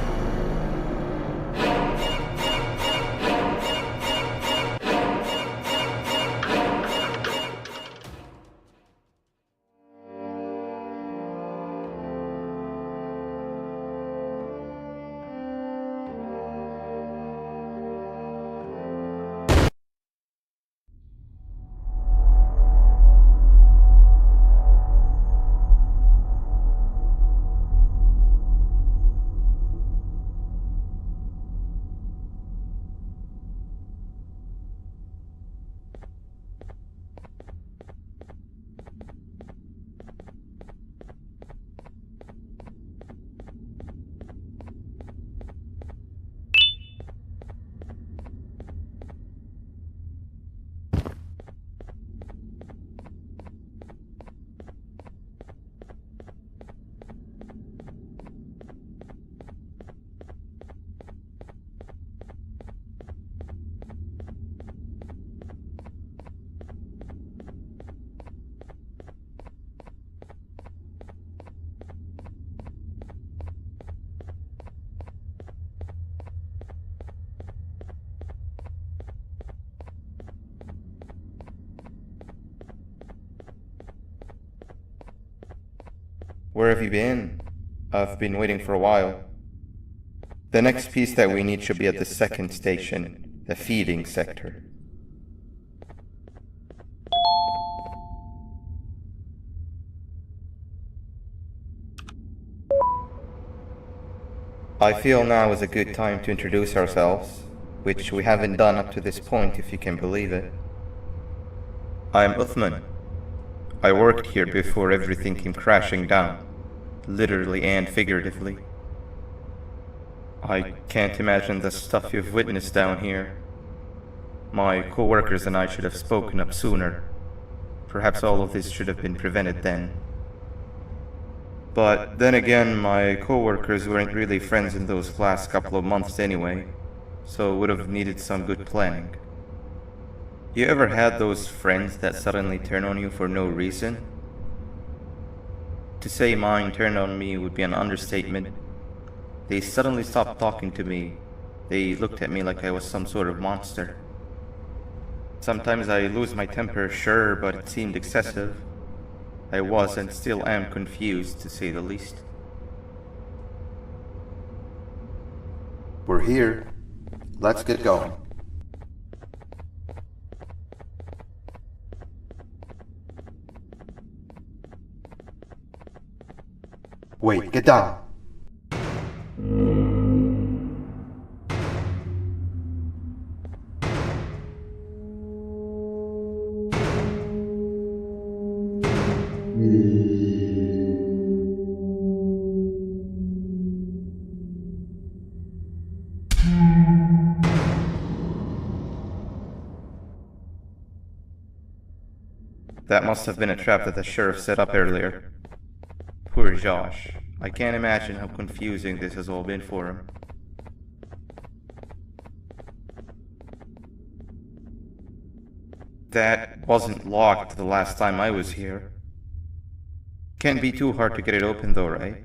Where have you been? I've been waiting for a while. The next piece that we need should be at the second station, the feeding sector. I feel now is a good time to introduce ourselves, which we haven't done up to this point, if you can believe it. I'm Uthman. I worked here before everything came crashing down, literally and figuratively. I can't imagine the stuff you've witnessed down here. My co-workers and I should have spoken up sooner. Perhaps all of this should have been prevented then. But then again, my co-workers weren't really friends in those last couple of months anyway, so would have needed some good planning. You ever had those friends that suddenly turn on you for no reason? To say mine turned on me would be an understatement. They suddenly stopped talking to me. They looked at me like I was some sort of monster. Sometimes I lose my temper, sure, but it seemed excessive. I was and still am confused, to say the least.
We're here. Let's get going. Wait, get down.
That must have been a trap that the sheriff set up earlier. Poor Josh. I can't imagine how confusing this has all been for him. That wasn't locked the last time I was here. Can't be too hard to get it open though, right?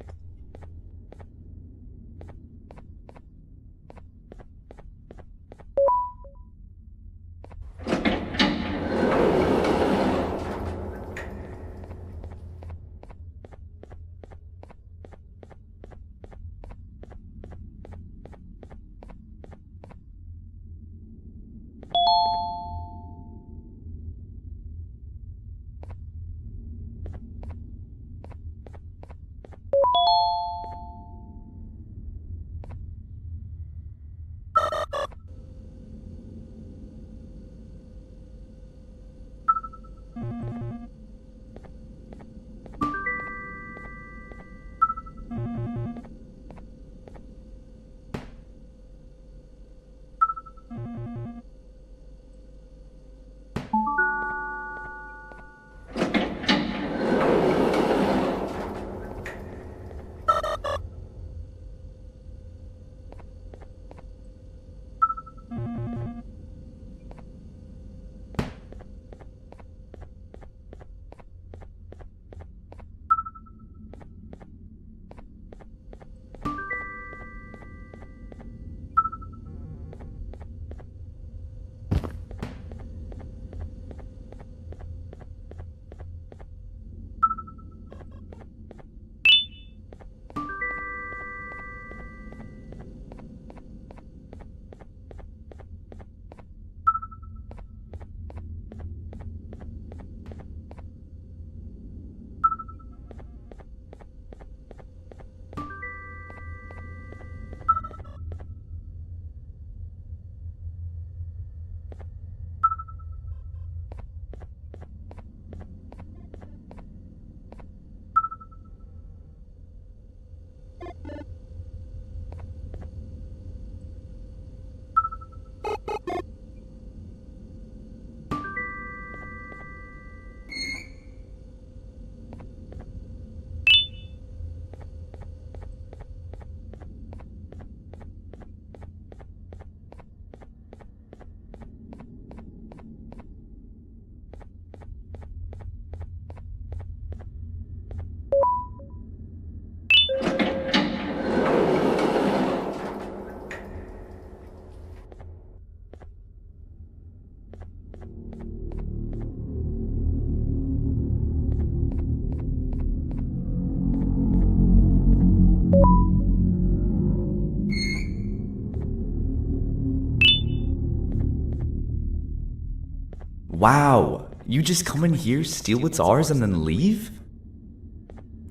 Wow, you just come in here, steal what's ours, and then leave?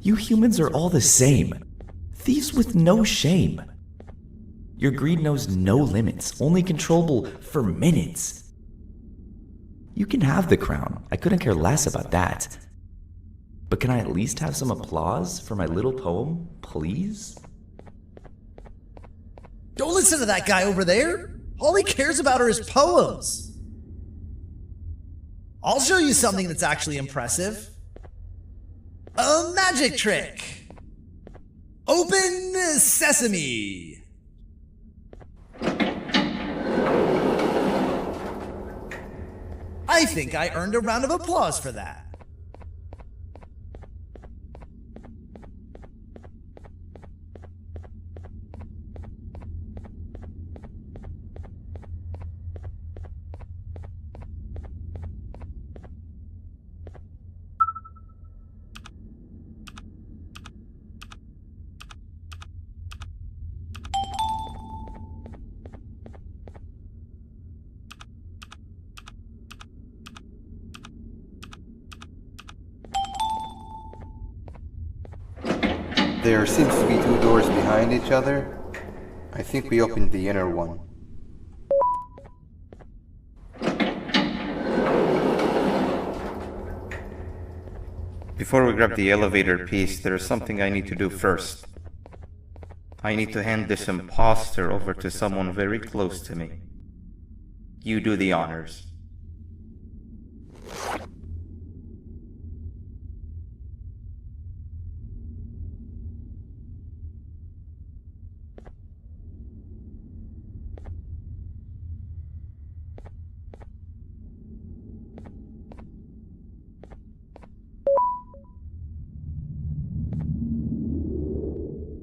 You humans are all the same. Thieves with no shame. Your greed knows no limits, only controllable for minutes. You can have the crown, I couldn't care less about that. But can I at least have some applause for my little poem, please?
Don't listen to that guy over there. All he cares about are his poems. I'll show you something that's actually impressive. A magic trick. Open sesame. I think I earned a round of applause for that.
There seems to be two doors behind each other. I think we opened the inner one.
Before we grab the elevator piece, there's something I need to do first. I need to hand this imposter over to someone very close to me. You do the honors.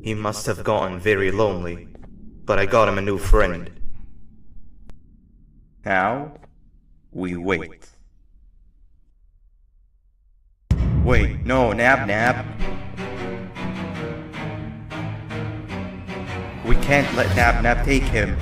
He must have gotten very lonely, but I got him a new friend.
Now, we wait. Wait, no, Nabnab. We can't let Nabnab take him.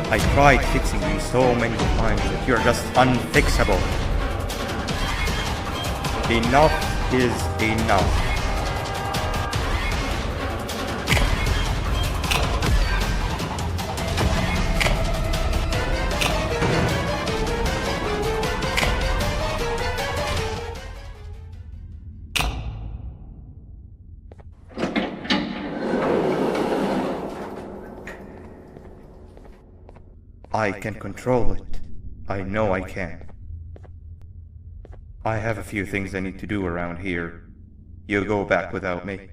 I tried fixing you so many times that you're just unfixable. Enough is enough. I can control it. I know I can. I have a few things I need to do around here. You go back without me.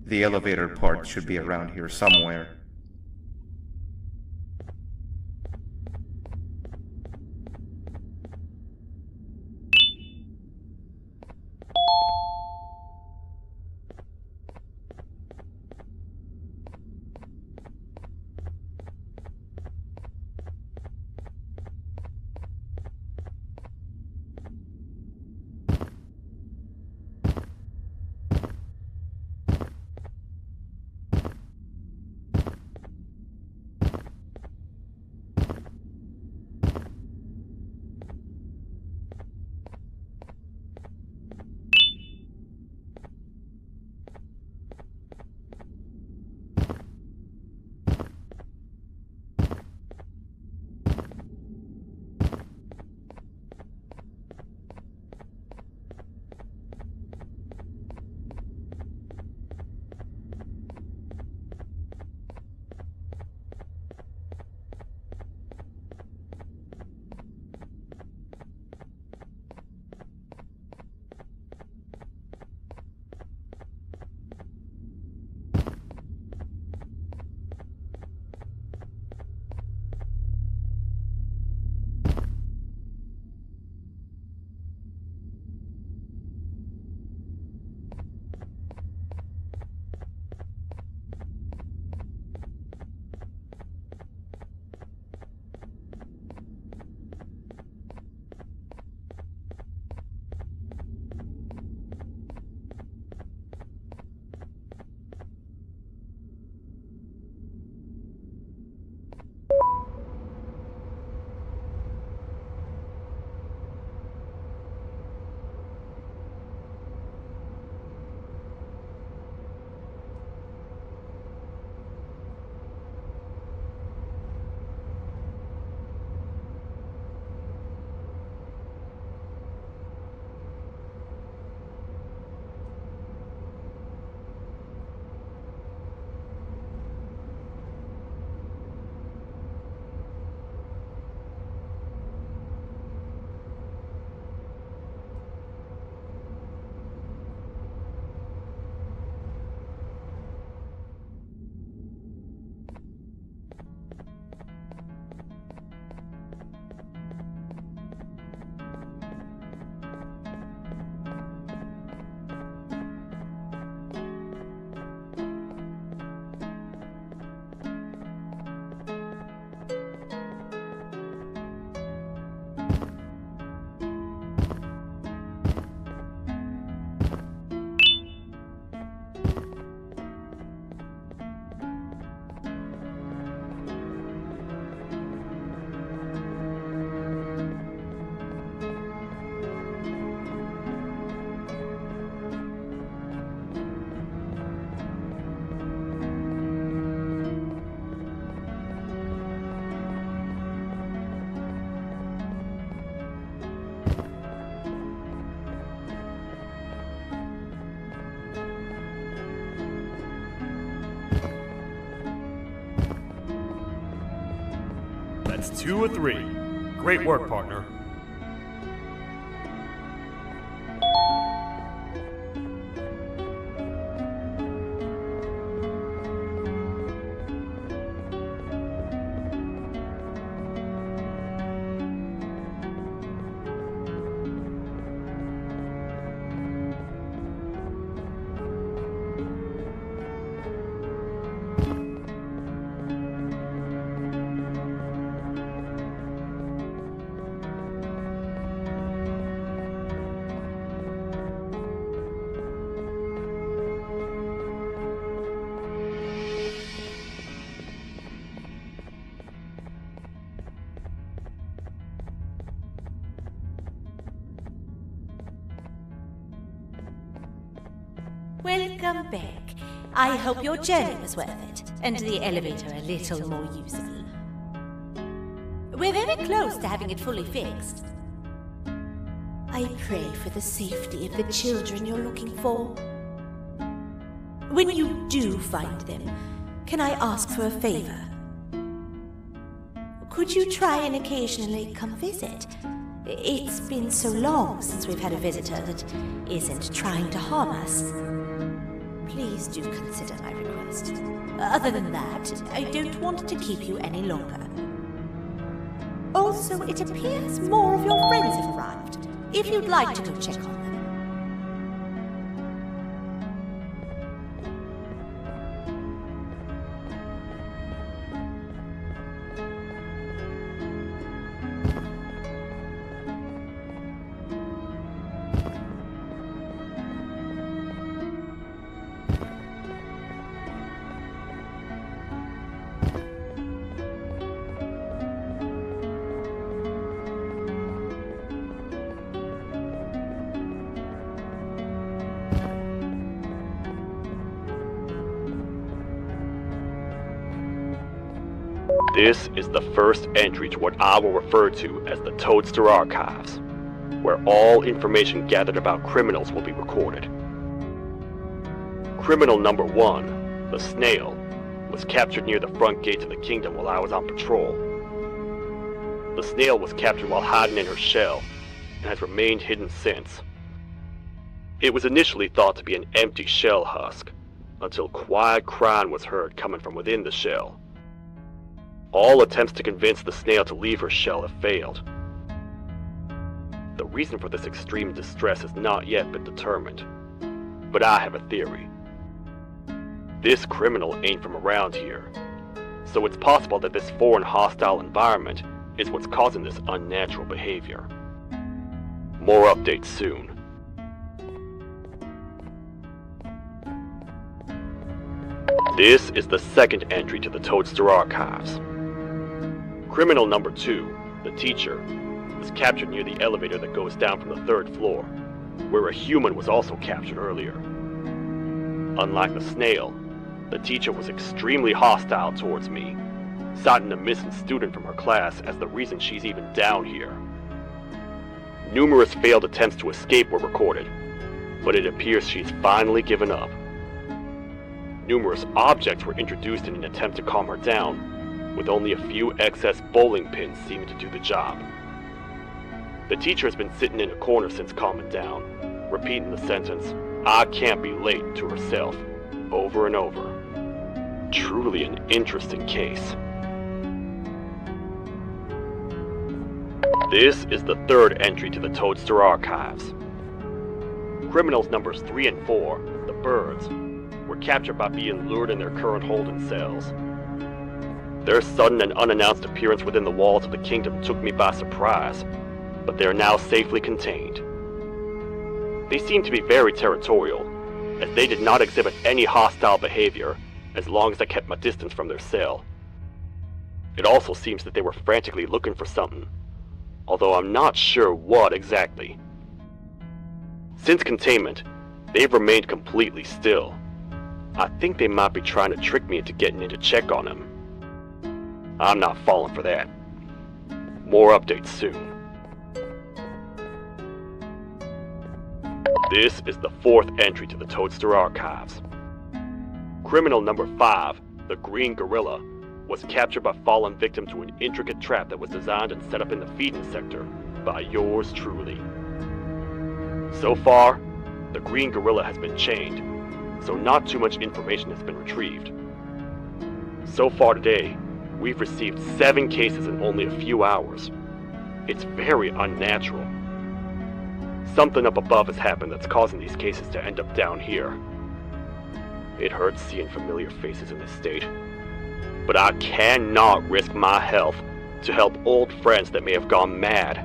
The elevator part should be around here somewhere.
That's 2 of 3. Great work, partner.
Welcome back. I hope your journey was worth it, and the elevator a little more usable. We're very close to having it fully fixed. I pray for the safety of the children you're looking for. When you do find them, can I ask for a favor? Could you try and occasionally come visit? It's been so long since we've had a visitor that isn't trying to harm us. Please do consider my request. Other than that, I don't want to keep you any longer. Also, it appears more of your friends have arrived, if you'd like to go check on them.
This is the first entry to what I will refer to as the Toadster Archives, where all information gathered about criminals will be recorded. Criminal number 1, the Snail, was captured near the front gates of the kingdom while I was on patrol. The Snail was captured while hiding in her shell, and has remained hidden since. It was initially thought to be an empty shell husk, until quiet crying was heard coming from within the shell. All attempts to convince the Snail to leave her shell have failed. The reason for this extreme distress has not yet been determined, but I have a theory. This criminal ain't from around here, so it's possible that this foreign hostile environment is what's causing this unnatural behavior. More updates soon. This is the second entry to the Toadster Archives. Criminal number 2, the teacher, was captured near the elevator that goes down from the 3rd floor, where a human was also captured earlier. Unlike the Snail, the teacher was extremely hostile towards me, citing a missing student from her class as the reason she's even down here. Numerous failed attempts to escape were recorded, but it appears she's finally given up. Numerous objects were introduced in an attempt to calm her down, with only a few excess bowling pins seeming to do the job. The teacher has been sitting in a corner since calming down, repeating the sentence, "I can't be late," to herself, over and over. Truly an interesting case. This is the 3rd entry to the Toadster Archives. Criminals numbers 3 and 4, the Birds, were captured by being lured in their current holding cells. Their sudden and unannounced appearance within the walls of the kingdom took me by surprise, but they are now safely contained. They seem to be very territorial, as they did not exhibit any hostile behavior as long as I kept my distance from their cell. It also seems that they were frantically looking for something, although I'm not sure what exactly. Since containment, they've remained completely still. I think they might be trying to trick me into getting in to check on them. I'm not falling for that. More updates soon. This is the 4th entry to the Toadster Archives. Criminal number 5, the Green Gorilla, was captured by falling victim to an intricate trap that was designed and set up in the feeding sector by yours truly. So far, the green gorilla has been chained, so not too much information has been retrieved. So far today, we've received 7 cases in only a few hours. It's very unnatural. Something up above has happened that's causing these cases to end up down here. It hurts seeing familiar faces in this state, but I cannot risk my health to help old friends that may have gone mad.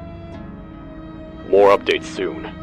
More updates soon.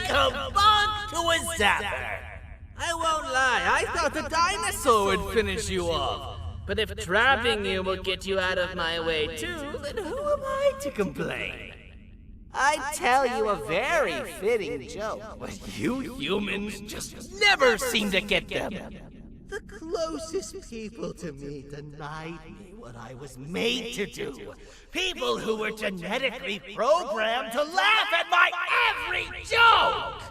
come back to a zapper. I won't lie, I thought the dinosaur would finish you off. But if trapping you will get you out of my way too, then who am I to complain? I'd tell you a very fitting joke, but you humans just never seem to get them. The closest people to me denied me what I was made to do. People who were genetically programmed to laugh at my every joke!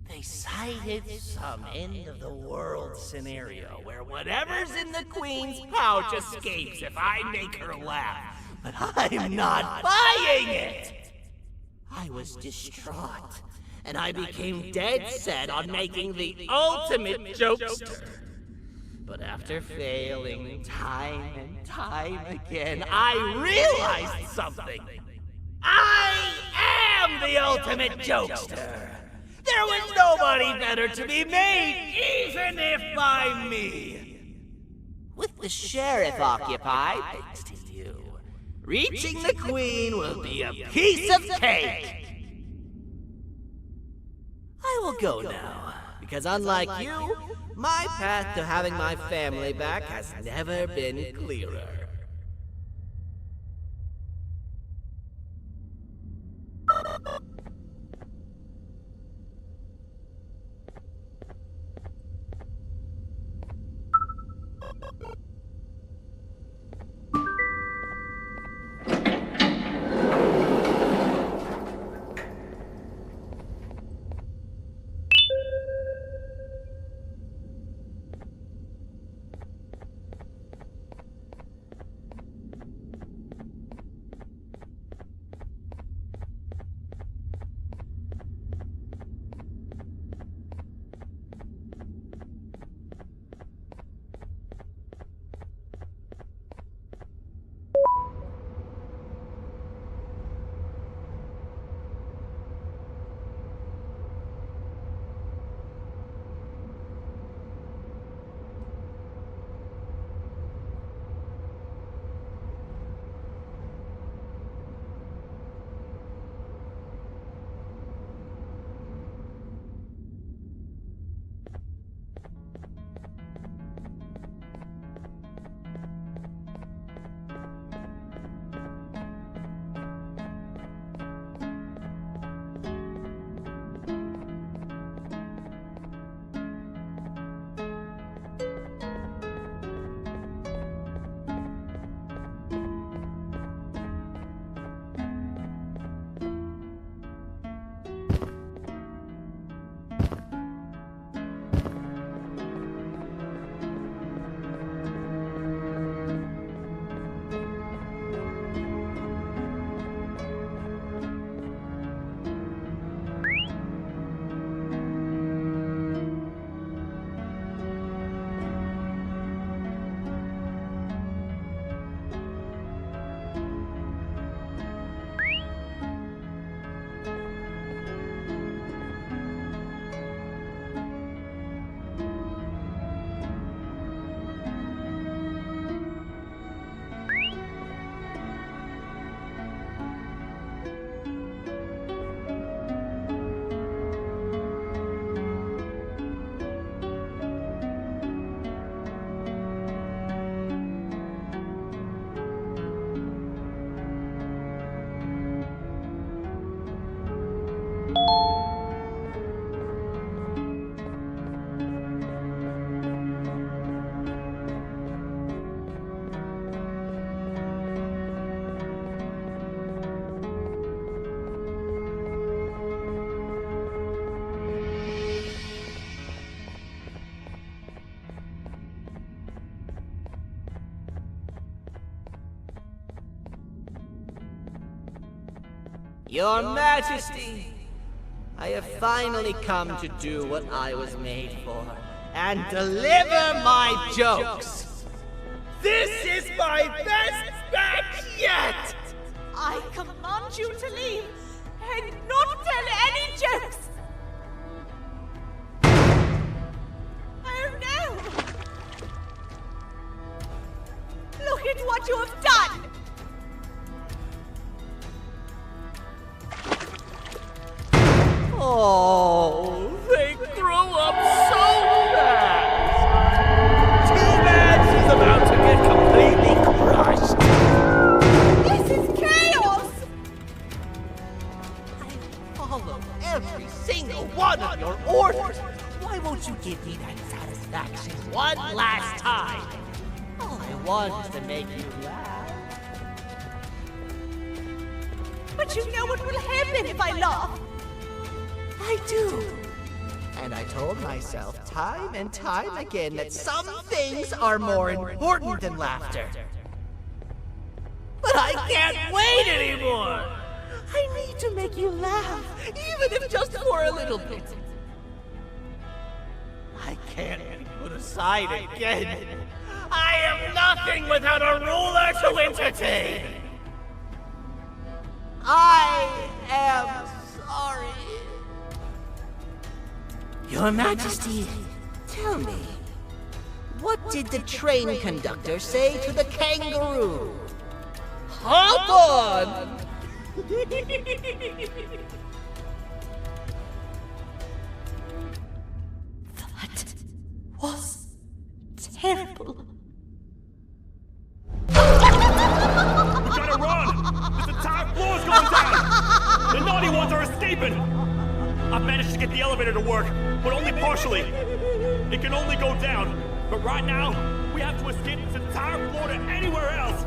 They cited some end-of-the-world scenario where whatever's in the Queen's pouch escapes if I make her laugh. But I'm not buying it! I was distraught, and I became dead set on making the ultimate jokester. But after failing time and time again, I realized something. I am the ultimate jokester! There was nobody better to be made, even if by me! With the sheriff occupied, thanks to you, reaching the Queen will be a piece of cake! I will go now, because unlike you, my path to having my family back has never been clearer. Your Majesty, I have finally come to do what I was made for, and deliver my jokes. This is my best batch yet!
I command you to leave and not tell any jokes! Oh no! Look at what you have done!
Oh, they grew up so fast. Too bad she's about to get completely crushed.
This is chaos!
I followed every single one of your orders. Why won't you give me that satisfaction one last time? All I want is to make you laugh.
But you know what will happen if I laugh.
I do. And I told myself time and time again that some things are more important than laughter. But I can't wait anymore! I need to make you laugh, even if just for a little bit. I can't be put aside again. I am nothing without a ruler to entertain. I am sorry. Your Majesty, tell me, what did the train conductor say to the kangaroo? Hop on! That was terrible.
We gotta run! This entire floor is going down! The naughty ones are escaping! I've managed to get the elevator to work, but only partially. It can only go down, but right now, we have to escape this entire floor to anywhere else!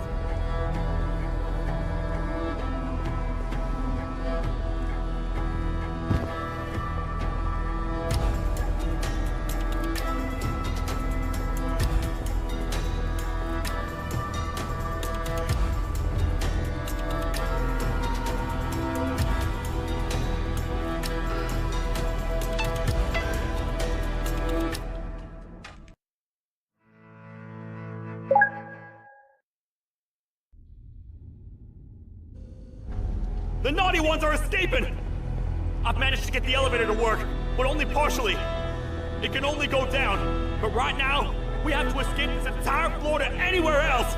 The naughty ones are escaping! I've managed to get the elevator to work, but only partially. It can only go down, but right now, we have to escape this entire floor to anywhere else!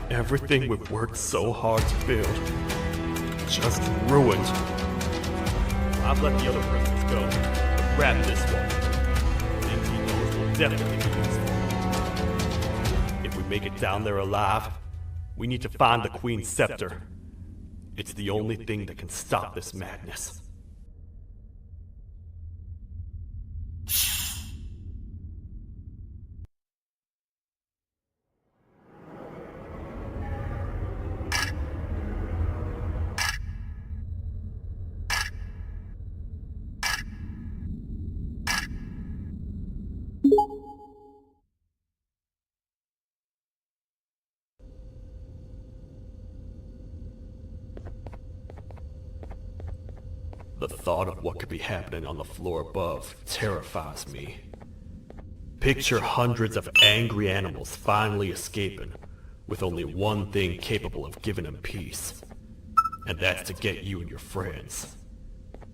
Everything we've worked so hard to build, just ruined. I've let the other prisoners go, but grab this one. Things he knows will definitely be useful. If we make it down there alive, we need to find the Queen's scepter. It's the only thing that can stop this madness. The thought of what could be happening on the floor above terrifies me. Picture hundreds of angry animals finally escaping, with only one thing capable of giving them peace. And that's to get you and your friends.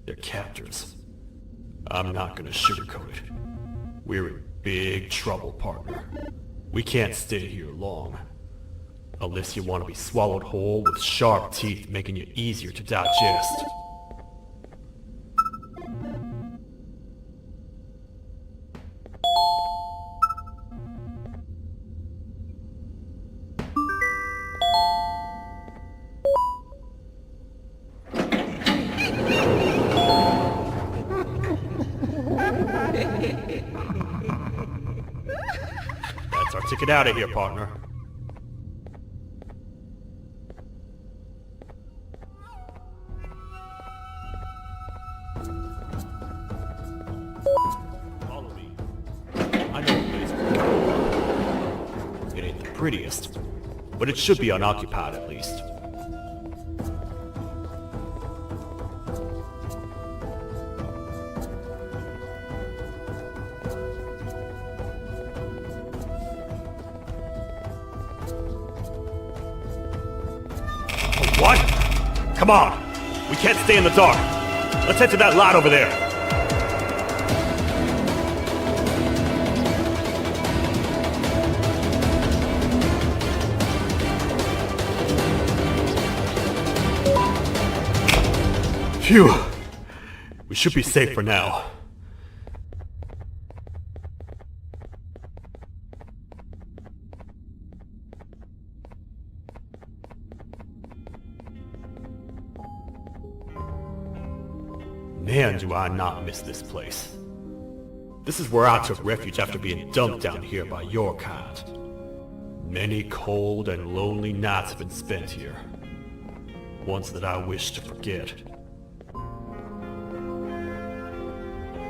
Their captors. I'm not gonna sugarcoat it. We're in big trouble, partner. We can't stay here long. Unless you want to be swallowed whole with sharp teeth making you easier to digest. That's our ticket out of here, partner. Follow me. I know a place. It ain't the prettiest, but it should be unoccupied at least. What? Come on! We can't stay in the dark! Let's head to that lot over there! Phew! We should be safe for now. Man, do I not miss this place. This is where I took refuge after being dumped down here by your kind. Many cold and lonely nights have been spent here. Ones that I wish to forget.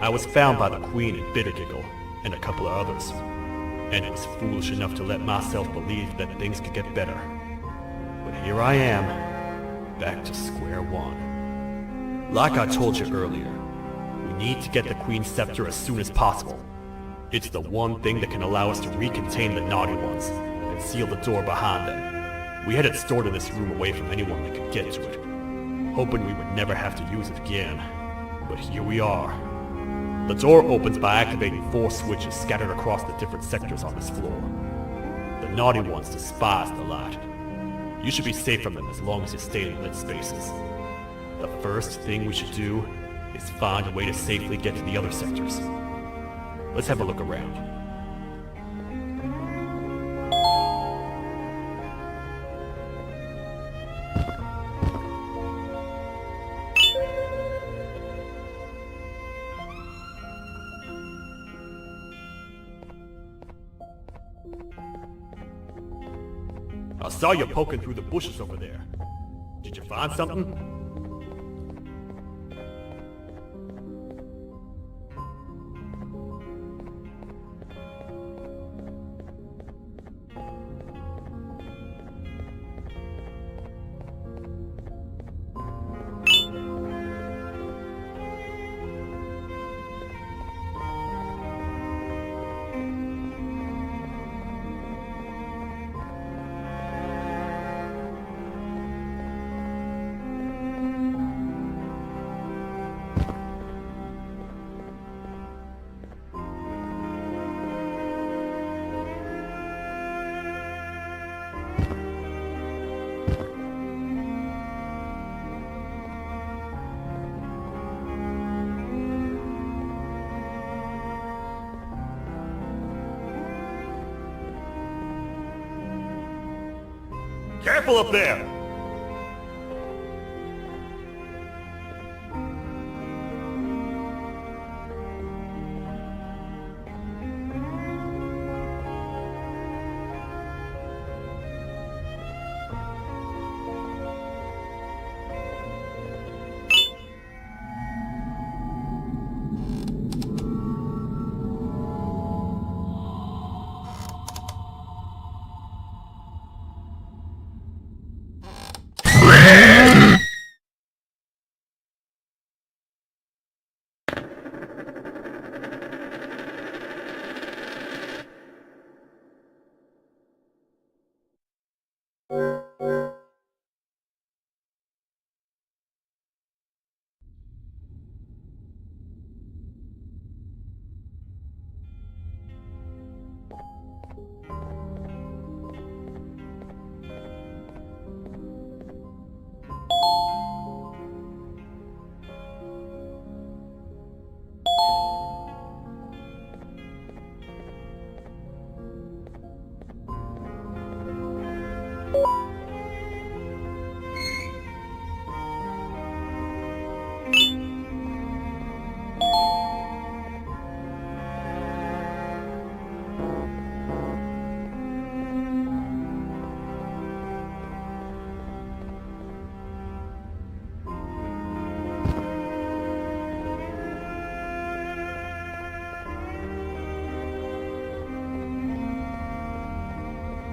I was found by the Queen and Bittergiggle, and a couple of others, and was foolish enough to let myself believe that things could get better. But here I am, back to square one. Like I told you earlier, we need to get the Queen's scepter as soon as possible. It's the one thing that can allow us to recontain the naughty ones, and seal the door behind them. We had it stored in this room away from anyone that could get to it, hoping we would never have to use it again. But here we are. The door opens by activating 4 switches scattered across the different sectors on this floor. The naughty ones despise the light. You should be safe from them as long as you stay in lit spaces. The first thing we should do is find a way to safely get to the other sectors. Let's have a look around. I saw you poking through the bushes over there. Did you find something? Careful up there!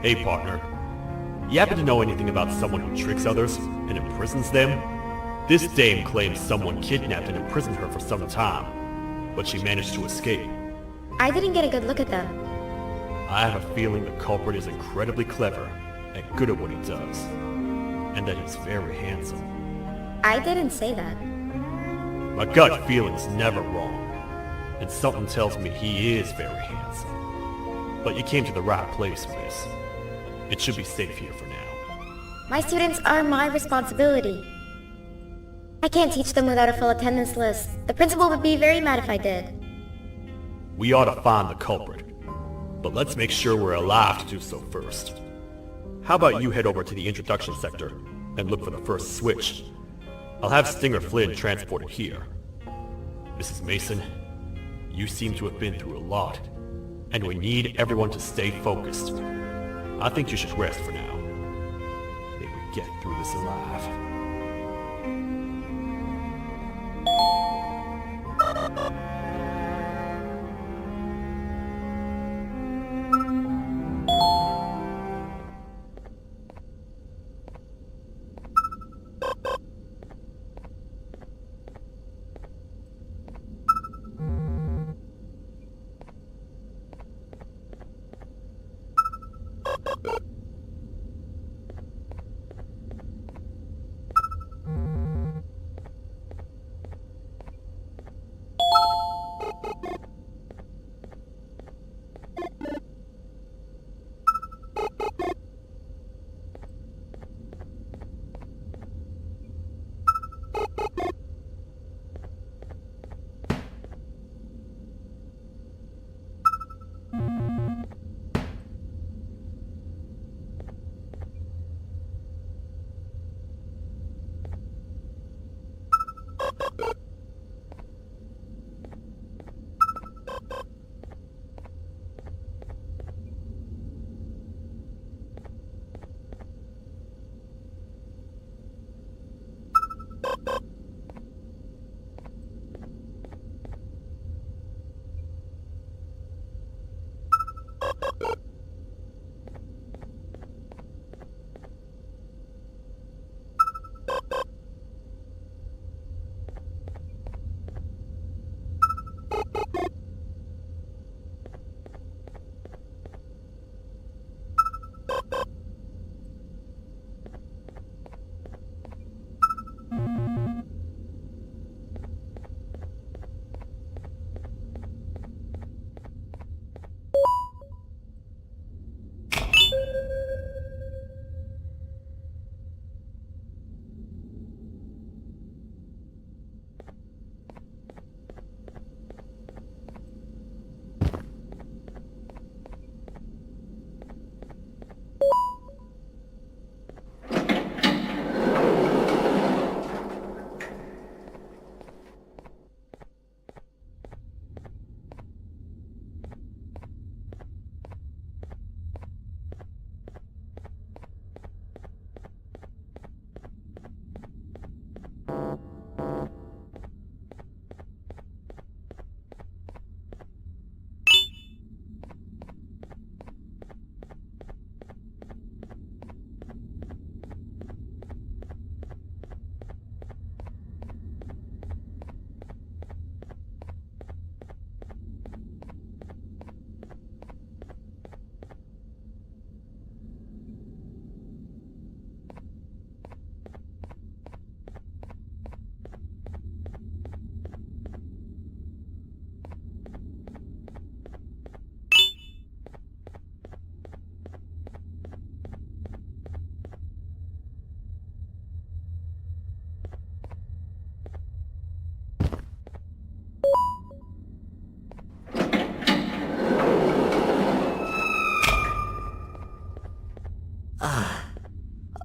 Hey partner, you happen to know anything about someone who tricks others and imprisons them? This dame claims someone kidnapped and imprisoned her for some time, but she managed to escape.
I didn't get a good look at them.
I have a feeling the culprit is incredibly clever and good at what he does. and that he's very handsome.
I didn't say that.
My gut feeling's never wrong, and something tells me he is very handsome. But you came to the right place, miss. It should be safe here for now.
My students are my responsibility. I can't teach them without a full attendance list. The principal would be very mad if I did.
We ought to find the culprit, but let's make sure we're alive to do so first. How about you head over to the introduction sector and look for the first switch? I'll have Stinger Flynn transported here. Mrs. Mason, you seem to have been through a lot, and we need everyone to stay focused. I think you should rest for now. May we get through this alive.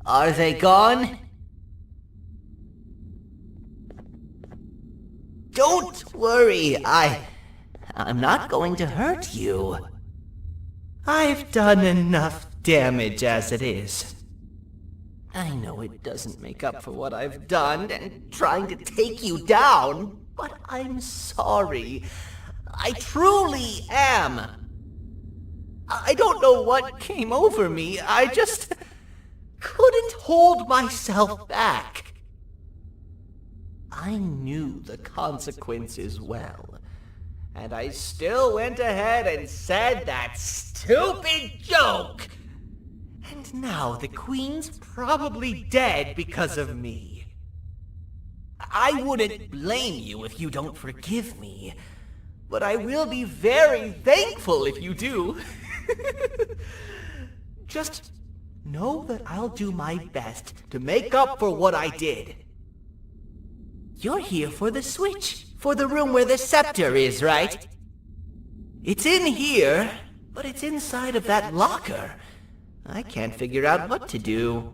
Are they gone? Don't worry, I'm not going to hurt you. I've done enough damage as it is. I know it doesn't make up for what I've done and trying to take you down, but I'm sorry. I truly am. I don't know what came over me. I just couldn't hold myself back. I knew the consequences well, and I still went ahead and said that stupid joke.
And now the Queen's probably dead because of me. I wouldn't blame you if you don't forgive me, but I will be very thankful if you do. Just know that I'll do my best to make up for what I did. You're here for the switch, for the room where the scepter is, right? It's in here, but it's inside of that locker. I can't figure out what to do.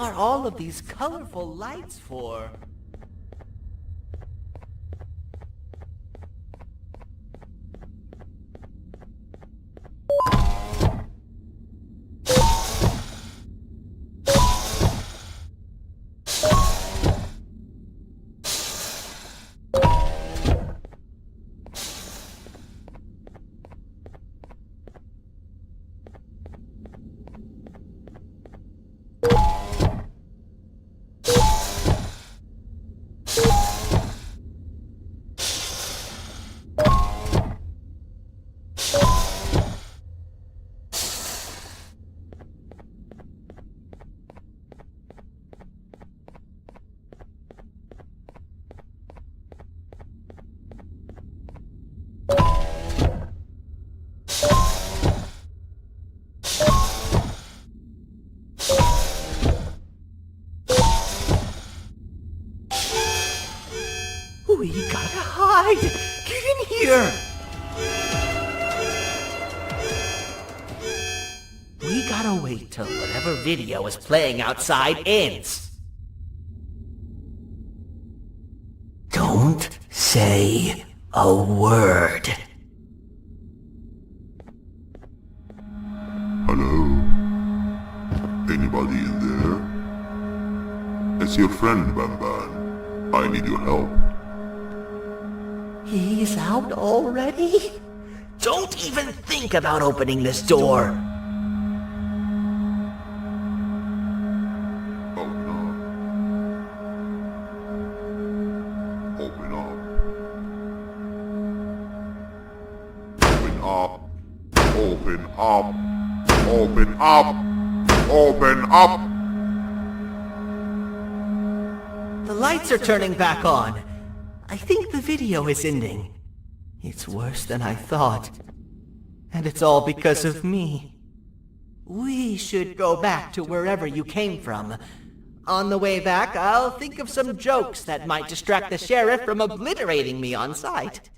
are all of these colorful lights for? We gotta hide! Get in here! We gotta wait till whatever video is playing outside ends. Don't say a word.
Hello? Anybody in there? It's your friend, Banban. I need your help.
He's out already? Don't even think about opening this door.
Oh no. Open up. Open up. Open up. Open up. Open up.
The lights are turning back on. I think the video is ending. It's worse than I thought. And it's all because of me. We should go back to wherever you came from. On the way back, I'll think of some jokes that might distract the sheriff from obliterating me on sight.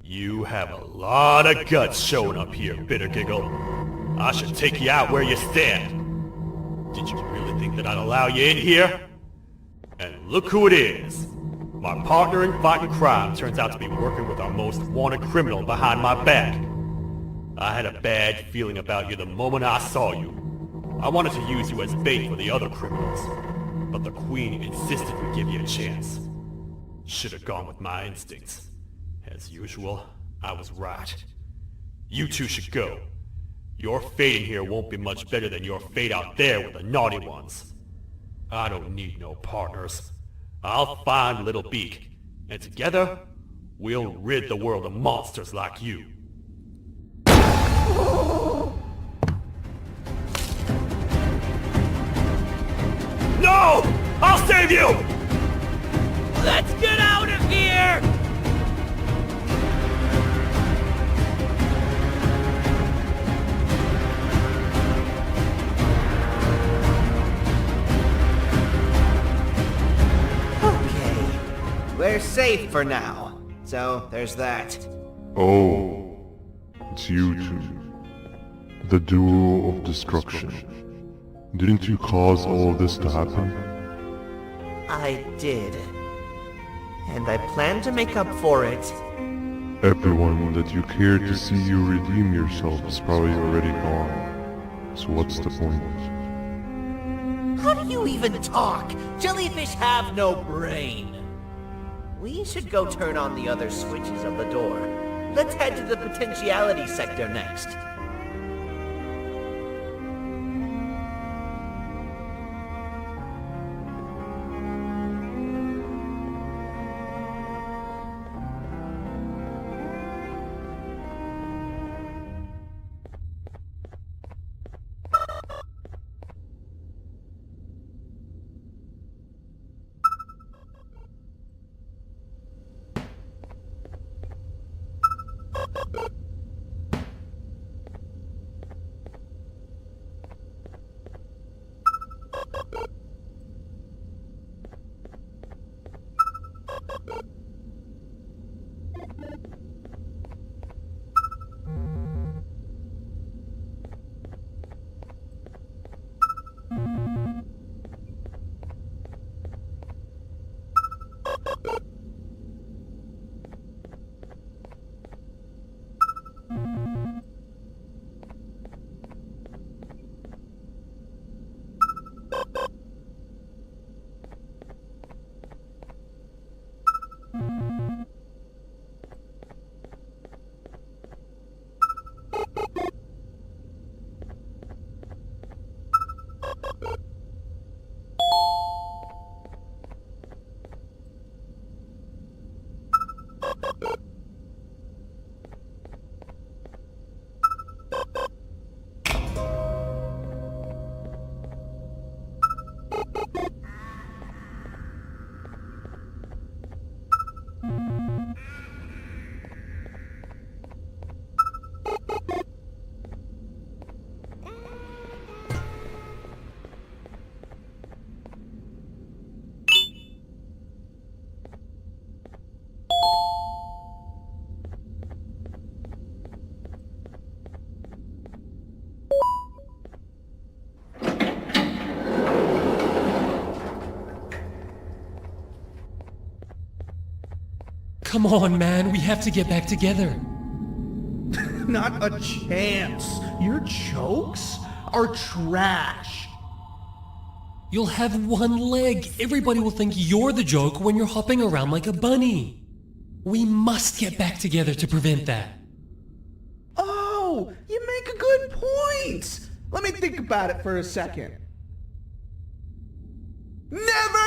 You have a lot of guts showing up here, Bitter Giggle. I should take you out where you stand. Did you really think that I'd allow you in here? And look who it is. My partner in fighting crime turns out to be working with our most wanted criminal behind my back. I had a bad feeling about you the moment I saw you. I wanted to use you as bait for the other criminals, but the Queen insisted we give you a chance. Should have gone with my instincts. As usual, I was right. You two should go. Your fate in here won't be much better than your fate out there with the naughty ones. I don't need no partners. I'll find Little Beak, and together, we'll rid the world of monsters like you. No! I'll save you!
Let's get out of here! Okay, we're safe for now. So, there's that.
Oh, It's you two. The duo of destruction. Didn't you cause all of this to happen?
I did. And I plan to make up for it.
Everyone that you cared to see you redeem yourself is probably already gone. So what's the point?
How do you even talk? Jellyfish have no brain. We should go turn on the other switches of the door. Let's head to the potentiality sector next.
Come on, man, we have to get back together.
Not a chance. Your jokes are trash.
You'll have one leg. Everybody will think you're the joke when you're hopping around like a bunny. We must get back together to prevent that.
Oh, you make a good point. Let me think about it for a second. Never!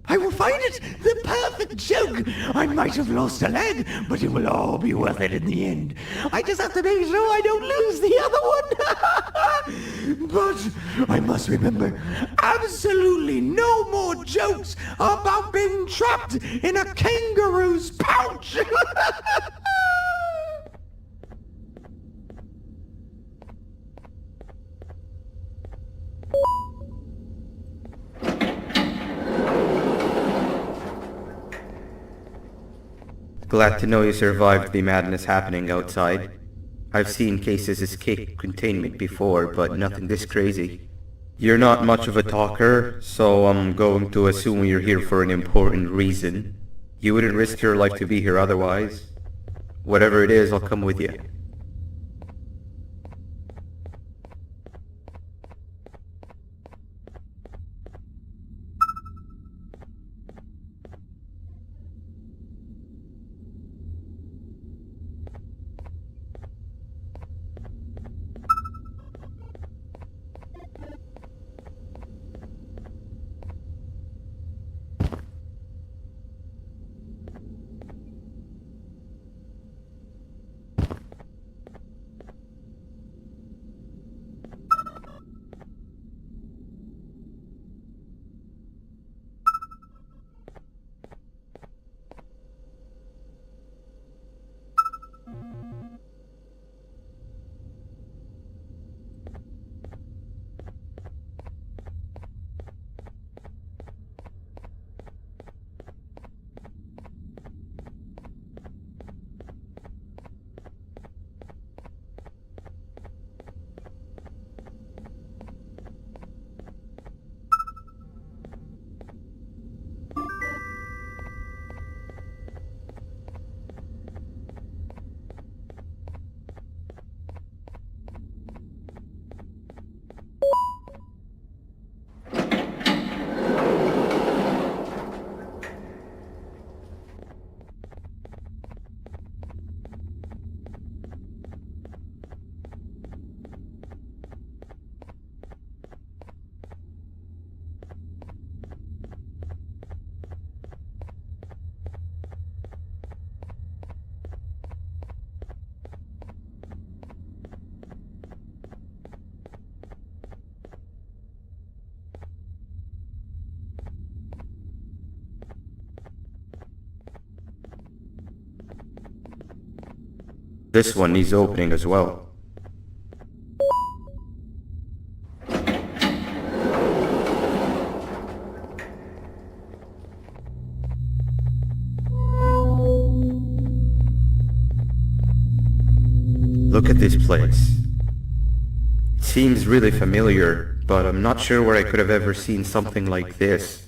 I will find it! The perfect joke! I might have lost a leg, but it will all be worth it in the end. I just have to make sure I don't lose the other one! But I must remember, absolutely no more jokes about being trapped in a kangaroo's pouch!
Glad to know you survived the madness happening outside. I've seen cases escape containment before, but nothing this crazy. You're not much of a talker, so I'm going to assume you're here for an important reason. You wouldn't risk your life to be here otherwise. Whatever it is, I'll come with you. This one needs opening as well. Look at this place. It seems really familiar, but I'm not sure where I could have ever seen something like this.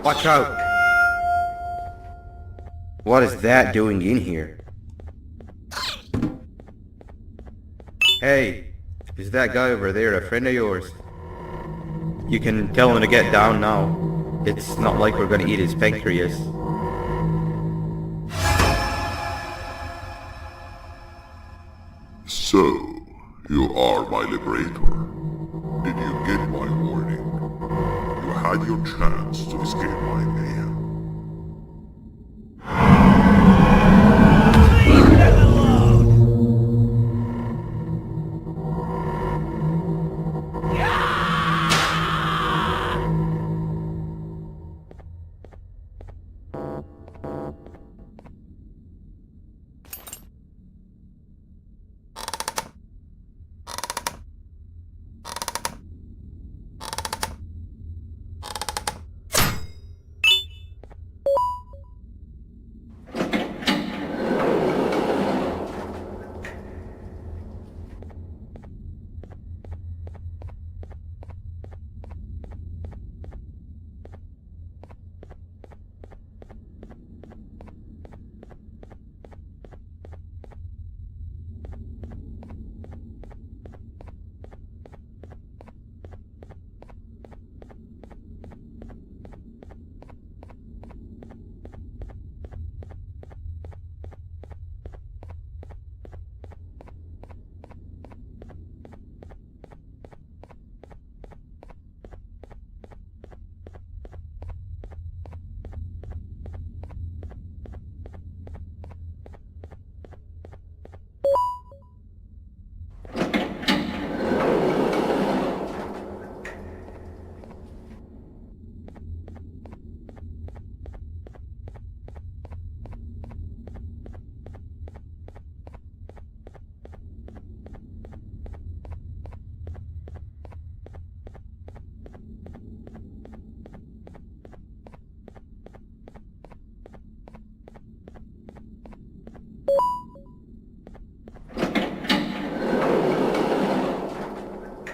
Watch out! What is that doing in here? Hey, is that guy over there a friend of yours? You can tell him to get down now. It's not like we're gonna eat his pancreas.
So, you are my liberator. Did you get my warning? You had your chance to escape my mayhem.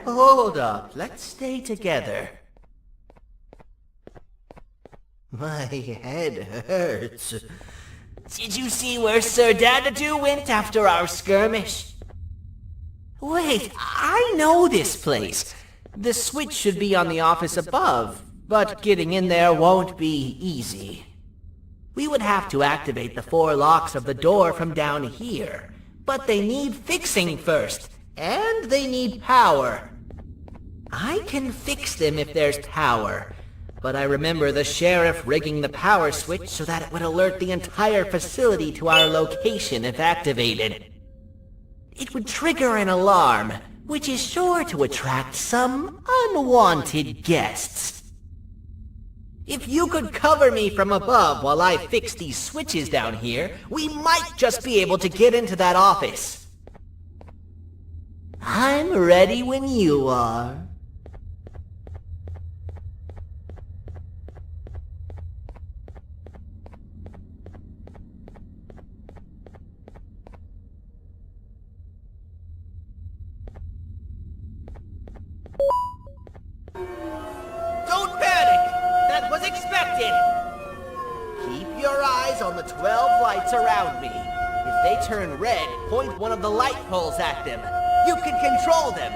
Hold up, let's stay together. My head hurts. Did you see where Sir Dadoo went after our skirmish? Wait, I know this place. The switch should be on the office above, but getting in there won't be easy. We would have to activate the 4 locks of the door from down here, but they need fixing first, and they need power. I can fix them if there's power, but I remember the sheriff rigging the power switch so that it would alert the entire facility to our location if activated. It would trigger an alarm, which is sure to attract some unwanted guests. If you could cover me from above while I fix these switches down here, we might just be able to get into that office. I'm ready when you are. Don't panic! That was expected! Keep your eyes on the 12 lights around me. If they turn red, point one of the light poles at them. You can control them.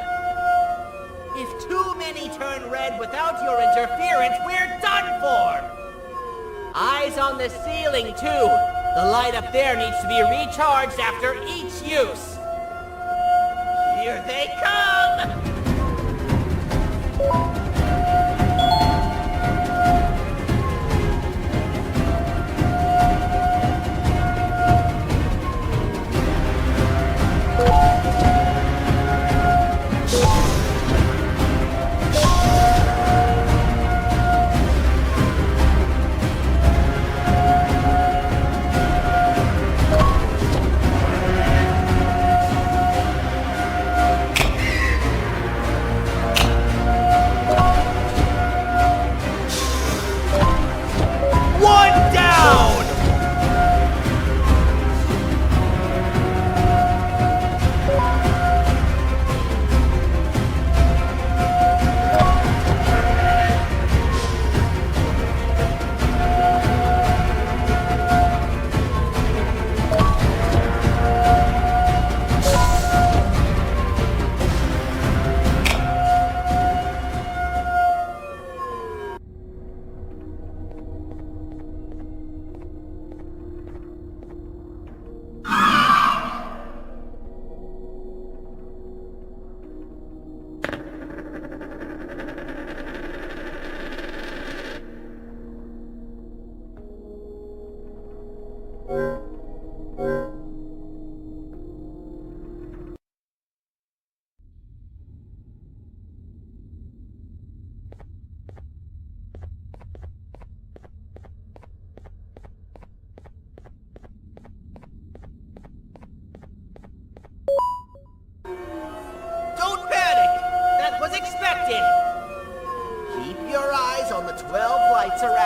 If too many turn red without your interference, we're done for! Eyes on the ceiling, too. The light up there needs to be recharged after each use. Here they come!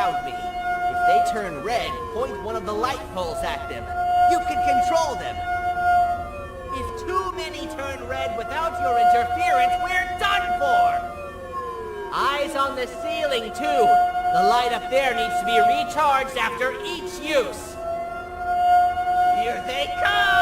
around me. If they turn red, point one of the light poles at them. You can control them. If too many turn red without your interference, we're done for! Eyes on the ceiling, too. The light up there needs to be recharged after each use. Here they come!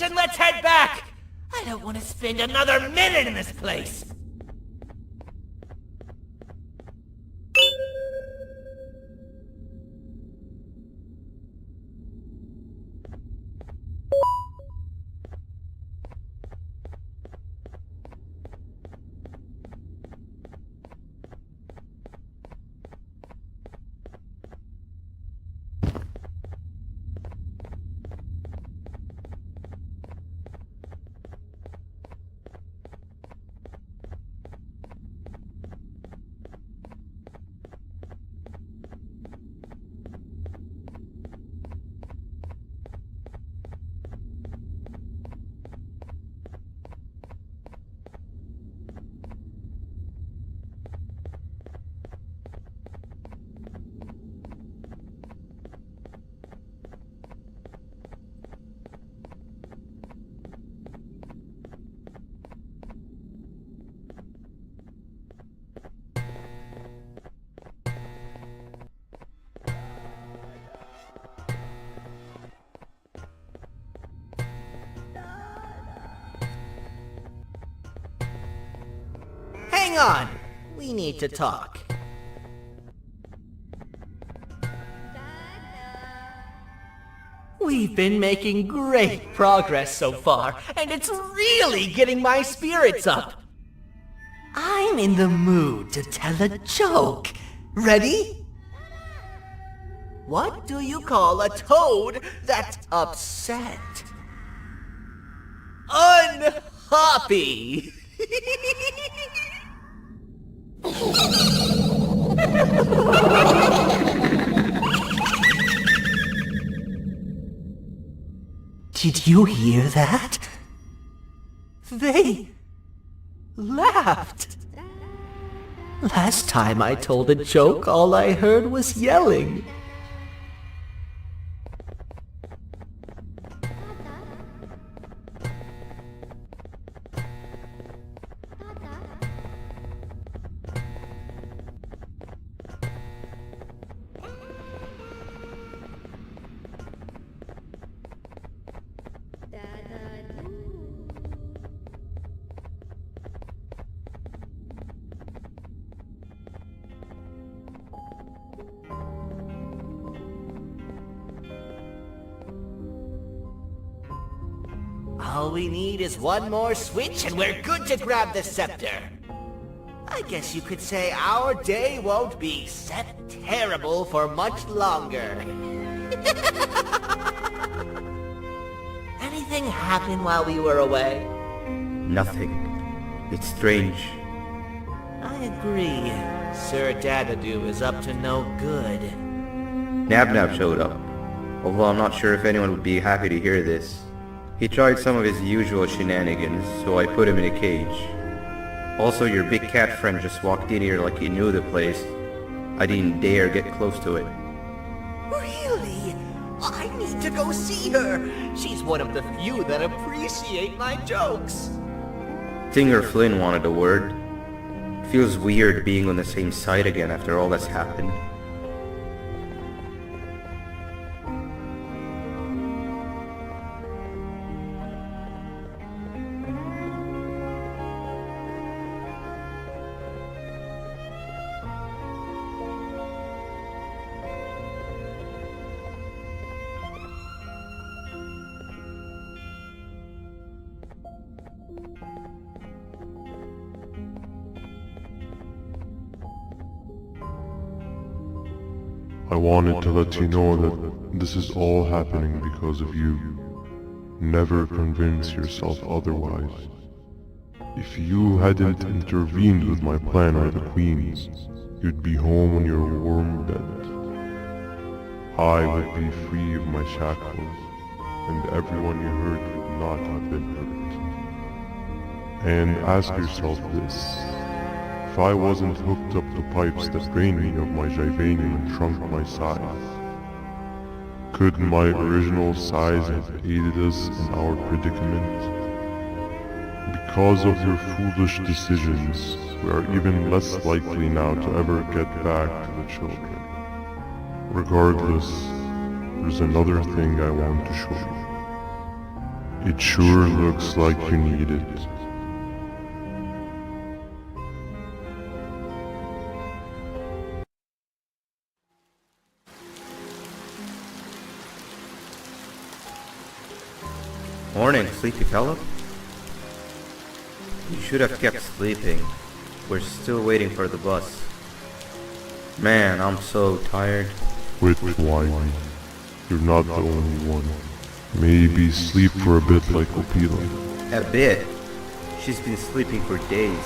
And let's head back! I don't want to spend another minute in this place! Hang on! We need to talk. We've been making great progress so far, and it's really getting my spirits up. I'm in the mood to tell a joke. Ready? What do you call a toad that's upset? Unhappy! Did you hear that? They laughed. Last time I told a joke, all I heard was yelling. All we need is one more switch and we're good to grab the scepter. I guess you could say our day won't be terrible for much longer. Anything happen while we were away?
Nothing. It's strange.
I agree. Sir Dadoo is up to no good.
Nabnab showed up, although I'm not sure if anyone would be happy to hear this. He tried some of his usual shenanigans, so I put him in a cage. Also, your big cat friend just walked in here like he knew the place. I didn't dare get close to it.
Really? I need to go see her. She's one of the few that appreciate my jokes.
Stinger Flynn wanted a word. Feels weird being on the same side again after all that's happened.
I wanted to let you know that this is all happening because of you. Never convince yourself otherwise. If you hadn't intervened with my plan or the Queen's, you'd be home on your warm bed. I would be free of my shackles, and everyone you hurt would not have been hurt. And ask yourself this. If I wasn't hooked up to pipes that drained me of my Jivanium and shrunk my size, could my original size have aided us in our predicament? Because of your foolish decisions, we are even less likely now to ever get back to the children. Regardless, there's another thing I want to show you. It sure looks like you need it.
Morning, sleepy fellow. You should have kept sleeping. We're still waiting for the bus. Man, I'm so tired.
Quit whining. You're not the only one. Maybe sleep for a bit like Opila.
A bit? She's been sleeping for days.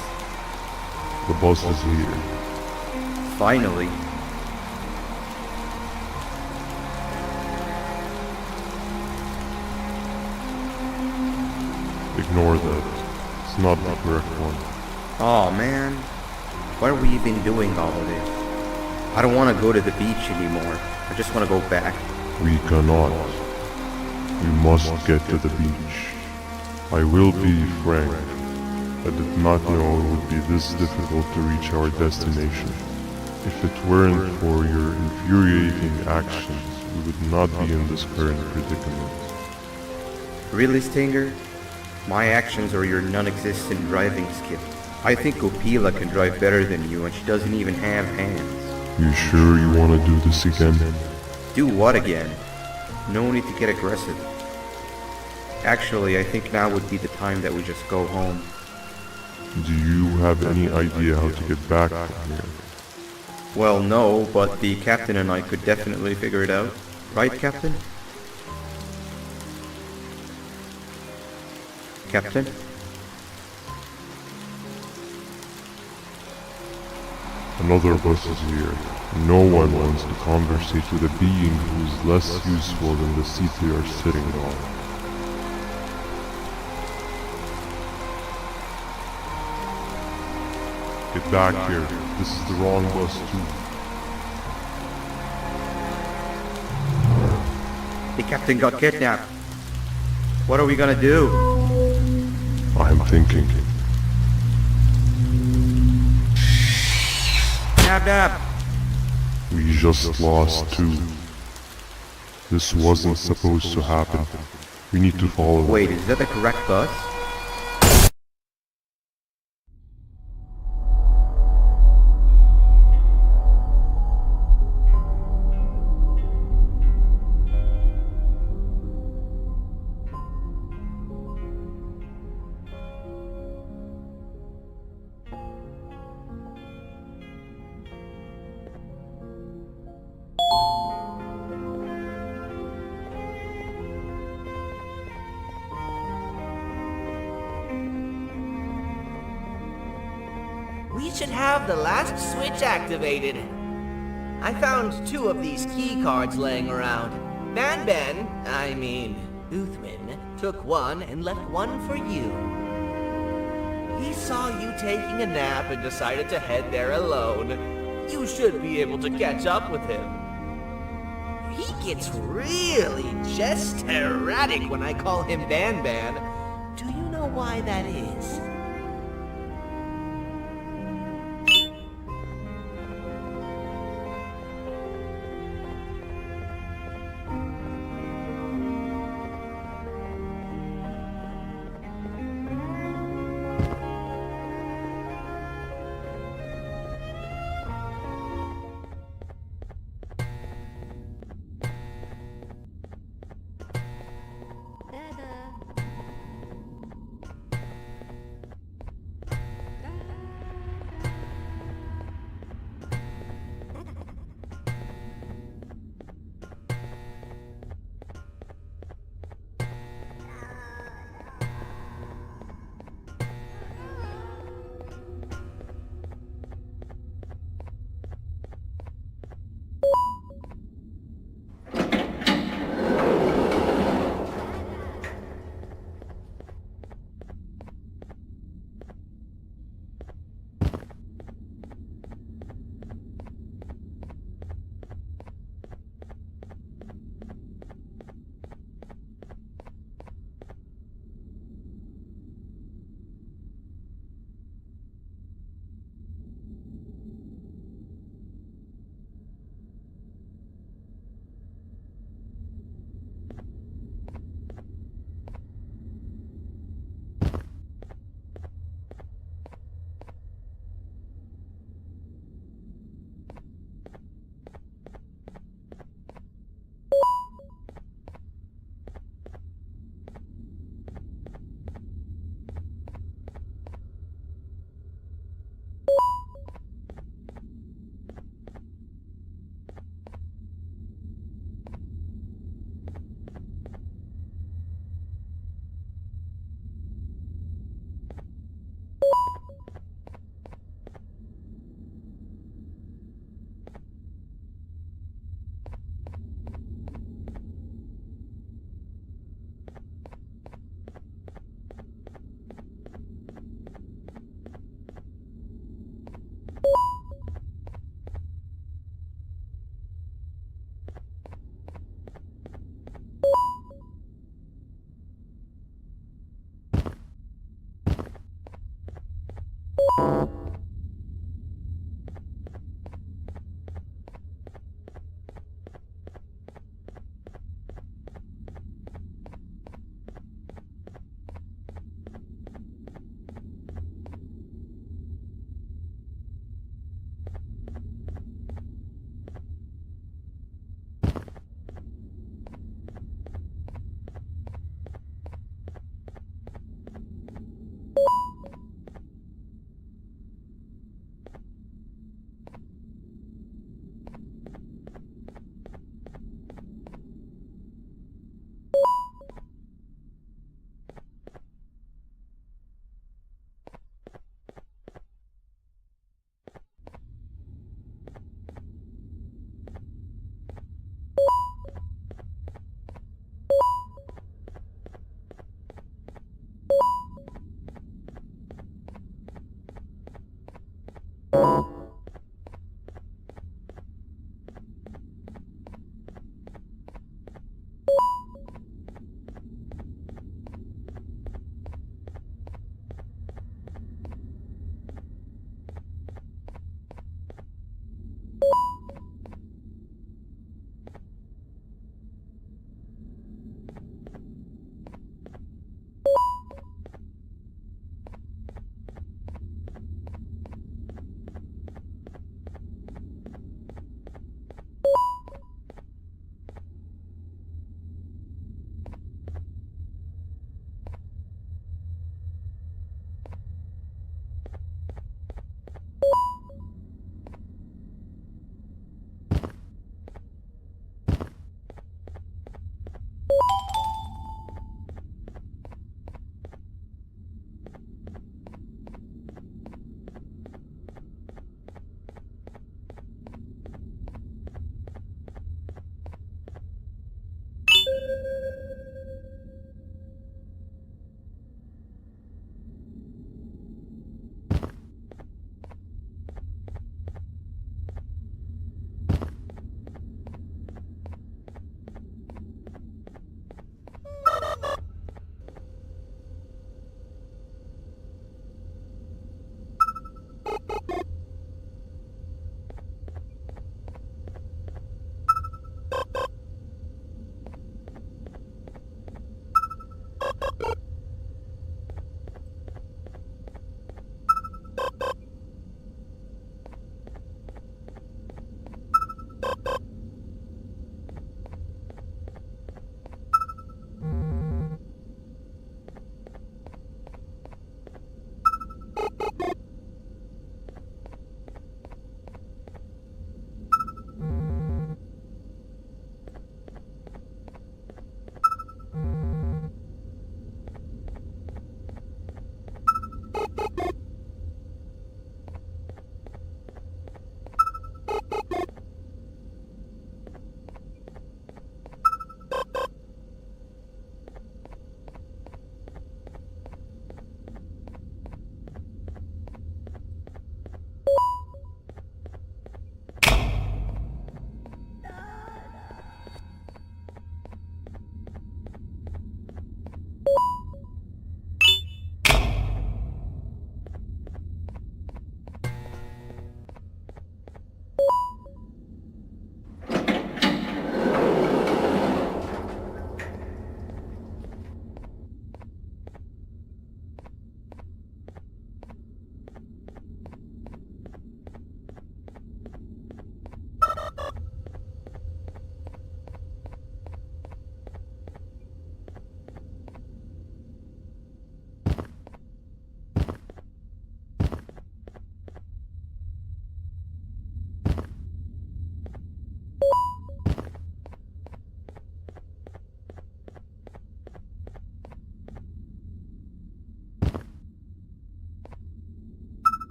The bus is here.
Finally.
Ignore that. It's not the correct one.
Aw, man. Why are we even doing all of this? I don't want to go to the beach anymore. I just want to go back.
We cannot. We must get to the beach. I will be frank. I did not know it would be this difficult to reach our destination. If it weren't for your infuriating actions, we would not be in this current predicament.
Really, Stinger? My actions or your non-existent driving skill? I think Opila can drive better than you and she doesn't even have hands.
You sure you want to do this again?
Do what again? No need to get aggressive. Actually, I think now would be the time that we just go home.
Do you have any idea how to get back from here?
Well, no, but the captain and I could definitely figure it out. Right, Captain? Captain?
Another bus is here. No one wants to conversate with a being who's less useful than the seat they are sitting on. Get back here. This is the wrong bus too.
The captain got kidnapped. What are we gonna do?
I'm thinking.
Nab!
We just lost two. This wasn't supposed to happen. We need to follow them.
Wait, is that the correct bus?
we should have the last switch activated. I found 2 of these key cards laying around. Uthman, took 1 and left 1 for you. He saw you taking a nap and decided to head there alone. You should be able to catch up with him. He gets really just erratic when I call him Banban. Do you know why that is?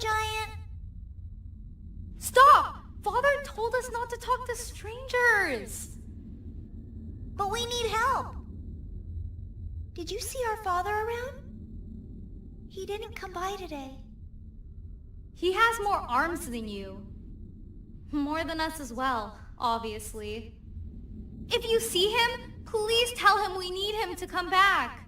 giant?
Stop! Father told us not to talk to strangers!
But we need help. Did you see our father around? He didn't come by today.
He has more arms than you. More than us as well, obviously. If you see him, please tell him we need him to come back.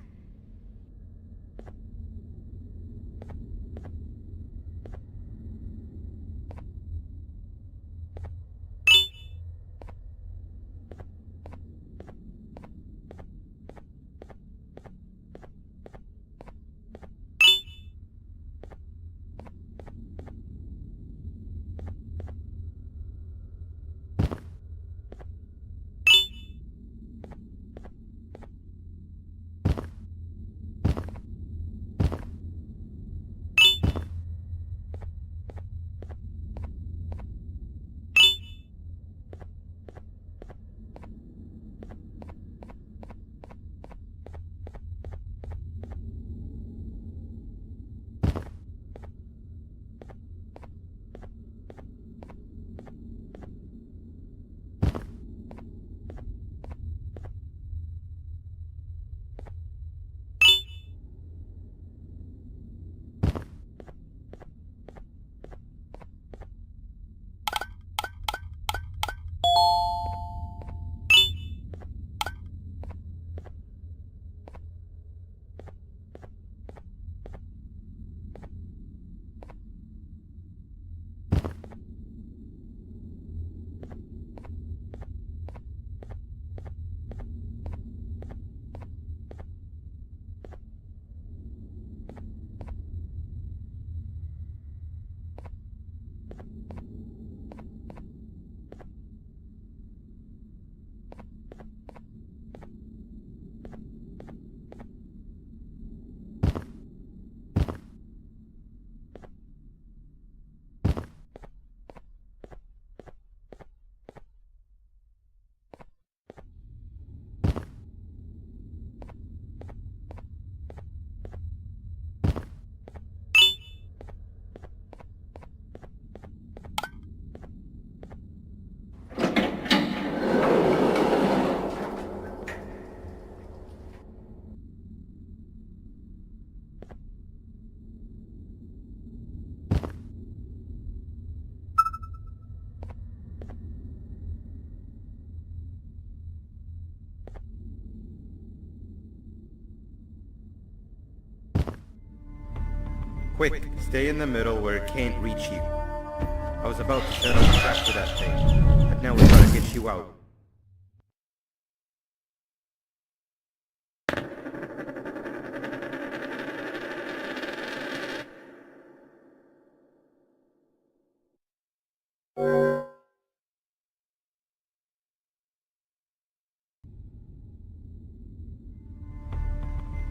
Quick, stay in the middle where it can't reach you. I was about to set up a trap for that thing, but now we gotta get you out.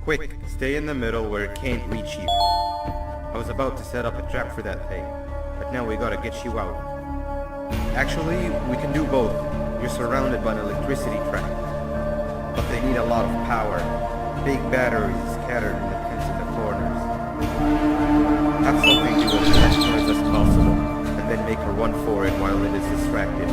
Quick, stay in the middle where it can't reach you. I was about to set up a trap for that thing, but now we gotta get you out. Actually, we can do both. You're surrounded by an electricity trap, but they need a lot of power. Big batteries scattered in the pins in the corners. Have something to do as much noise as possible, and then make her run for it while it is distracted.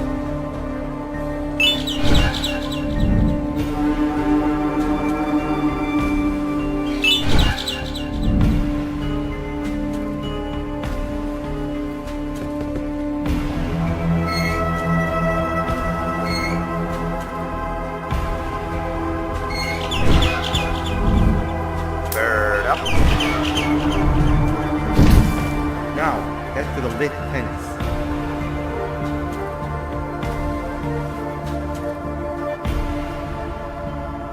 To the lit tents.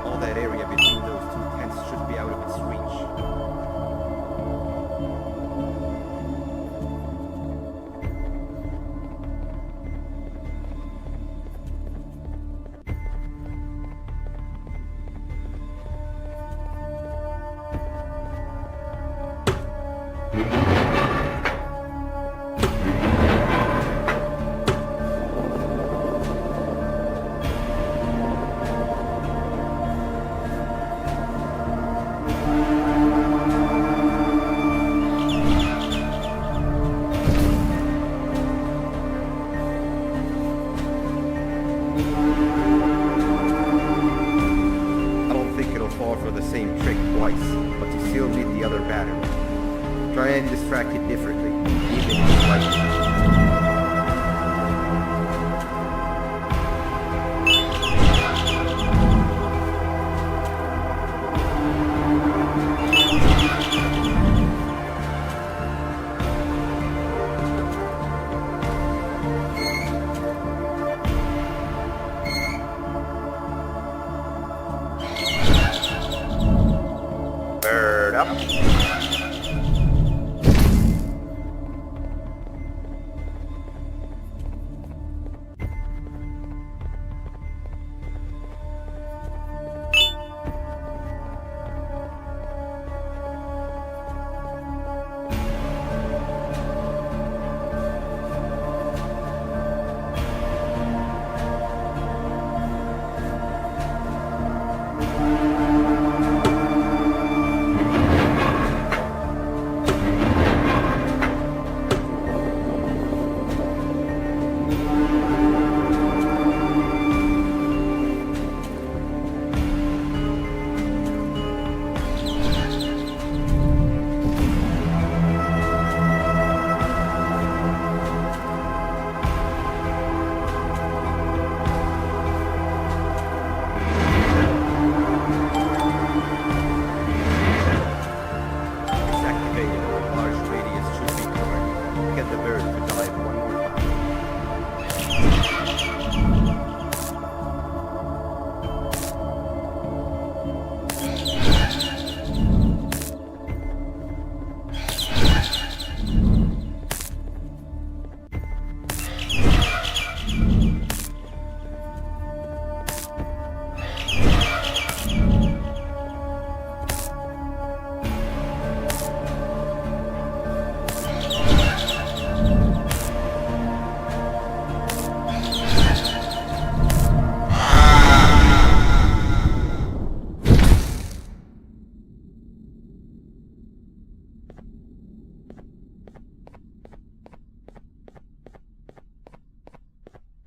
All that area between those two tents should be out of its reach. differently, even if you like it. Bird up.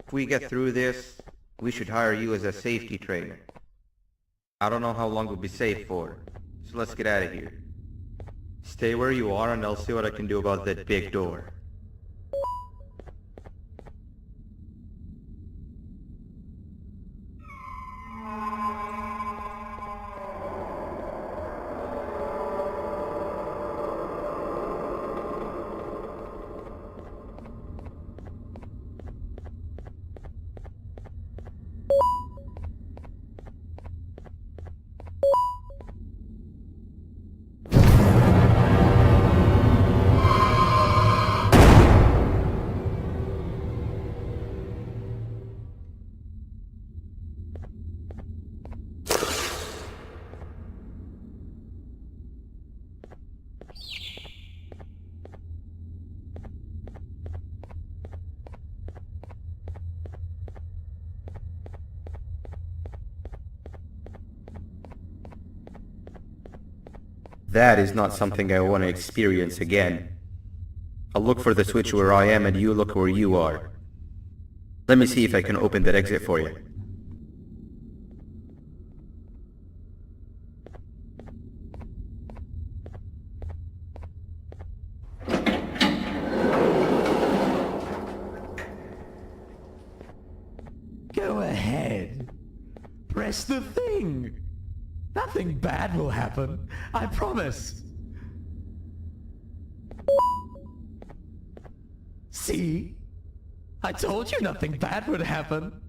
If we get through this, we should hire you as a safety trainer. I don't know how long we'll be safe for, so let's get out of here. Stay where you are and I'll see what I can do about that big door. That is not something I want to experience again. I'll look for the switch where I am and you look where you are. Let me see if I can open that exit for you.
Go ahead. Press the thing. Nothing bad will happen. I promise. See? I told you nothing bad would happen.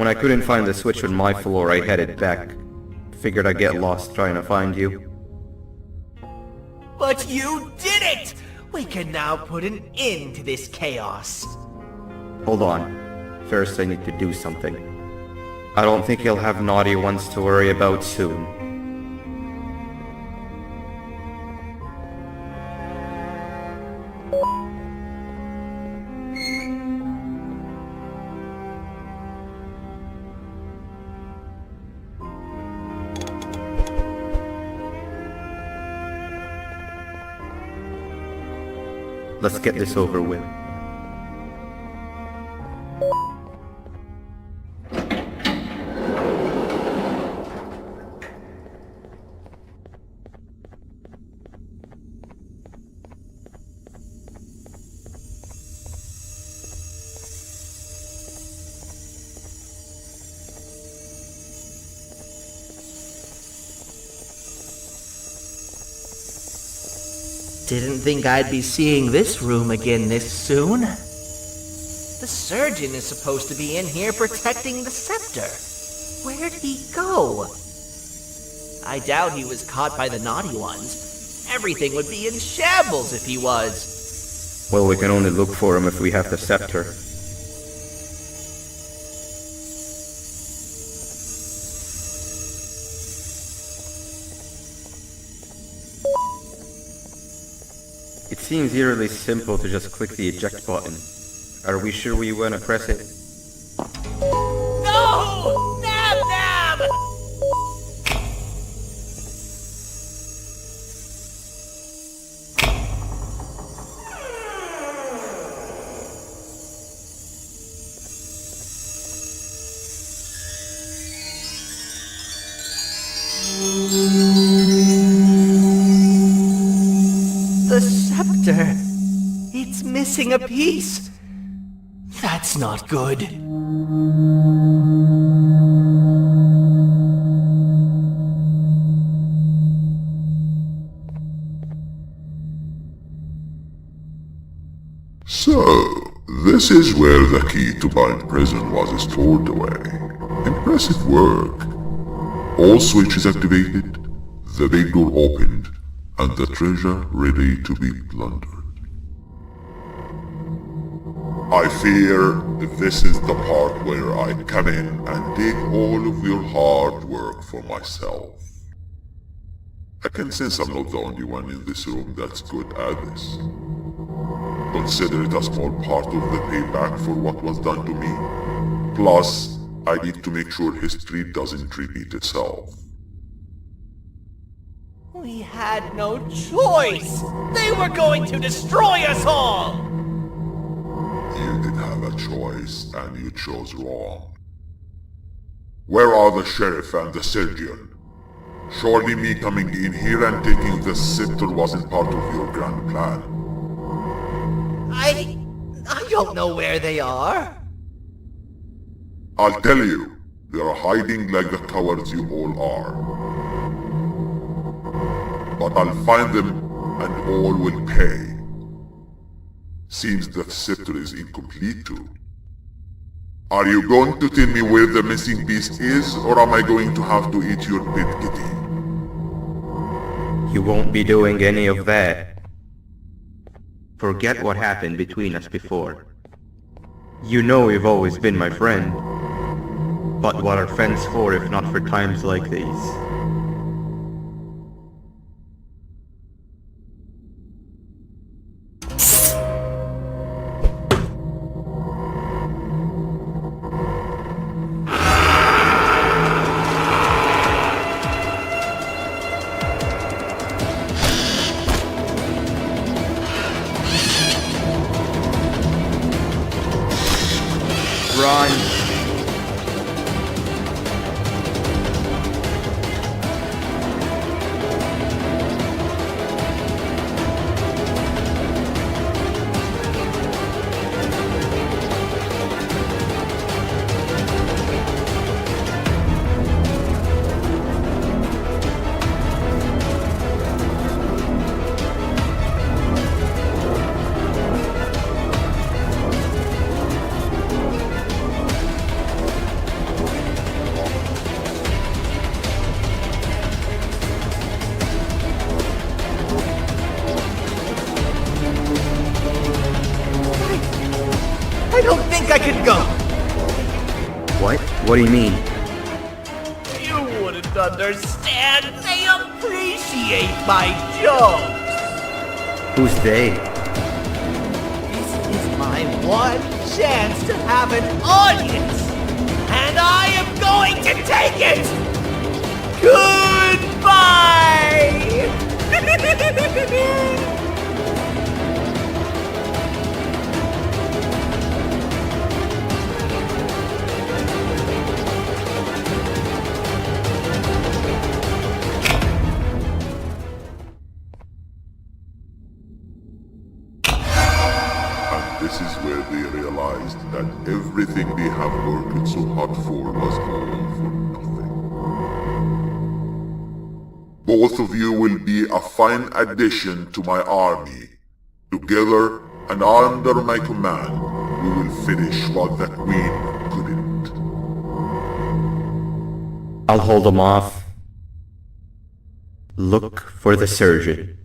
When I couldn't find the switch on my floor, I headed back. Figured I'd get lost trying to find you.
But you did it! We can now put an end to this chaos.
Hold on. First I need to do something. I don't think you'll have naughty ones to worry about soon. Let's get this over with.
Didn't think I'd be seeing this room again this soon. The surgeon is supposed to be in here protecting the scepter. Where'd he go? I doubt he was caught by the naughty ones. Everything would be in shambles if he was.
Well, we can only look for him if we have the scepter. It seems eerily simple to just click the eject button. Are we sure we want to press it?
No! Nab-nab! The scepter. It's missing a piece. That's not good.
So, this is where the key to Bind Prison was stored away. Impressive work. All switches activated, the big door opened, and the treasure ready to be plundered. I fear this is the part where I come in and take all of your hard work for myself. I can sense I'm not the only one in this room that's good at this. Consider it a small part of the payback for what was done to me. Plus, I need to make sure history doesn't repeat itself.
We had no choice! They were going to destroy us all!
You did have a choice, and you chose wrong. Where are the sheriff and the surgeon? Surely me coming in here and taking the scepter wasn't part of your grand plan.
I don't know where they are.
I'll tell you, they're hiding like the cowards you all are. But I'll find them, and all will pay. Seems the scepter is incomplete too. Are you going to tell me where the missing piece is, or am I going to have to eat your pet kitty?
You won't be doing any of that. Forget what happened between us before. You know you've always been my friend. But what are friends for if not for times like these? Run!
think I could go.
What? What do you mean?
You wouldn't understand. They appreciate my jokes.
Who's they?
This is my one chance to have an audience, and I am going to take it. Goodbye.
This is where they realized that everything they have worked so hard for was all for nothing. Both of you will be a fine addition to my army. Together and under my command, we will finish what the Queen couldn't.
I'll hold them off. Look for the surgeon.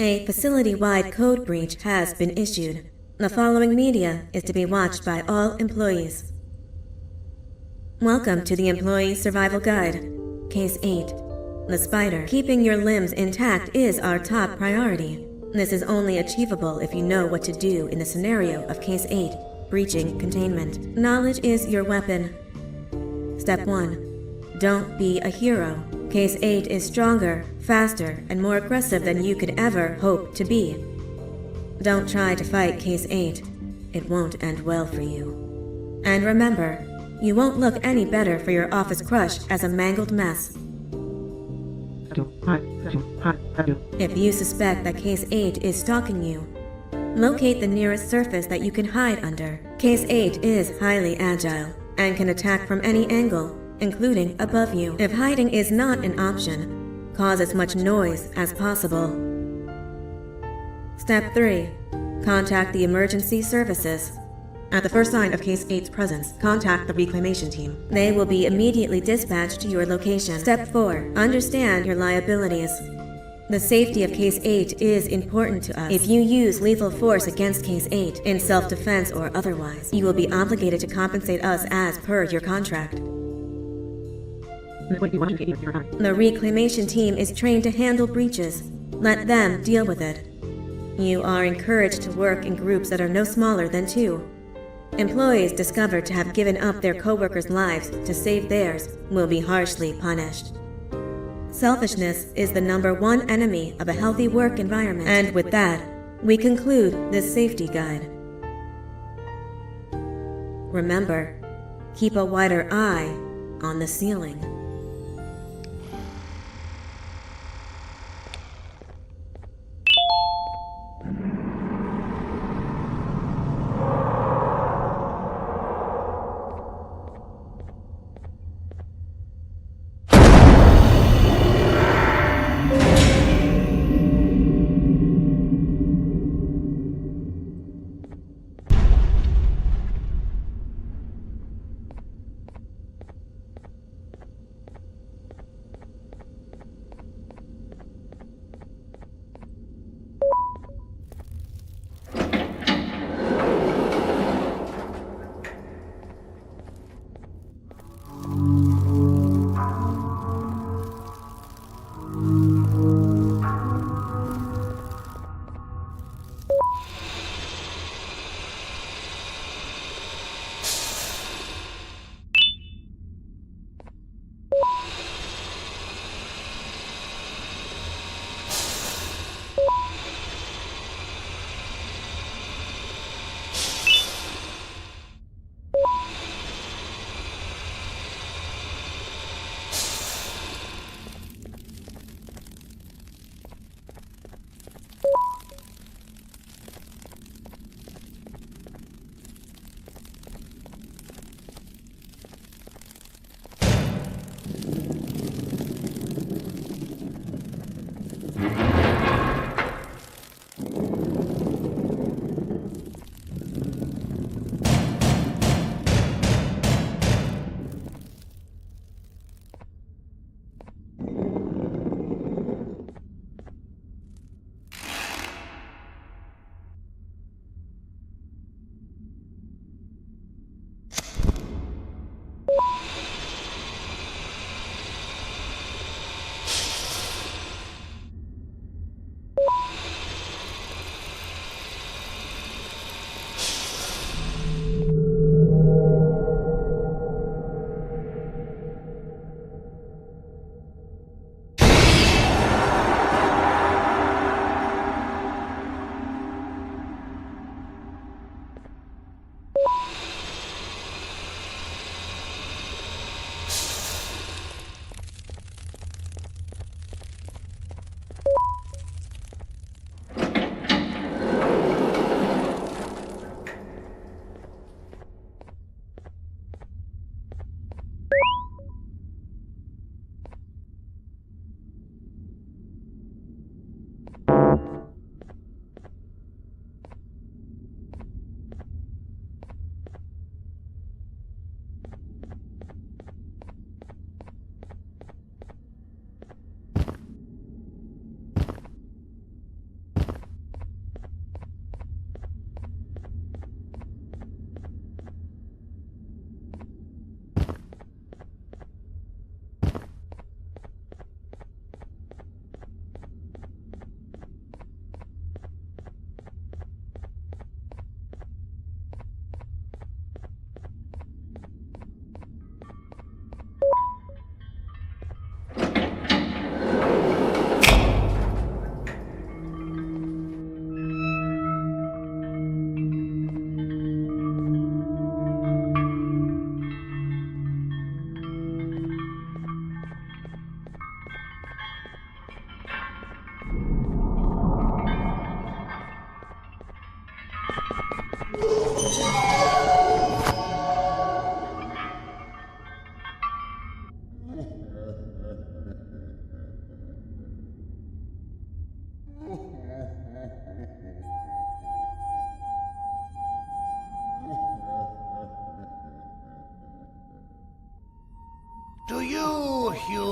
A facility-wide code breach has been issued. The following media is to be watched by all employees. Welcome to the Employee Survival Guide, Case 8. The spider. Keeping your limbs intact is our top priority. This is only achievable if you know what to do in the scenario of Case 8, breaching containment. Knowledge is your weapon. Step 1. Don't be a hero. Case 8 is stronger, faster, and more aggressive than you could ever hope to be. Don't try to fight Case 8. It won't end well for you. And remember, you won't look any better for your office crush as a mangled mess. If you suspect that Case 8 is stalking you, locate the nearest surface that you can hide under. Case 8 is highly agile and can attack from any angle, including above you. If hiding is not an option, cause as much noise as possible. Step 3. Contact the emergency services. At the first sign of Case 8's presence, contact the reclamation team. They will be immediately dispatched to your location. Step 4. Understand your liabilities. The safety of Case 8 is important to us. If you use lethal force against Case 8, in self-defense or otherwise, you will be obligated to compensate us as per your contract. The reclamation team is trained to handle breaches. Let them deal with it. You are encouraged to work in groups that are no smaller than 2. Employees discovered to have given up their co-workers' lives to save theirs will be harshly punished. Selfishness is the #1 enemy of a healthy work environment. And with that, we conclude this safety guide. Remember, keep a wider eye on the ceiling.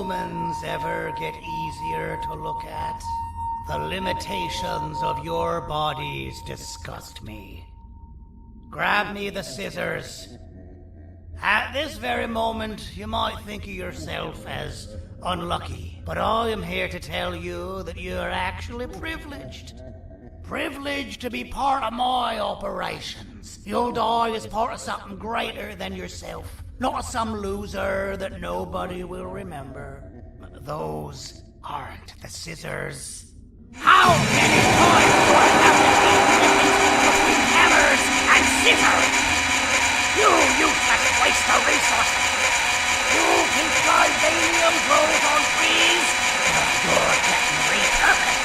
humans ever get easier to look at? The limitations of your bodies disgust me. Grab me the scissors. At this very moment, you might think of yourself as unlucky, but I am here to tell you that you are actually privileged. Privileged to be part of my operations. You'll die as part of something greater than yourself, not as some loser that nobody will remember. Those aren't the scissors. How many times do I have to keep the difference between hammers and scissors? You useless waste of resources! You think vibranium grows on trees? You're getting repurposed!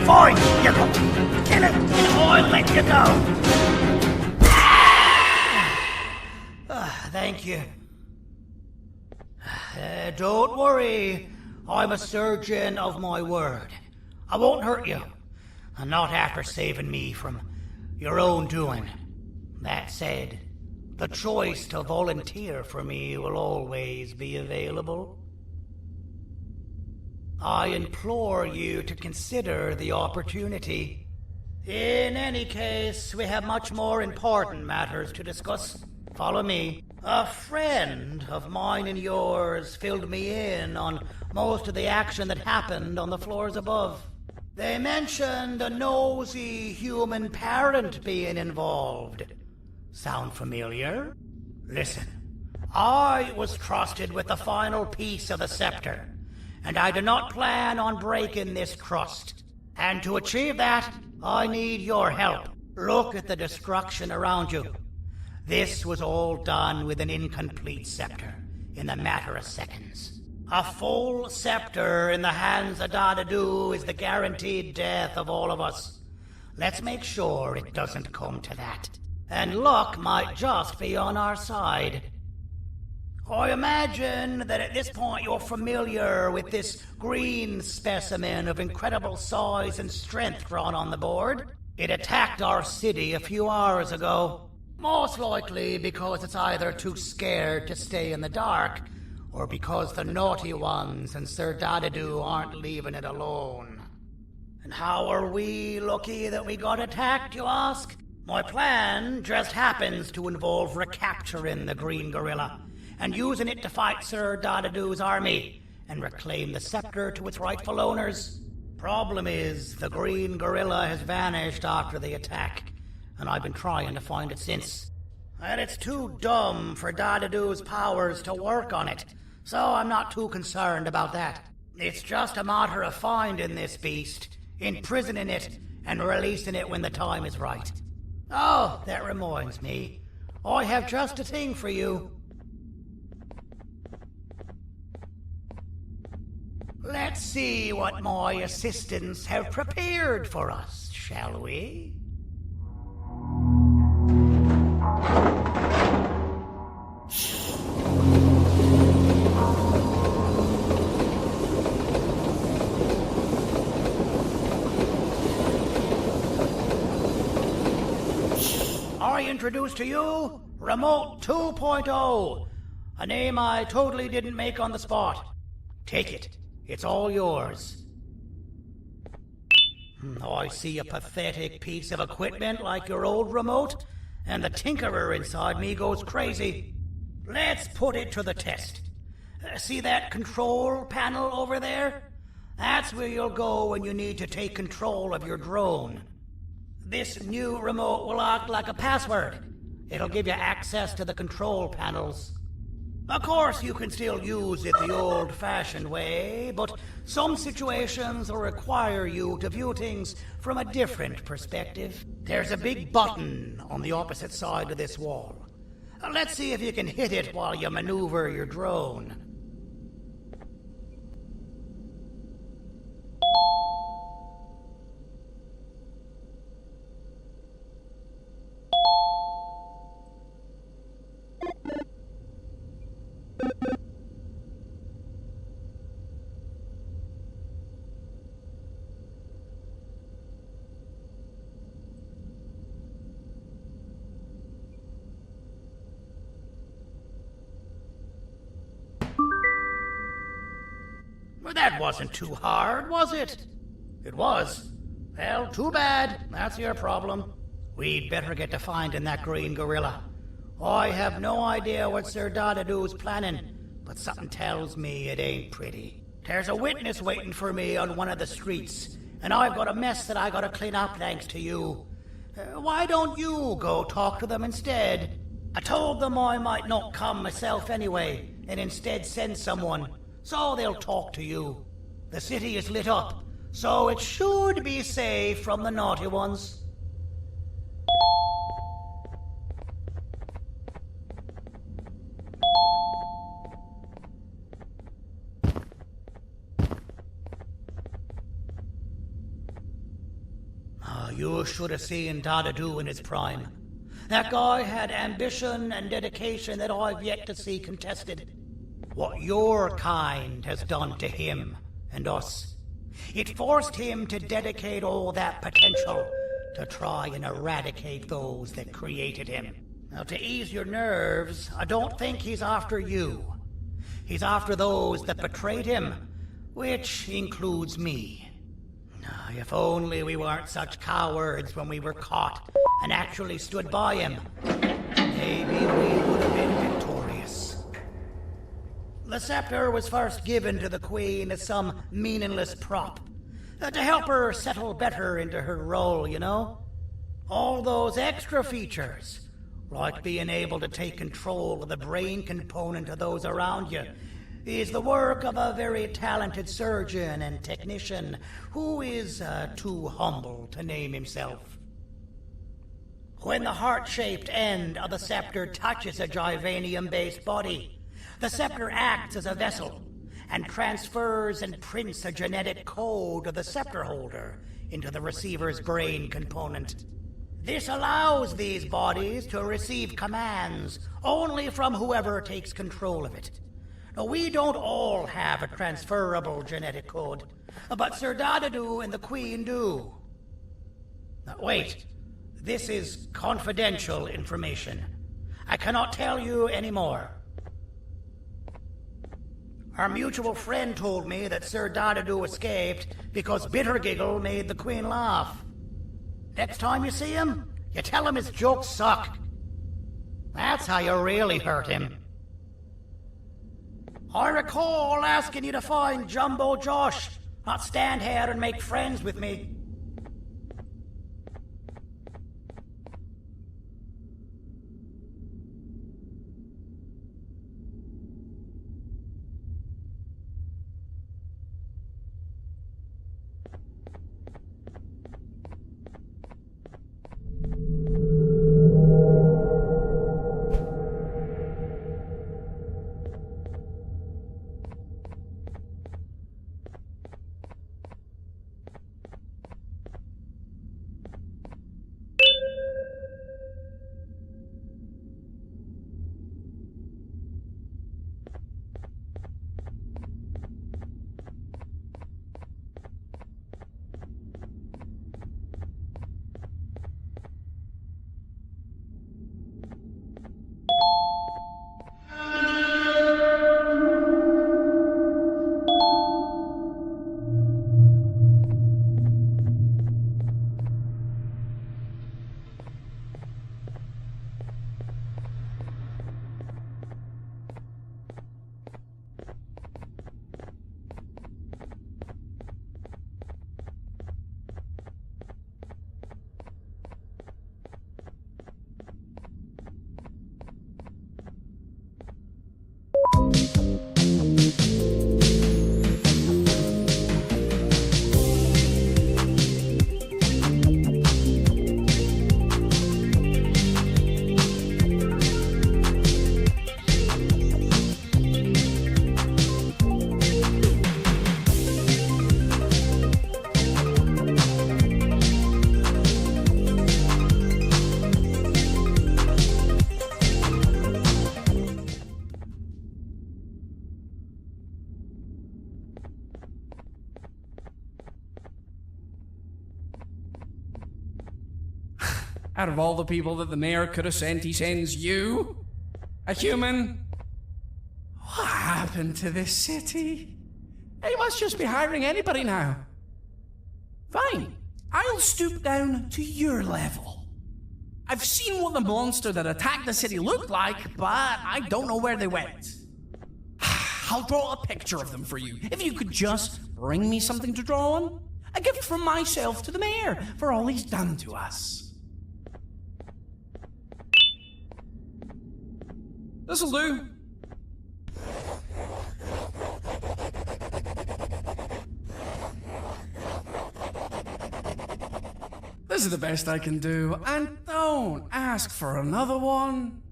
Fine, you go. Kill him, and I'll let you go. Thank you. Don't worry. I'm a surgeon of my word. I won't hurt you. And not after saving me from your own doing. That said, the choice to volunteer for me will always be available. I implore you to consider the opportunity. In any case, we have much more important matters to discuss. Follow me. A friend of mine and yours filled me in on most of the action that happened on the floors above. They mentioned a nosy human parent being involved. Sound familiar? Listen, I was trusted with the final piece of the scepter, and I do not plan on breaking this trust. And to achieve that, I need your help. Look at the destruction around you. This was all done with an incomplete scepter, in a matter of seconds. A full scepter in the hands of Dadoo is the guaranteed death of all of us. Let's make sure it doesn't come to that. And luck might just be on our side. I imagine that at this point you're familiar with this green specimen of incredible size and strength drawn on the board. It attacked our city a few hours ago. Most likely because it's either too scared to stay in the dark, or because the naughty ones and Sir Dadoo aren't leaving it alone. And how are we lucky that we got attacked, you ask? My plan just happens to involve recapturing the green gorilla and using it to fight Sir Dadoo's army and reclaim the scepter to its rightful owners. Problem is, the green gorilla has vanished after the attack, and I've been trying to find it since. And it's too dumb for Dadoo's powers to work on it, so I'm not too concerned about that. It's just a matter of finding this beast, imprisoning it, and releasing it when the time is right. Oh, that reminds me. I have just a thing for you. Let's see what my assistants have prepared for us, shall we? I introduce to you Remote 2.0, a name I totally didn't make on the spot. Take it. It's all yours. I see a pathetic piece of equipment like your old remote, and the tinkerer inside me goes crazy. Let's put it to the test. See that control panel over there? That's where you'll go when you need to take control of your drone. This new remote will act like a password. It'll give you access to the control panels. Of course, you can still use it the old-fashioned way, but some situations will require you to view things from a different perspective. There's a big button on the opposite side of this wall. Let's see if you can hit it while you maneuver your drone. Well, that wasn't too hard, was it? It was. Well, too bad. That's your problem. We'd better get to finding that green gorilla. I have no idea what Sir Dadoo's planning, but something tells me it ain't pretty. There's a witness waiting for me on one of the streets, and I've got a mess that I gotta clean up thanks to you. Why don't you go talk to them instead? I told them I might not come myself anyway, and instead send someone, so they'll talk to you. The city is lit up, so it should be safe from the naughty ones. You should have seen Dadoo in his prime. That guy had ambition and dedication that I've yet to see contested. What your kind has done to him and us. It forced him to dedicate all that potential to try and eradicate those that created him. Now, to ease your nerves, I don't think he's after you. He's after those that betrayed him, which includes me. If only we weren't such cowards when we were caught and actually stood by him, maybe we would have been victorious. The scepter was first given to the Queen as some meaningless prop, to help her settle better into her role, you know? All those extra features, like being able to take control of the brain component of those around you, is the work of a very talented surgeon and technician who is too humble to name himself. When the heart-shaped end of the scepter touches a Givanium-based body, the scepter acts as a vessel, and transfers and prints a genetic code of the scepter holder into the receiver's brain component. This allows these bodies to receive commands only from whoever takes control of it. Now, we don't all have a transferable genetic code, but Sir Dadoo and the Queen do. Now, wait, this is confidential information. I cannot tell you any more. Our mutual friend told me that Sir Dadoo escaped because Bittergiggle made the Queen laugh. Next time you see him, you tell him his jokes suck. That's how you really hurt him. I recall asking you to find Jumbo Josh, not stand here and make friends with me.
Out of all the people that the mayor could have sent, he sends you? A human? What happened to this city? He must just be hiring anybody now. Fine, I'll stoop down to your level. I've seen what the monster that attacked the city looked like, but I don't know where they went. I'll draw a picture of them for you, if you could just bring me something to draw on. A gift from myself to the mayor for all he's done to us. This'll do. This is the best I can do, and don't ask for another one.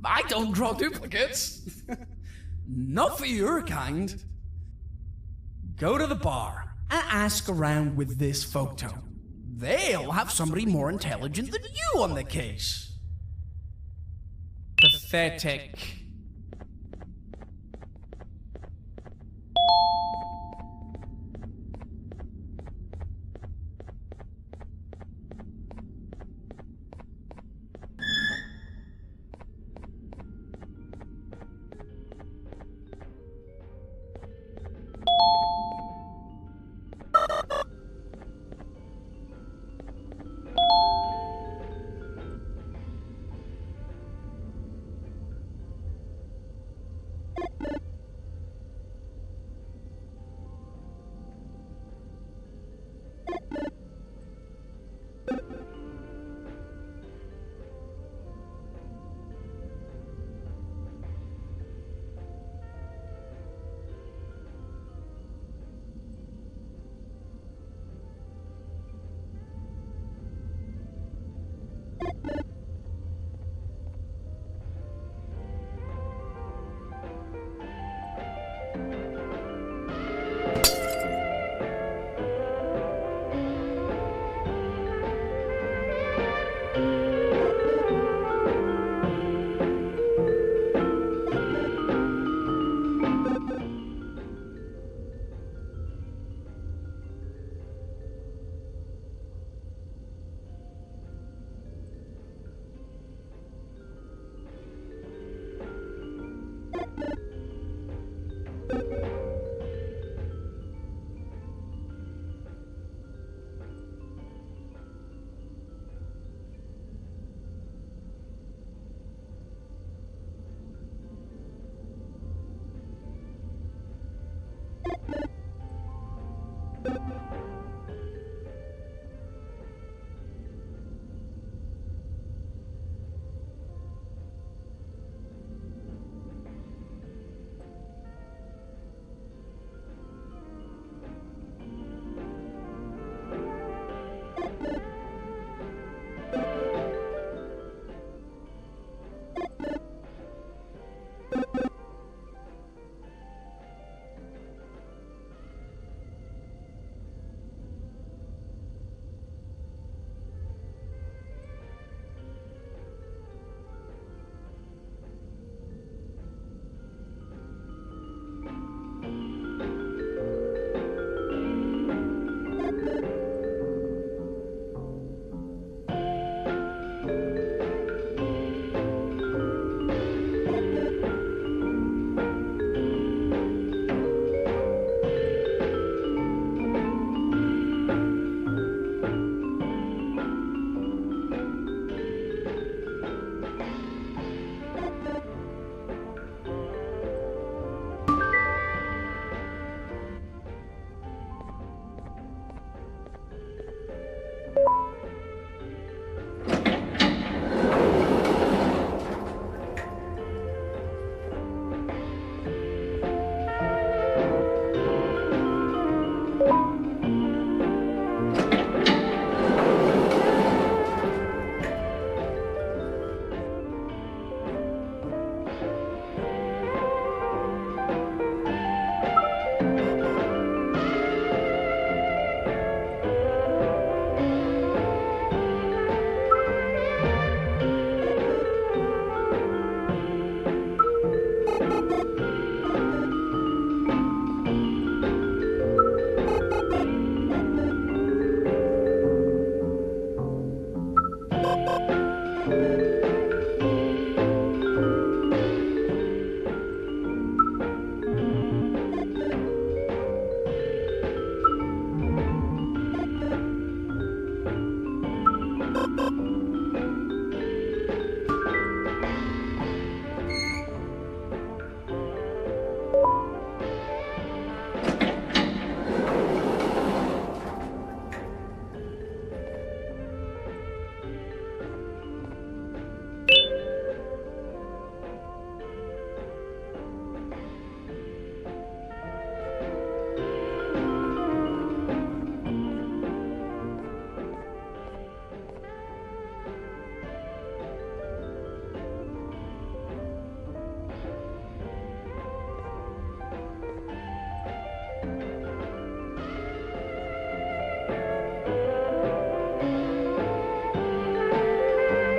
I don't draw duplicates. Not for your kind. Go to the bar and ask around with this photo. They'll have somebody more intelligent than you on the case. Pathetic.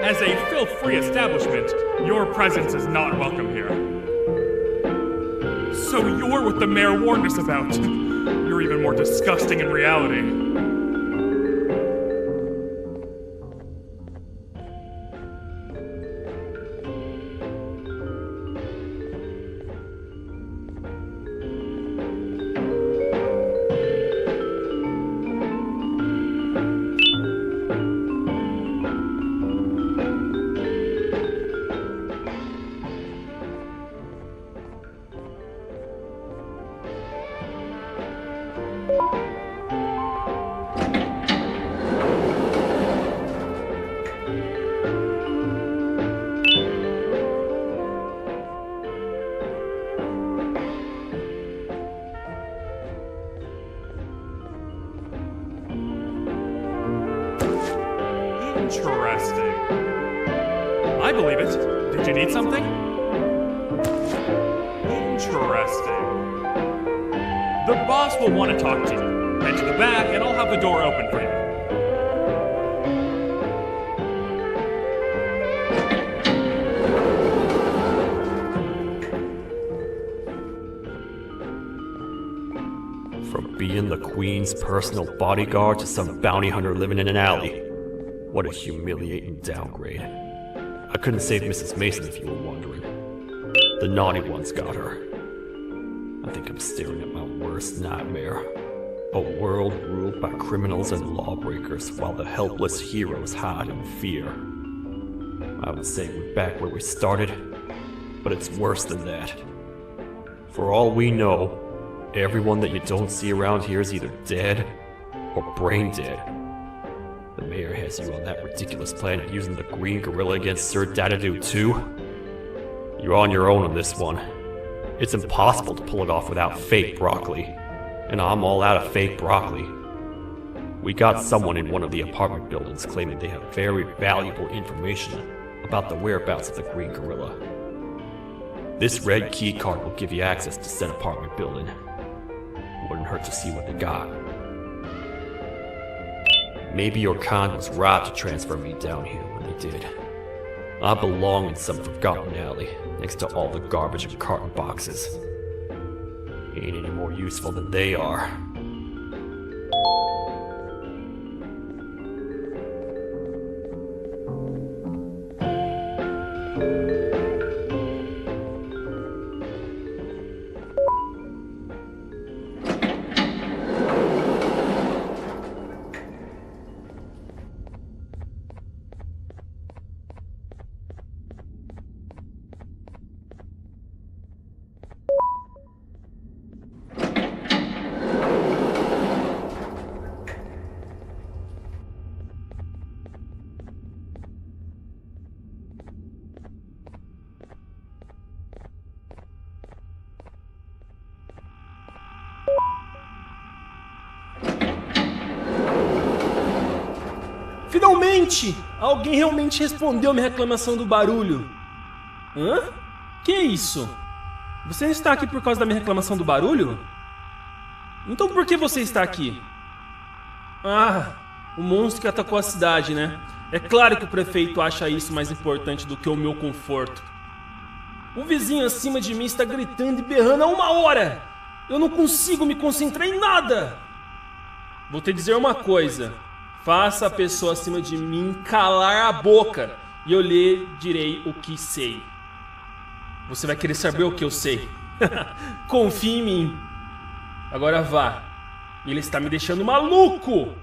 As a filth-free establishment, your presence is not welcome here. So you're what the mayor warned us about. You're even more disgusting in reality. Interesting. I believe it. Did you need something? Interesting. The boss will want to talk to you. Head to the back and I'll have the door open for you.
From being the Queen's personal bodyguard to some bounty hunter living in an alley. What a humiliating downgrade. I couldn't save Mrs. Mason if you were wondering. The naughty ones got her. I think I'm staring at my worst nightmare. A world ruled by criminals and lawbreakers while the helpless heroes hide in fear. I would say we're back where we started, but it's worse than that. For all we know, everyone that you don't see around here is either dead or brain dead. The mayor has you on that ridiculous plan of using the green gorilla against Sir Dadoo too? You're on your own on this one. It's impossible to pull it off without fake broccoli. And I'm all out of fake broccoli. We got someone in one of the apartment buildings claiming they have very valuable information about the whereabouts of the green gorilla. This red key card will give you access to said apartment building. Wouldn't hurt to see what they got. Maybe your kind was right to transfer me down here when they did. I belong in some forgotten alley, next to all the garbage and carton boxes. Ain't any more useful than they are.
Finalmente! Alguém realmente respondeu minha reclamação do barulho. Hã? Que isso? Você está aqui por causa da minha reclamação do barulho? Então por que você está aqui? Ah, o monstro que atacou a cidade, né? É claro que o prefeito acha isso mais importante do que o meu conforto. O vizinho acima de mim está gritando e berrando há 1 hora! Eu não consigo me concentrar em nada! Vou te dizer uma coisa. Faça a pessoa acima de mim calar a boca e eu lhe direi o que sei. Você vai querer saber o que eu sei. Confie em mim. Agora vá. Ele está me deixando maluco!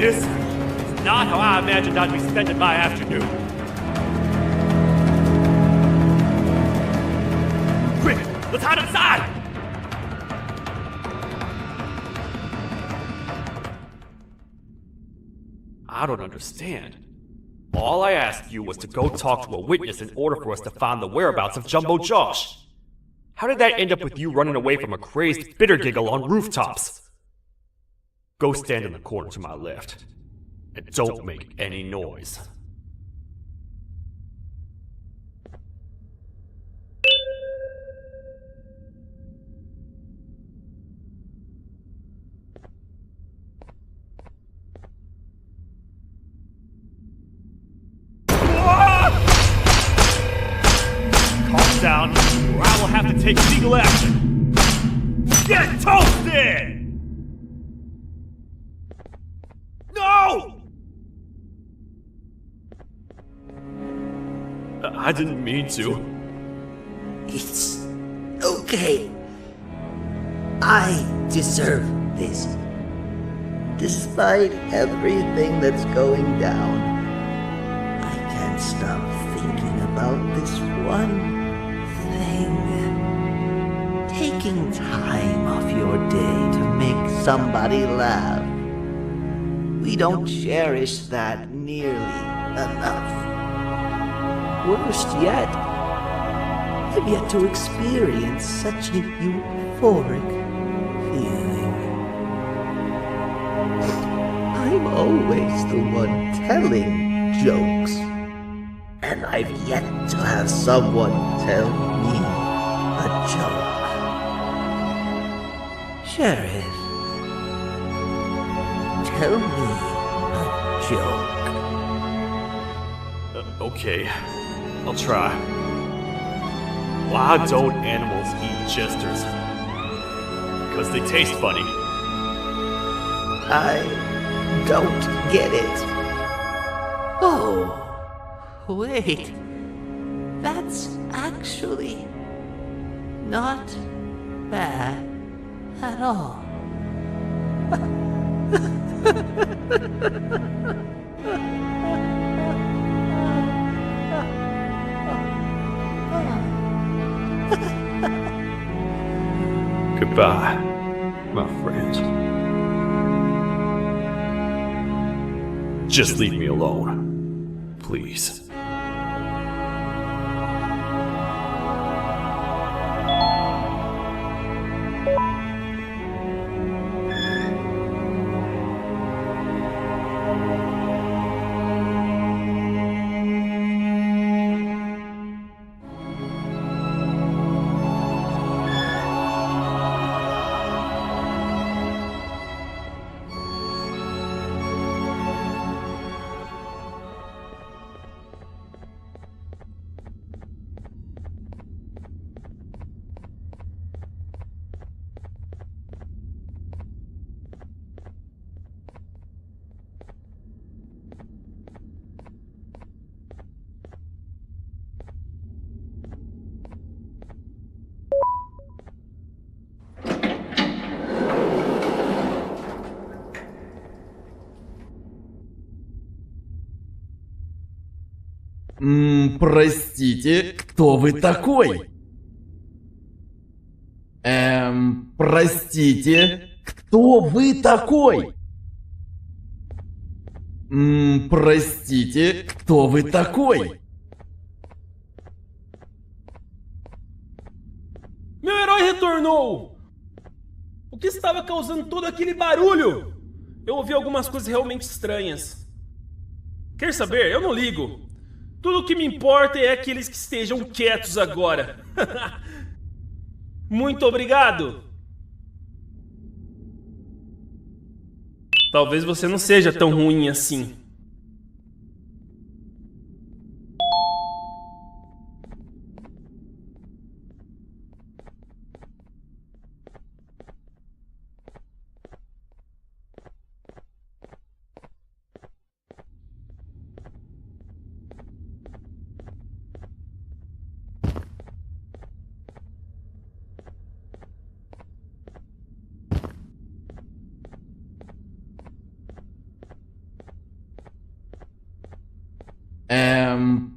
This is not how I imagined I'd be spending my afternoon. Quick, let's hide inside! I don't understand. All I asked you was to go talk to a witness in order for us to find the whereabouts of Jumbo Josh. How did that end up with you running away from a crazed bitter giggle on rooftops? Go stand in the corner to my left. And don't make any noise. Calm down, or I will have to take legal action. Get toasted! No! I didn't mean to.
It's okay. I deserve this. Despite everything that's going down, I can't stop thinking about this one thing. Taking time off your day to make somebody laugh. We don't cherish that nearly enough. Worst yet, I've yet to experience such a euphoric feeling. I'm always the one telling jokes, and I've yet to have someone tell me a joke. Sheriff, tell me a joke.
Okay, I'll try. Why don't animals eat jesters? Because they taste funny.
I don't get it. Oh, wait. That's actually not bad at all.
Goodbye, my friend. Just leave me alone, please.
Простите, кто вы такой? Простите, кто вы такой? Простите, кто вы такой?
Meu herói retornou! O que estava causando todo aquele barulho? Eu ouvi algumas coisas realmente estranhas. Quer saber? Eu não ligo. Tudo o que me importa é aqueles que estejam quietos agora. Muito obrigado! Talvez você não seja tão ruim assim.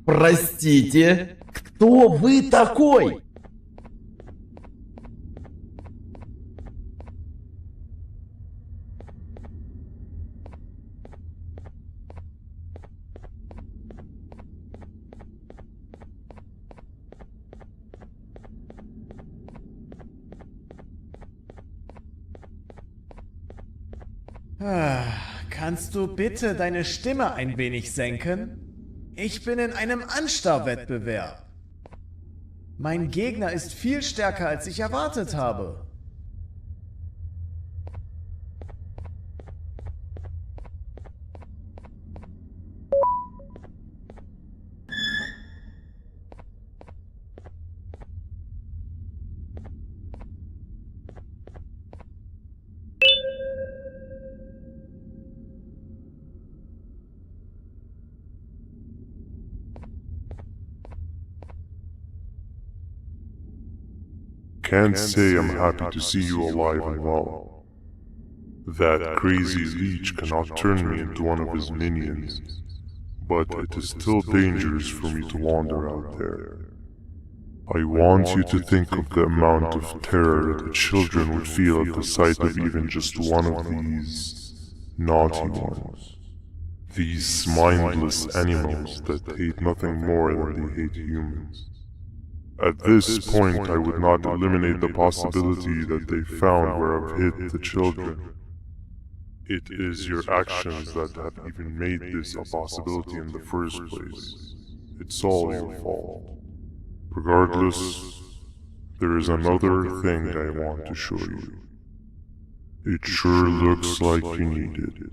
Простите, кто вы такой?
Kannst du bitte deine Stimme ein wenig senken? Ich bin in einem Anstarrwettbewerb. Mein Gegner ist viel stärker, als ich erwartet habe.
Can't say I'm happy to see you alive and well. That crazy leech cannot turn me into one of his minions, but it is still dangerous for me to wander out there. I want you to think of the amount of terror that the children would feel at the sight of even just one of these naughty ones. These mindless animals that hate nothing more than they hate humans. At this point, I would not eliminate the possibility that they found where I've hid the children. It is your actions that have even made this a possibility in the first place. It's all your fault. Regardless, there is another thing I want to show you. It sure looks like you need it.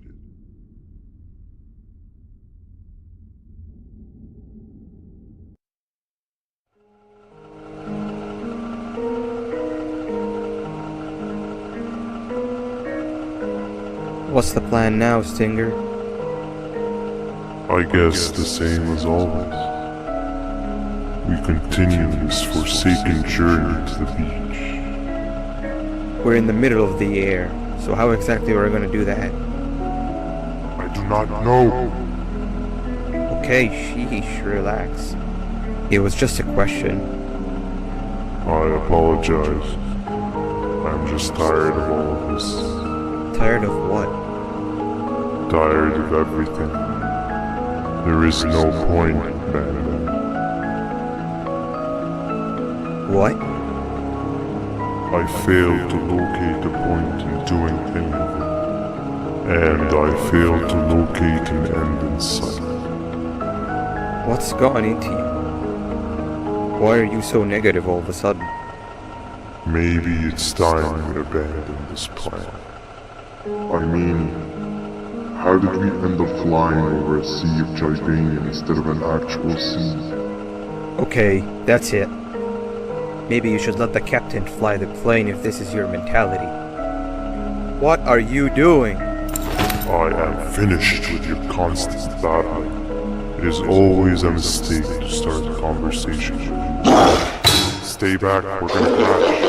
What's the plan now, Stinger?
I guess the same as always. We continue this forsaken journey to the beach.
We're in the middle of the air, so how exactly are we going to do that?
I do not know.
Okay, sheesh, relax. It was just a question.
I apologize. I'm just tired of all of this.
Tired of what?
Tired of everything. There is no point, Banban.
What?
I failed to locate a point in doing anything. And I failed to locate an end in sight.
What's gotten into you? Why are you so negative all of a sudden?
Maybe it's time we abandon this plan. I mean, how did we end up flying over a sea of Jordania instead of an actual sea?
Okay, that's it. Maybe you should let the captain fly the plane if this is your mentality. What are you doing?
I am finished with your constant battling. It is always a mistake to start a conversation. Stay back, we're gonna crash.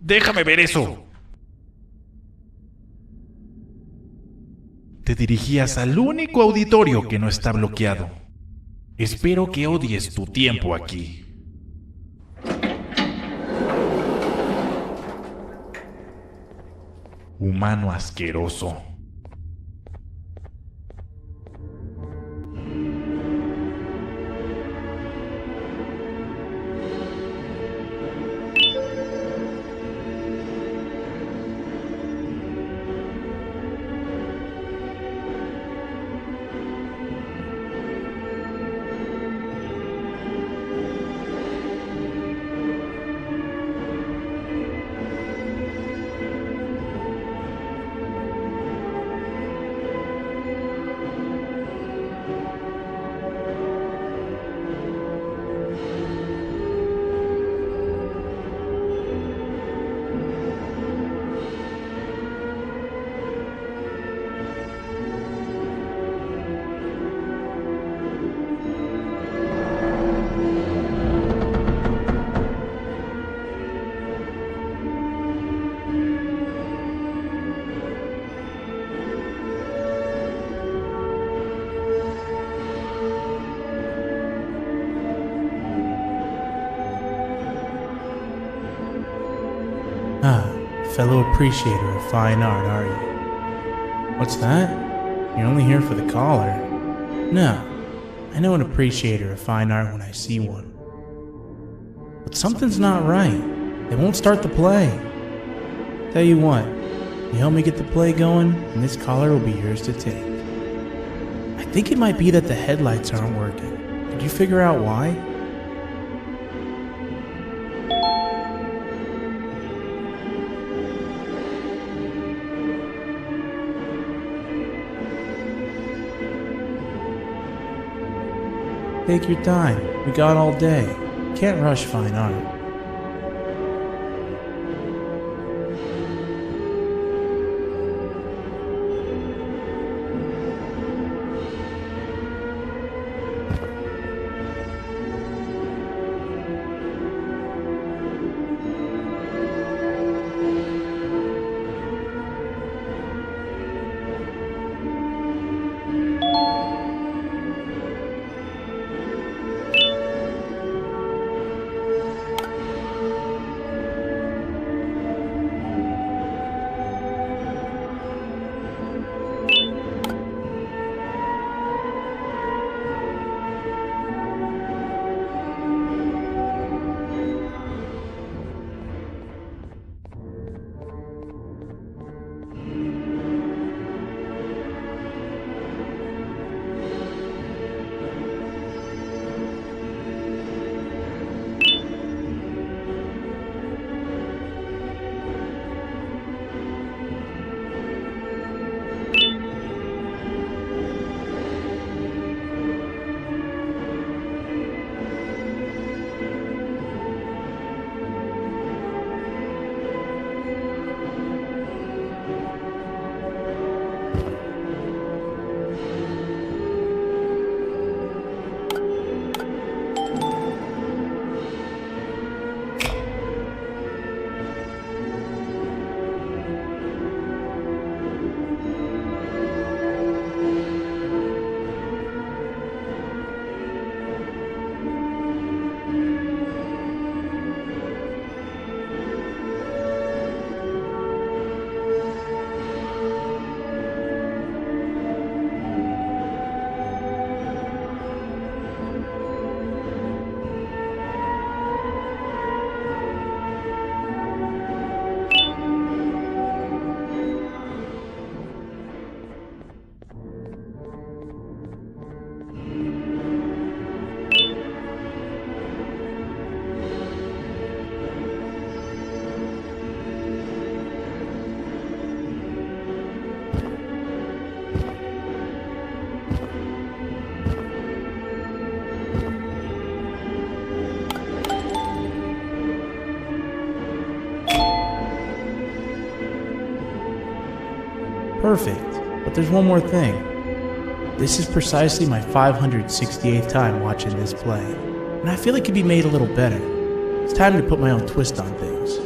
Déjame ver eso. Te dirigías al único auditorio que no está bloqueado. Espero que odies tu tiempo aquí. Humano asqueroso. fellow appreciator of fine art, are you? What's that? You're only here for the collar? No, I know an appreciator of fine art when I see one. But something's not right. They won't start the play. Tell you what, you help me get the play going, and this collar will be yours to take. I think it might be that the headlights aren't working. Did you figure out why? Take your time. We got all day. Can't rush fine art. Perfect, but there's one more thing. This is precisely my 568th time watching this play, and I feel it could be made a little better. It's time to put my own twist on things.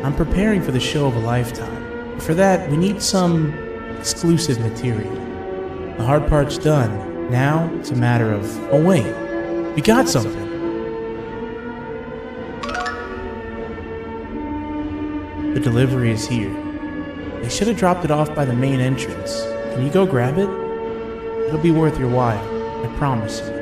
I'm preparing for the show of a lifetime. For that, we need some exclusive material. The hard part's done. Now, it's a matter of, oh wait, we got something. The delivery is here. They should have dropped it off by the main entrance. Can you go grab it? It'll be worth your while, I promise you.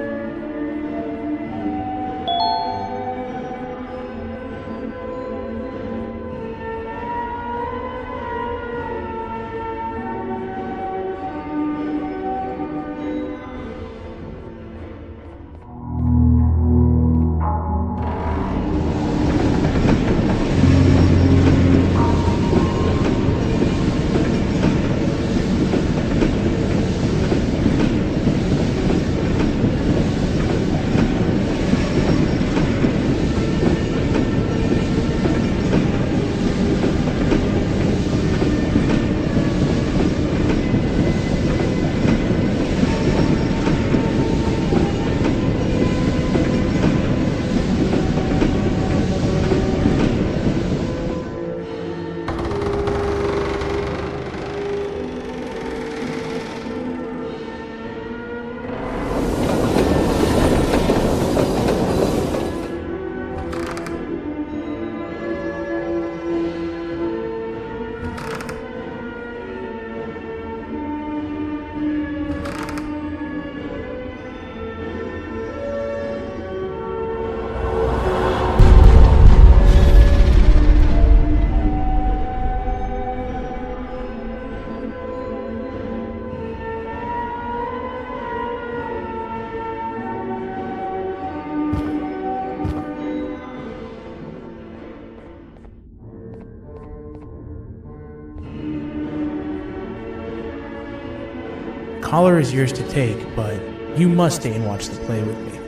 Collar is yours to take, but you must stay and watch the play with me.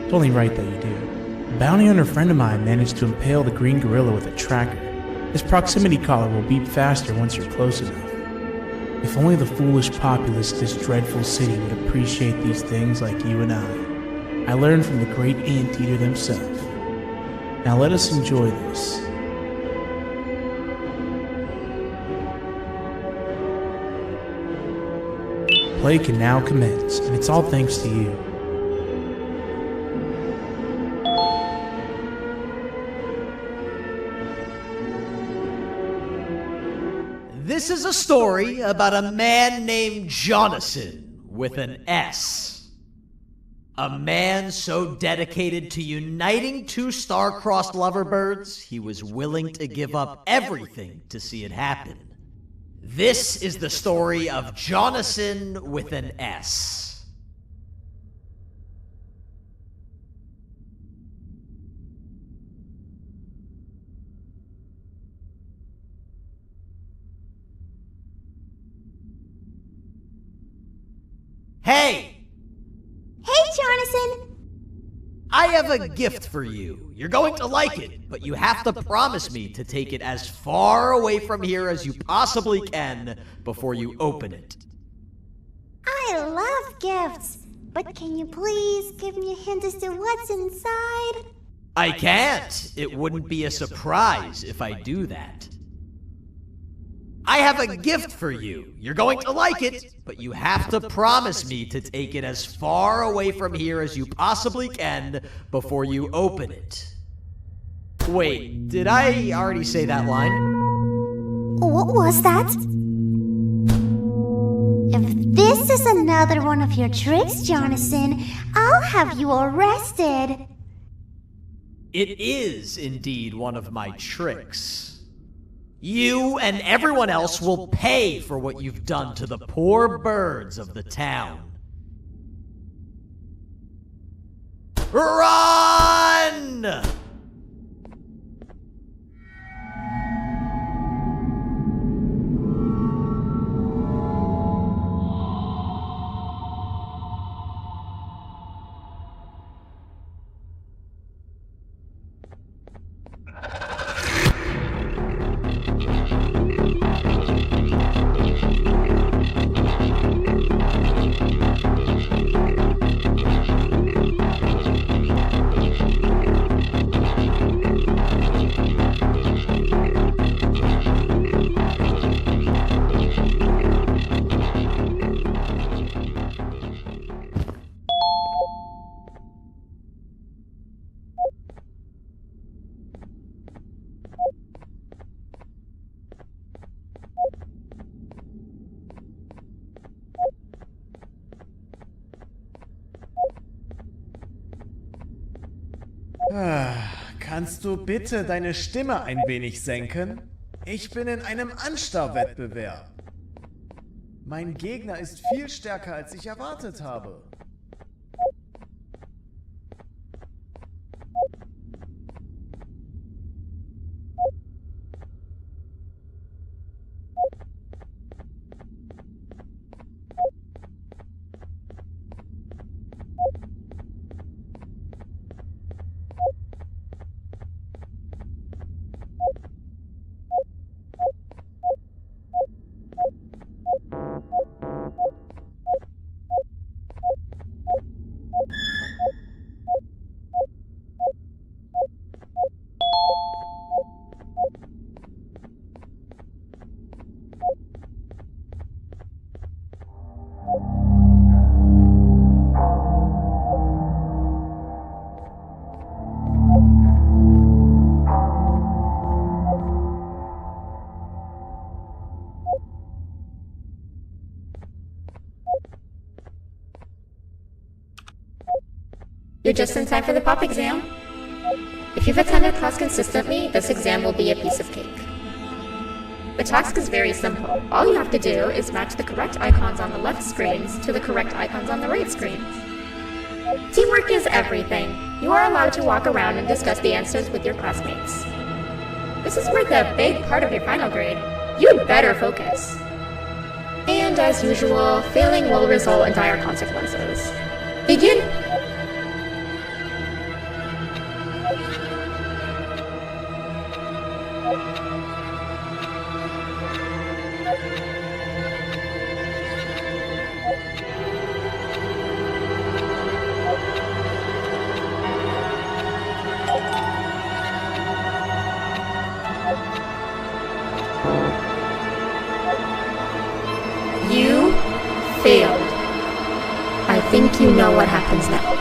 It's only right that you do. A bounty hunter friend of mine managed to impale the green gorilla with a tracker. His proximity collar will beep faster once you're close enough. If only the foolish populace of this dreadful city would appreciate these things like you and I learned from the great anteater themselves. Now let us enjoy this. Play can now commence, and it's all thanks to you.
This is a story about a man named Jonathan with an S. A man so dedicated to uniting two star-crossed loverbirds, he was willing to give up everything to see it happen. This is the story of Jonathan with an S. Hey!
Hey, Jonathan!
I have a gift for you. You're going to like it, but you have to promise me to take it as far away from here as you possibly can before you open it.
I love gifts, but can you please give me a hint as to what's inside?
I can't. It wouldn't be a surprise if I do that. I have a gift for you. You're going to like it, but you have to promise me to take it as far away from here as you possibly can before you open it. Wait, did I already say that line?
What was that? If this is another one of your tricks, Jonathan, I'll have you arrested.
It is indeed one of my tricks. You and everyone else will pay for what you've done to the poor birds of the town. Run!
Kannst du bitte deine Stimme ein wenig senken? Ich bin in einem Anstarrwettbewerb. Mein Gegner ist viel stärker, als ich erwartet habe.
You're just in time for the pop exam. If you've attended class consistently, this exam will be a piece of cake. The task is very simple. All you have to do is match the correct icons on the left screens to the correct icons on the right screens. Teamwork is everything. You are allowed to walk around and discuss the answers with your classmates. This is worth a big part of your final grade. You'd better focus. And And as usual, failing will result in dire consequences. Begin! You failed. I think you know what happens now.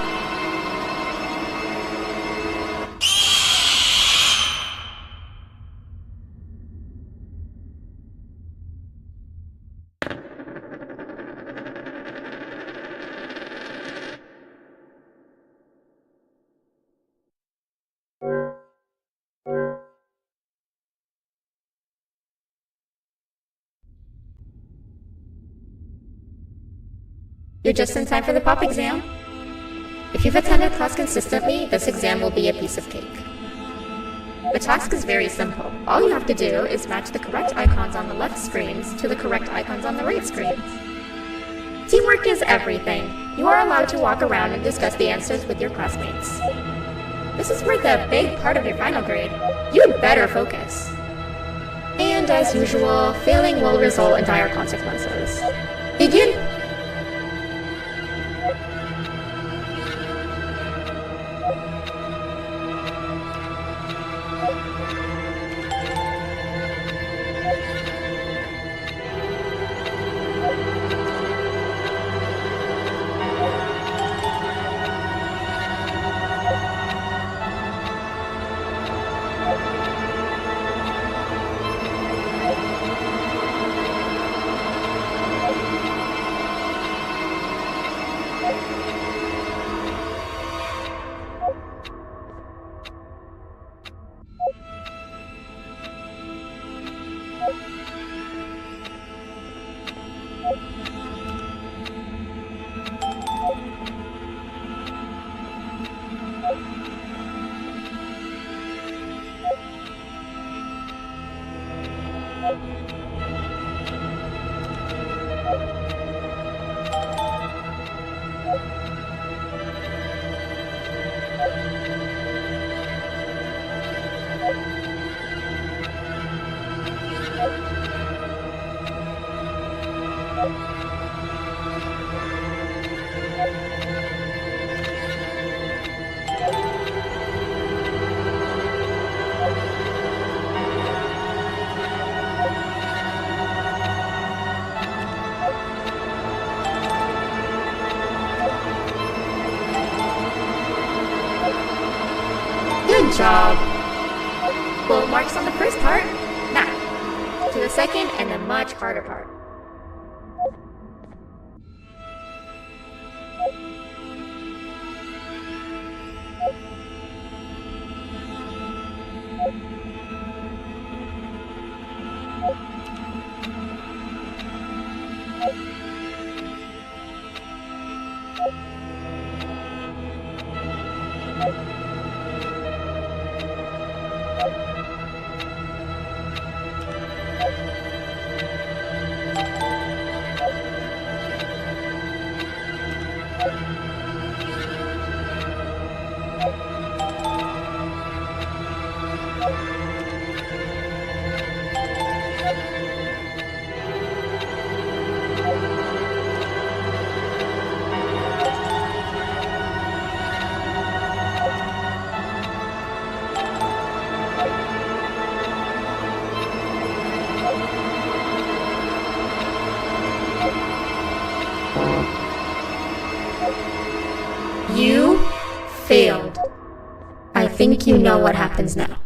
You're just in time for the pop exam. If you've attended class consistently, this exam will be a piece of cake. The task is very simple. All you have to do is match the correct icons on the left screens to the correct icons on the right screens. Teamwork is everything. You are allowed to walk around and discuss the answers with your classmates. This is worth a big part of your final grade. You'd better focus. And as usual, failing will result in dire consequences. Begin! Good job! Full marks on the first part. Now, to the second and the much harder part. You failed. I think you know what happens now.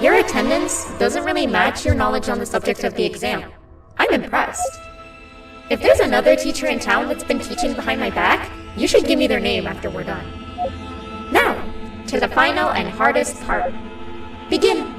Your attendance doesn't really match your knowledge on the subject of the exam. I'm impressed. If there's another teacher in town that's been teaching behind my back, you should give me their name after we're done. Now, to the final and hardest part. Begin!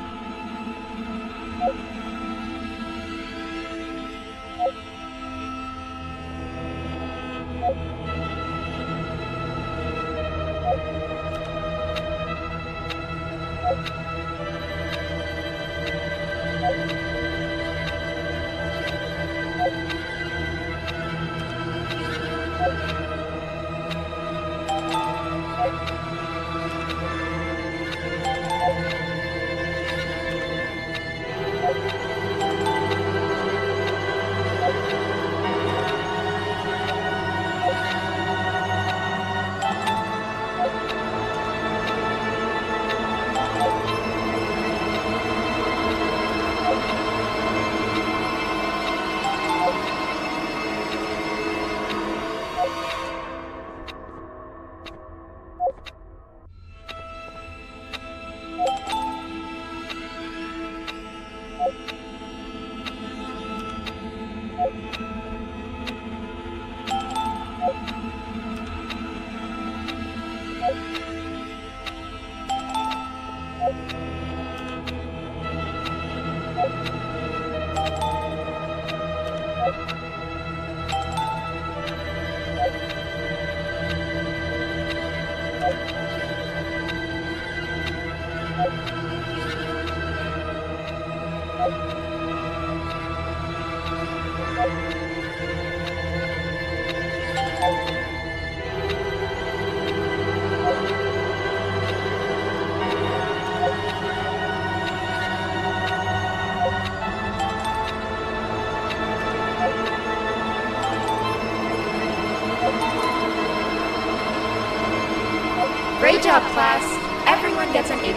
Great job, class. Everyone gets an A+.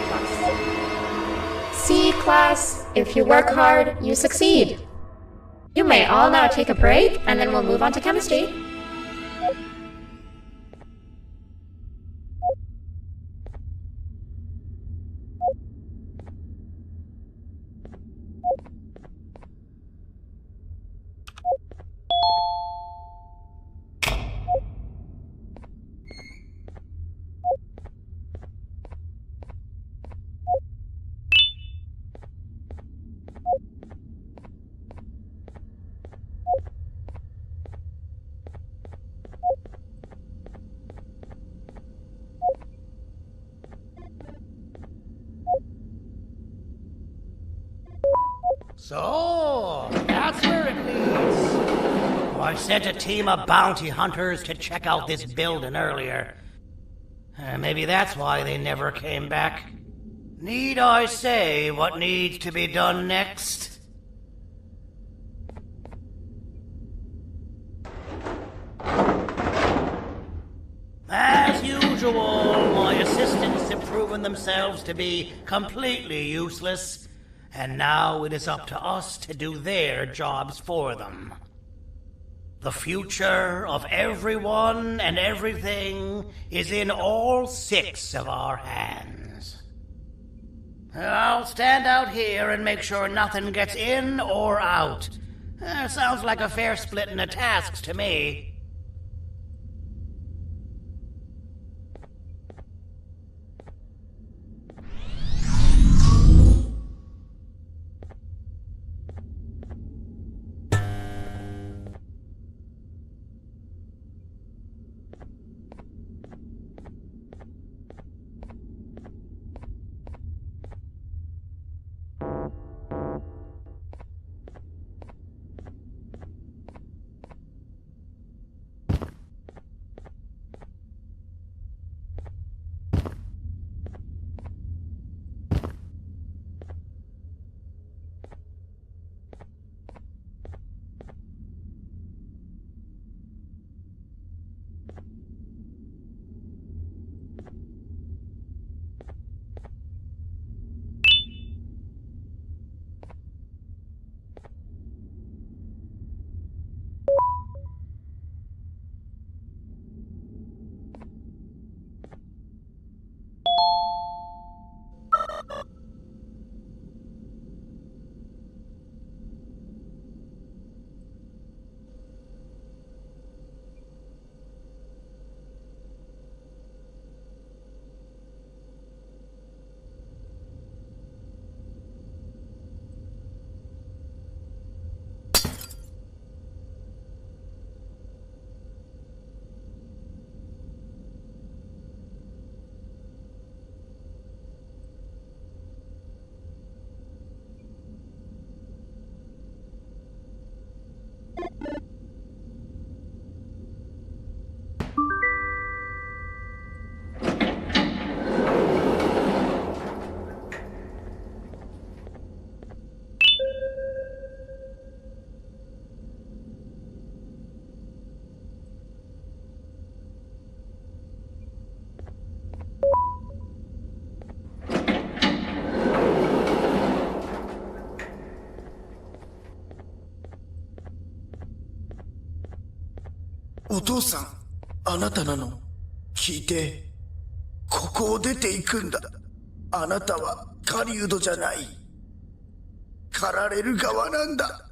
See, class, if you work hard, you succeed. You may all now take a break, and then we'll move on to chemistry.
So, that's where it leads. I sent a team of bounty hunters to check out this building earlier. Maybe that's why they never came back. Need I say what needs to be done next? As usual, my assistants have proven themselves to be completely useless. And now it is up to us to do their jobs for them. The future of everyone and everything is in all 6 of our hands. I'll stand out here and make sure nothing gets in or out. Sounds like a fair splitting of tasks to me.
お父さん、あなたなの？聞いて、ここを出ていくんだ。あなたは狩人じゃない。狩られる側なんだ。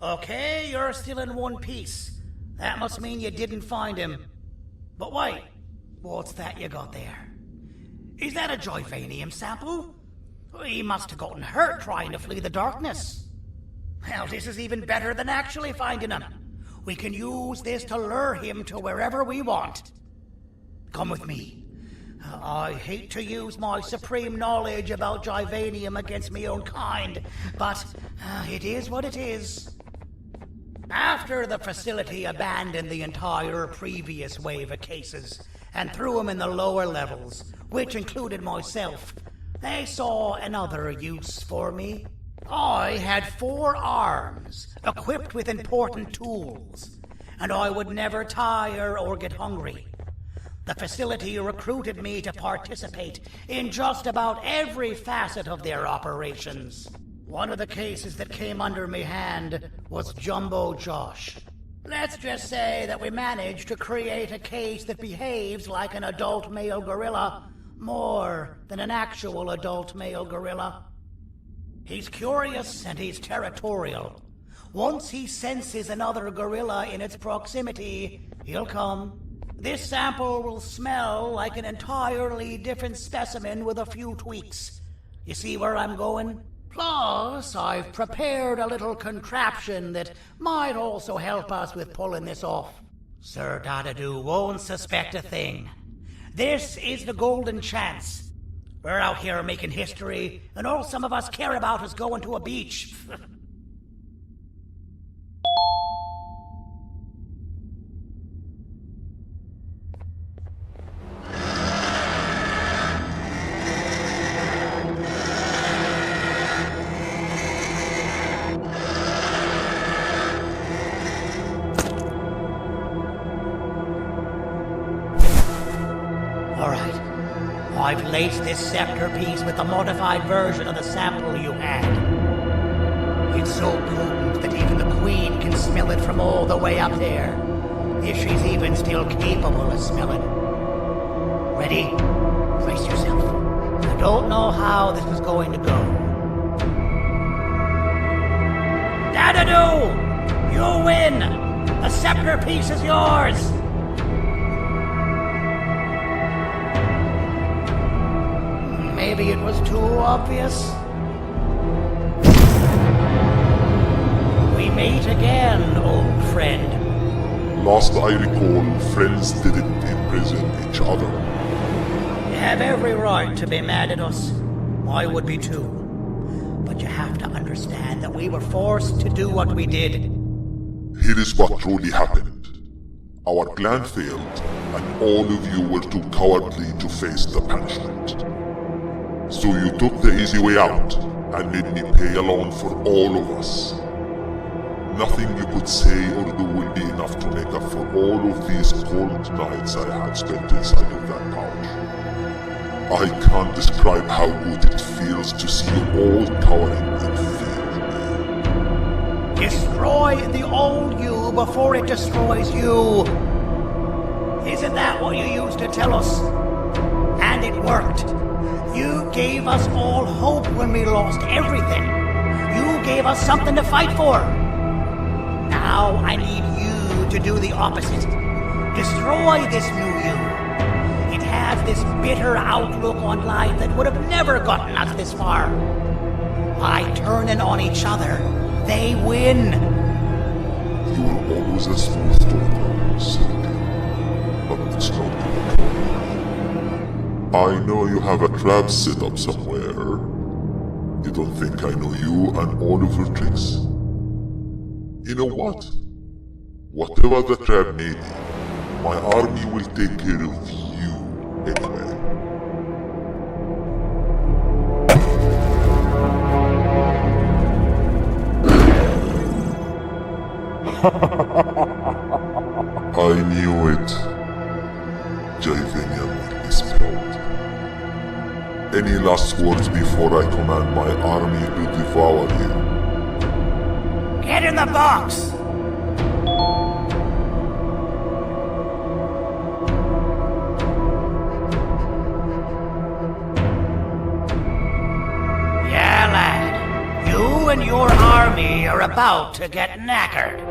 Okay, you're still in one piece. That must mean you didn't find him. But wait, what's that you got there? Is that a Joyvanium sample? He must have gotten hurt trying to flee the darkness. Well, this is even better than actually finding him. We can use this to lure him to wherever we want. Come with me. I hate to use my supreme knowledge about Joyvanium against my own kind, but it is what it is. After the facility abandoned the entire previous wave of cases and threw them in the lower levels, which included myself, they saw another use for me. I had 4 arms, equipped with important tools, and I would never tire or get hungry. The facility recruited me to participate in just about every facet of their operations. One of the cases that came under me hand was Jumbo Josh. Let's just say that we managed to create a case that behaves like an adult male gorilla, more than an actual adult male gorilla. He's curious and he's territorial. Once he senses another gorilla in its proximity, he'll come. This sample will smell like an entirely different specimen with a few tweaks. You see where I'm going? Plus, I've prepared a little contraption that might also help us with pulling this off. Sir Dadoo won't suspect a thing. This is the golden chance. We're out here making history, and all some of us care about is going to a beach. I've laced this scepter piece with the modified version of the sample you had. It's so potent that even the Queen can smell it from all the way up there, if she's even still capable of smelling. Ready? Brace yourself. I don't know how this is going to go. Dadoo! You win! The scepter piece is yours! Maybe it was too obvious. We meet again, old friend.
Last I recall, friends didn't imprison each other.
You have every right to be mad at us. I would be too. But you have to understand that we were forced to do what we did.
Here is what truly happened. Our plan failed, and all of you were too cowardly to face the punishment. So you took the easy way out, and made me pay alone for all of us. Nothing you could say or do will be enough to make up for all of these cold nights I had spent inside of that pouch. I can't describe how good it feels to see you all towering in fear.
Destroy the old you before it destroys you. Isn't that what you used to tell us? And it worked. You gave us all hope when we lost everything. You gave us something to fight for. Now I need you to do the opposite. Destroy this new you. It has this bitter outlook on life that would have never gotten us this far. By turning on each other, they win.
You were always a smooth talker, Cindy. But it's not good. I know you have a trap set up somewhere. You don't think I know you and all of your tricks? You know what? Whatever the trap may be, my army will take care of you anyway. I knew it. Javenian will be spelled. Any last words before I command my army to devour you?
Get in the box! Yeah, lad. You and your army are about to get knackered.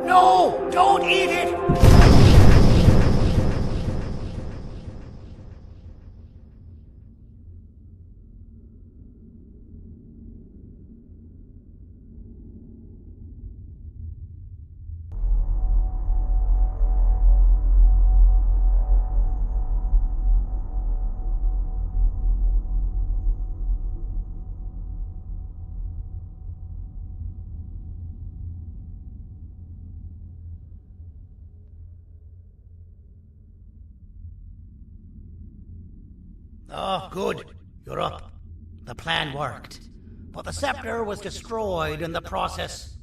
No! Don't eat it! Oh, good. You're up. The plan worked. But the scepter was destroyed in the process.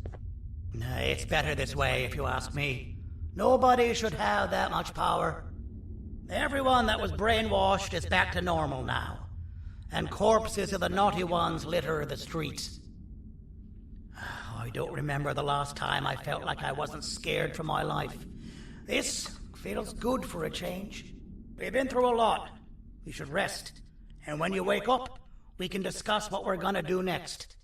It's better this way, if you ask me. Nobody should have that much power. Everyone that was brainwashed is back to normal now. And corpses of the naughty ones litter the streets. I don't remember the last time I felt like I wasn't scared for my life. This feels good for a change. We've been through a lot. We should rest. And when you wake up, we can discuss what we're gonna do next.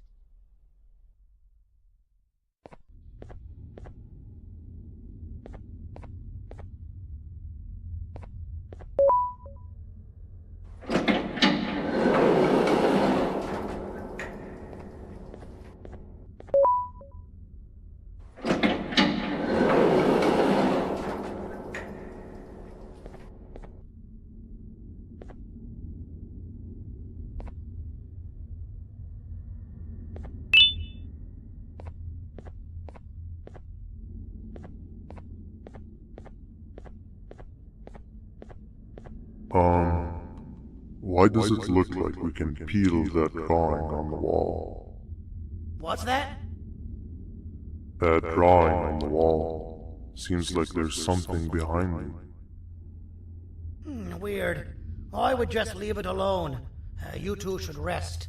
Why does it look like we can peel that drawing on the wall?
What's that?
That drawing on the wall. Seems like there's something behind it.
Weird. I would just leave it alone. You two should rest.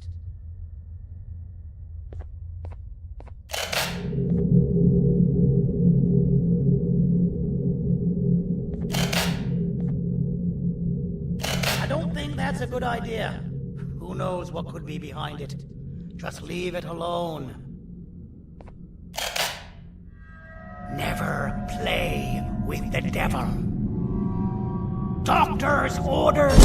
I don't think that's a good idea. Who knows what could be behind it? Just leave it alone. Never play with the devil. Doctor's orders!